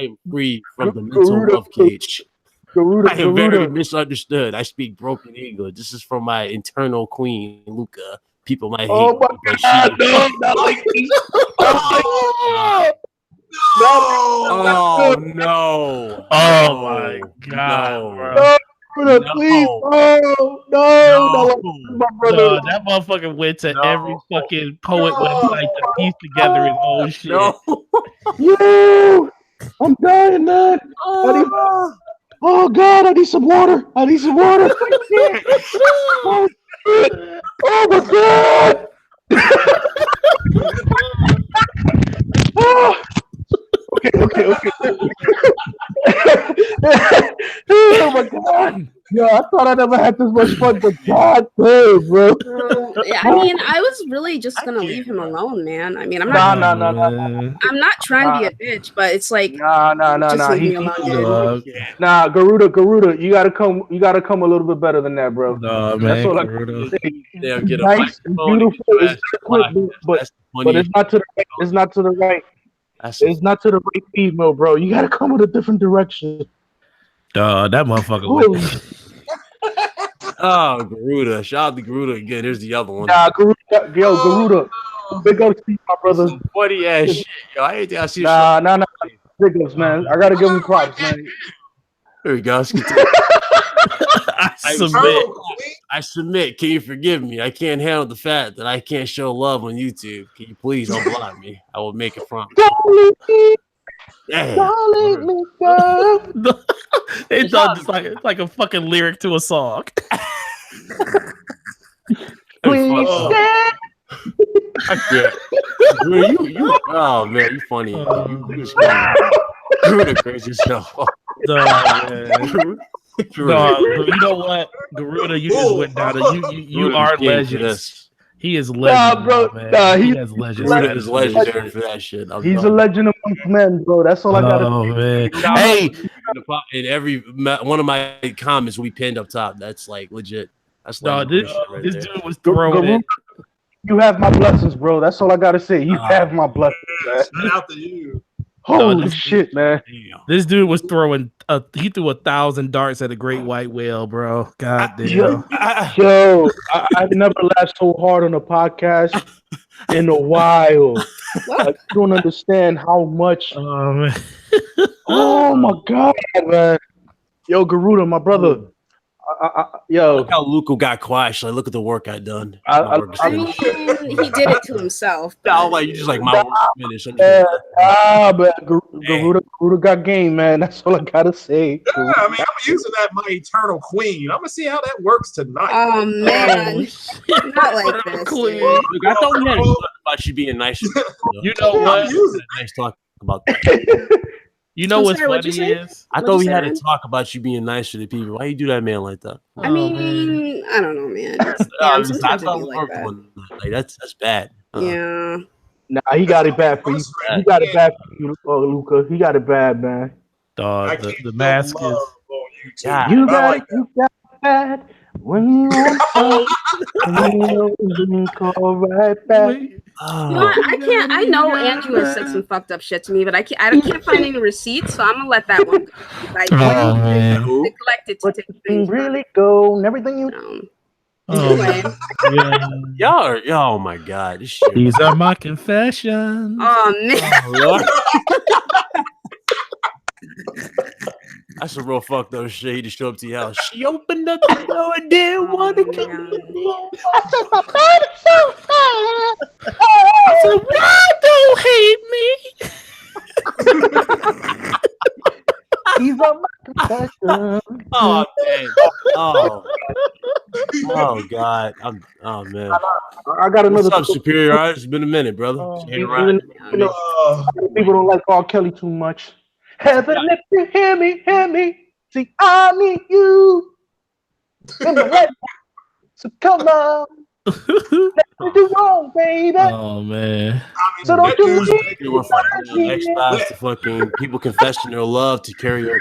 am free from the mental love cage. I am very misunderstood. I speak broken English. This is from my internal queen, Luca. People might hate me, but she. Oh no! Oh my God! No, please, no, my brother. That motherfucker went to every fucking poet website to piece together his own shit. Yo, I'm dying, man. Oh God, I need some water. Oh my God. Okay. Oh my God. Yo, I thought I never had this much fun, but God damn, bro. Yeah, I mean, I was really just gonna leave him alone, man. I mean, I'm not. No. I'm not trying to be a bitch, but it's like. No. Leave me alone, Nah, Garuda, you gotta come a little bit better than that, bro. No, man. That's all They'll get a nice and beautiful, but it's not to the right. It's not to the right. It's not to the right female, bro. You gotta come with a different direction. That motherfucker. Oh, Garuda. Shout out to Garuda again. Here's the other one. Nah, Garuda. Big ups to you, my brother. Funny ass shit. Yo, I ain't think I see Nah. Big ups, man. I gotta give him props, man. Here we go. I submit. Can you forgive me? I can't handle the fact that I can't show love on YouTube. Can you please unblock me? I will make it promise. Don't let me go. It's like a fucking lyric to a song. Please stay. You, oh man, you funny. You're the craziest show. No, you know what, Garuda, you just went down. You are legends. He is legend, bro. Man. He has legends. Garuda is legendary for that shit. He's a legend amongst men, bro. That's all I gotta. Oh man. Hey, in every one of my comments we pinned up top. That's like legit. That's this dude was throwing it. You have my blessings, bro. That's all I gotta say. You have my blessings, man. Shout out to you. Holy shit, man. This dude was throwing he threw 1,000 darts at a great white whale, bro. God damn. Yo, I've never laughed so hard on a podcast in a while. I don't understand how much. Oh my God, man. Yo, Garuda, my brother. Yo, look how Luca got quiet. Like, look at the work I done. I mean, he did it to himself. No, like you just like my work finished. But Garuda got game, man. That's all I gotta say. Yeah, I mean, I'm using that my eternal queen. I'm gonna see how that works tonight. Oh man, not like this. Queen. Look, I thought we had to talk about you being nice. You know what? Nice talk about that. You know what's funny is I thought we had to talk about you being nice to the people. Why you do that, man, like that? I mean, I don't know, man. Sometimes I be like that. Like, that's bad. Yeah. Nah, he got it bad for you. He got it bad for you, Luca. He got it bad, man. Dog, the mask is. You got it bad when you want to call right back. You know what? I can't. I know Andrew has said some fucked up shit to me, but I can't find any receipts, so I'm gonna let that one go. Like, neglected to take things really go and everything you know. Anyway. Y'all, oh my god, this shit. These are my confessions. Oh man. That's a real fucked up shit. He just showed up to your house. She opened up the door and didn't want to come in. I said, my body's so fat. I said, why don't hate me? These are my confessions. Oh, man. Oh, God. Oh, man. I got another. What's up, Superior? It's been a minute, brother. People don't like R. Kelly too much. Heaven, let you hear me. See, I need you. So come on. Let's do wrong, baby. Oh man. So don't you were fucking Xbox to fucking people confessing their love to karaoke.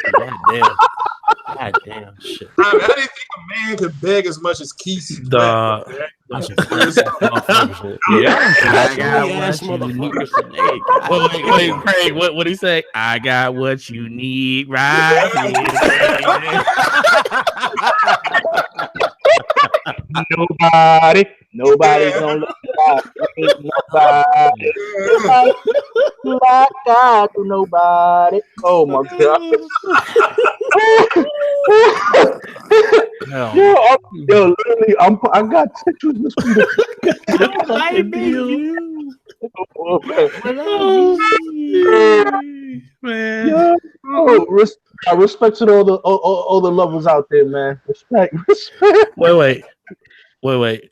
God damn shit. I didn't think a man could beg as much as Keith. Yeah. Wait, Craig, what do you say? I got what you need right here. Nobody gonna look like I do nobody. Oh my god. Yo, literally, I got pictures this man. Respect to all the lovers out there, man. Respect. Wait.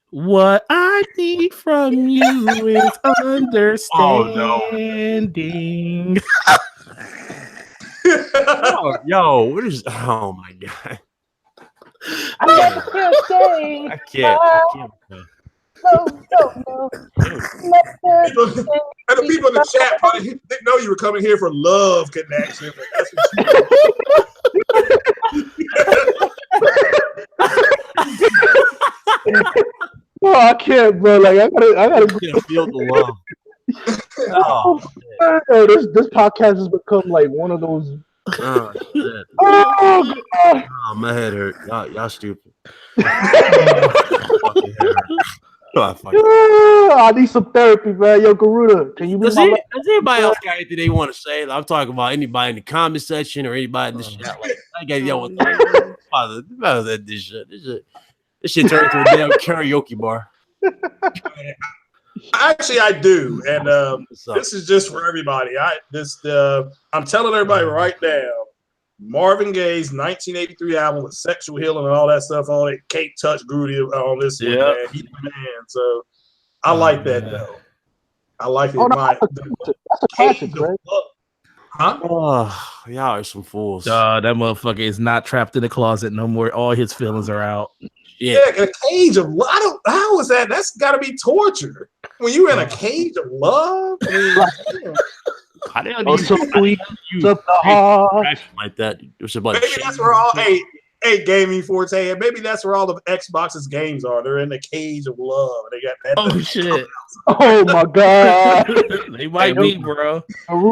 What I need from you is understanding. Yo, what is? Oh my god! I can't. No. And the people in the chat probably didn't know you were coming here for love connection. But that's Oh, I can't, bro. Like I gotta feel the love. This podcast has become like one of those. Oh, shit. Oh, God. Oh, my head hurt. Y'all stupid. I need some therapy, man. Yo, Garuda, can you be does anybody else got anything they want to say? I'm talking about anybody in the comment section or anybody in the chat. Like, I got this shit. This shit turned into a damn karaoke bar. Actually, I do, and this is just for everybody. I'm telling everybody right now. Marvin Gaye's 1983 album with sexual healing and all that stuff on it. Kate Touch Groody on this one, man. He's the man. So I like that though. I like it. That's a classic, right? Huh? Oh, y'all are some fools. That motherfucker is not trapped in the closet no more. All his feelings are out. Yeah, a cage of love. How is that? That's got to be torture. When you're in a cage of love. I didn't use like that. Maybe that's where all gaming forte, and maybe that's where all of Xbox's games are. They're in the cage of love. They got that. Oh shit! Oh my god! They might be, bro.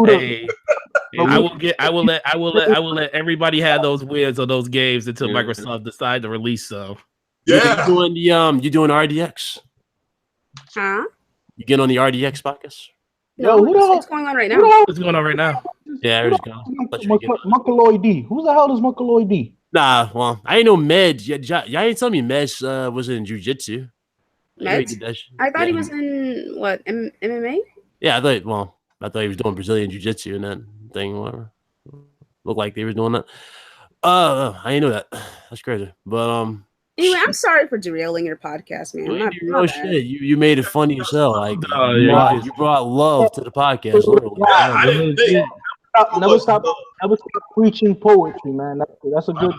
Hey, I will let everybody have those wins on those games until Microsoft decide to release some. Yeah, you doing RDX? Huh? You get on the RDX podcast? No, what's going on right now? What's going on right now? Yeah, there's going. Muckaloid D. Who the hell is Muckaloid D? Nah, well, I ain't know Med. Y'all ain't tell me Med was in jiu-jitsu. I thought he was in what MMA. Yeah, I thought he was doing Brazilian jiu-jitsu and that thing. Whatever. Looked like they were doing that. I didn't know that. That's crazy. But anyway, I'm sorry for derailing your podcast, man. No shit. You made it funny as hell. Like you brought love to the podcast. Literally. Never stop preaching poetry, man. That's a good.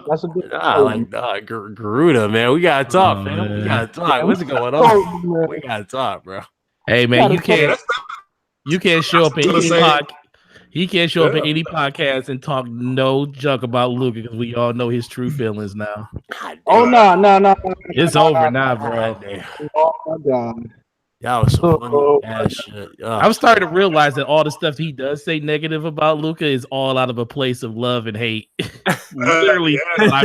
Garuda, man. We gotta talk, man. We gotta talk. What's going on? We gotta talk, bro. Hey, man, you can't show up in any podcast. He can't show up in any podcast and talk no junk about Luka because we all know his true feelings now. Oh no! It's over now, bro. Oh my god. That was so funny ass shit. I'm starting to realize that all the stuff he does say negative about Luka is all out of a place of love and hate. Literally, love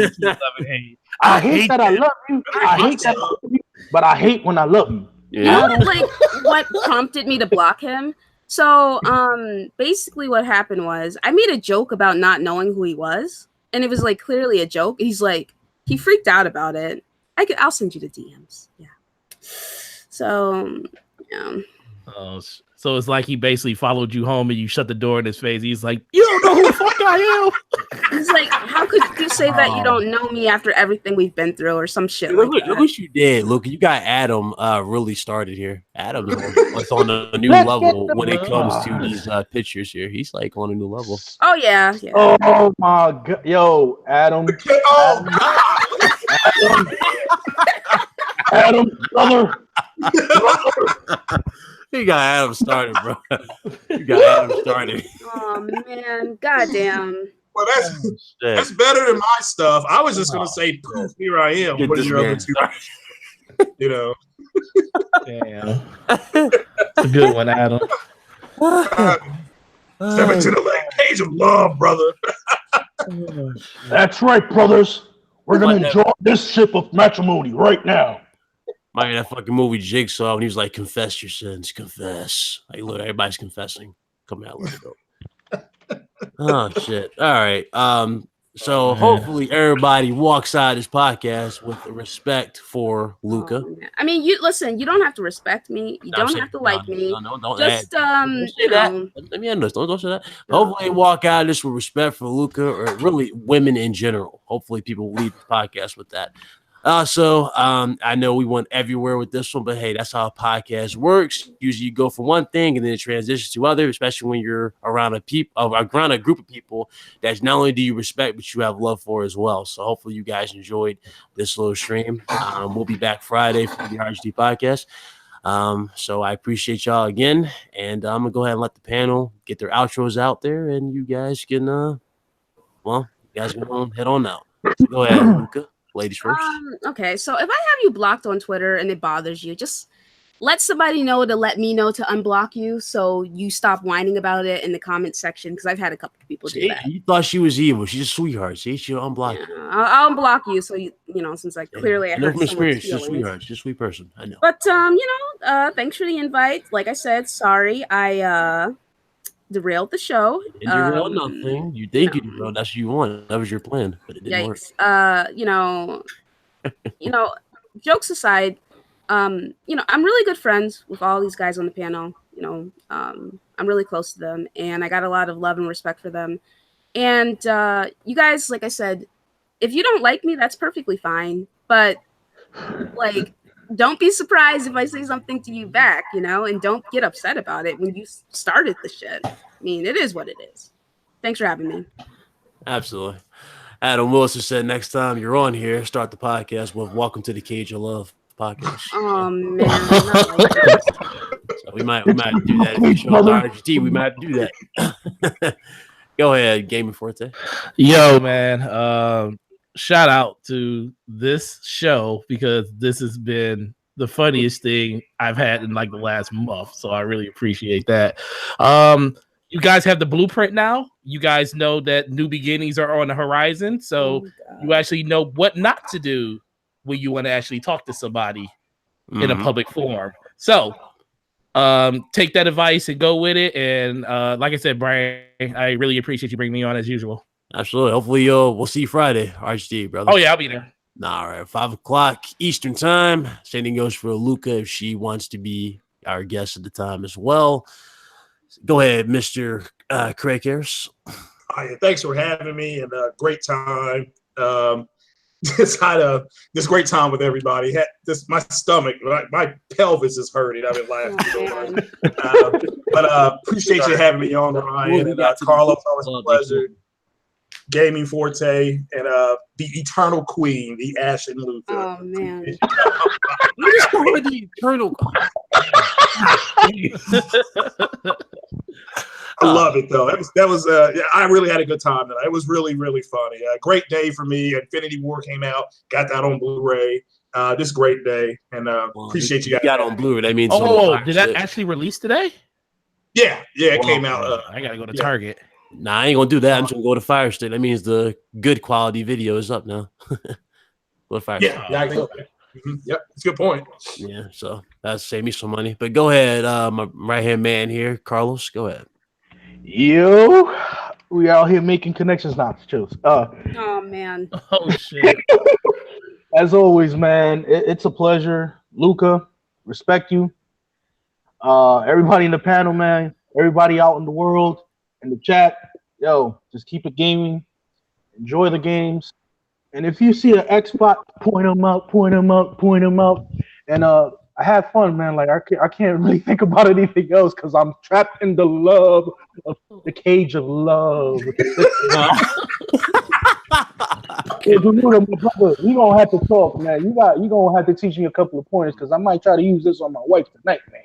and hate. I hate that I love you. I hate that I love you, but I hate when I love you. Yeah. You know, like what prompted me to block him? So, basically, what happened was I made a joke about not knowing who he was, and it was like clearly a joke. He's like, he freaked out about it. I'll send you the DMs. Yeah. So, yeah. Oh, so it's like he basically followed you home and you shut the door in his face. He's like, "You don't know who the fuck I am." He's like, "How could you say that you don't know me after everything we've been through, or some shit?" Look what you did, Luka. You got Adam really started here. Adam was on a new level when it comes to these pictures here. He's like on a new level. Oh yeah. Oh my god, yo, Adam. Adam, brother. You got Adam started, bro. You got Adam started. Oh man, goddamn. Well, that's better than my stuff. I was just gonna say, poof, here I am. What is your other two? You know. Damn. It's a good one, Adam. Step into the cage of love, brother. That's right, brothers. We're gonna enjoy this ship of matrimony right now. Like that fucking movie Jigsaw when he was like, confess your sins, confess. Like, look, everybody's confessing. Come out, let's go. Oh shit. All right. So hopefully everybody walks out of this podcast with respect for Luka. I mean, you listen, you don't have to respect me. You don't have to like me. Don't just don't say that. Let me end this. Don't say that. Hopefully walk out of this with respect for Luka, or really women in general. Hopefully people leave the podcast with that. So I know we went everywhere with this one, but hey, that's how a podcast works. Usually you go for one thing and then it transitions to other, especially when you're around a group of people that not only do you respect, but you have love for as well. So hopefully you guys enjoyed this little stream. We'll be back Friday for the RHD podcast. So I appreciate y'all again, and I'm gonna go ahead and let the panel get their outros out there, and you guys can you guys can head on out. So go ahead, Luka. Ladies first. Okay, so if I have you blocked on Twitter and it bothers you, just let somebody know to let me know to unblock you, so you stop whining about it in the comment section, because I've had a couple of people do that. You thought she was evil. She's a sweetheart. See, she'll unblock you. I'll unblock you, so you know, since like clearly I hurt experience. She's a sweetheart. She's a sweet person. I know. But thanks for the invite. Like I said, sorry I derailed the show. You derailed nothing. You think you derailed. That's what you wanted. That was your plan, but it didn't work. Jokes aside, I'm really good friends with all these guys on the panel. I'm really close to them, and I got a lot of love and respect for them. And you guys, like I said, if you don't like me, that's perfectly fine. But like, don't be surprised if I say something to you back, and don't get upset about it when you started the shit. I mean, it is what it is. Thanks for having me. Absolutely. Adam Wilson said next time you're on here, start the podcast with "Welcome to the Cage of Love" podcast. Oh man, not like that. So we might do that if you show up to RGT. We might do that. Go ahead, Gaming Forte. Yo, man. Shout out to this show, because this has been the funniest thing I've had in like the last month. So I really appreciate that. You guys have the blueprint now. You guys know that new beginnings are on the horizon. So you actually know what not to do when you want to actually talk to somebody in a public forum. So take that advice and go with it. And like I said, Brian, I really appreciate you bringing me on as usual. Absolutely. Hopefully, we'll see you Friday, RHD, brother. Oh yeah, I'll be there. All right, 5 o'clock Eastern time. Same thing goes for Luca if she wants to be our guest at the time as well. Go ahead, Mr. Craig Harris. Thanks for having me, and great time. Just had this great time with everybody. My stomach, my pelvis is hurting. I've been laughing so much. But appreciate you having me on, Ryan. And Carlos, always a pleasure. Gaming Forte, and the Eternal Queen, the Ashen Luther. Oh man. You just call her the Eternal. I love it though. That was I really had a good time tonight. It was really, really funny. Great day for me. Infinity War came out, got that on Blu-ray. This great day, and appreciate you guys. Got on Blu-ray. That means did that actually release today? Yeah, it came out. I gotta go to Target. Nah, I ain't gonna do that. I'm just gonna go to Fire Stick. That means the good quality video is up now. Go to Fire Stick. I go. Yep, it's a good point. Yeah, so that'll save me some money. But go ahead, my right-hand man here, Carlos. Go ahead. Yo, we out here making connections now. Oh man. Oh shit. As always, man, it's a pleasure. Luca, respect you. Everybody in the panel, man. Everybody out in the world, in the chat. Yo, just keep it gaming. Enjoy the games. And if you see an Xbox, point them up, point them up, point them up. And I have fun, man. Like I can't really think about anything else because I'm trapped in the love of the cage of love. Hey, Bermuda, my brother, we gonna have to talk, man. You gonna have to teach me a couple of pointers because I might try to use this on my wife tonight, man.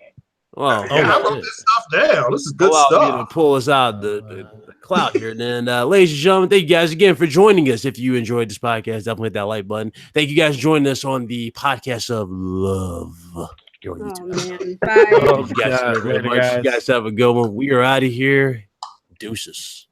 Wow, I wrote this stuff down. This is good stuff. To pull us out the clout here. And ladies and gentlemen, thank you guys again for joining us. If you enjoyed this podcast, definitely hit that like button. Thank you guys for joining us on the podcast of love. Oh, man. Bye. You guys have a good one. We are out of here. Deuces.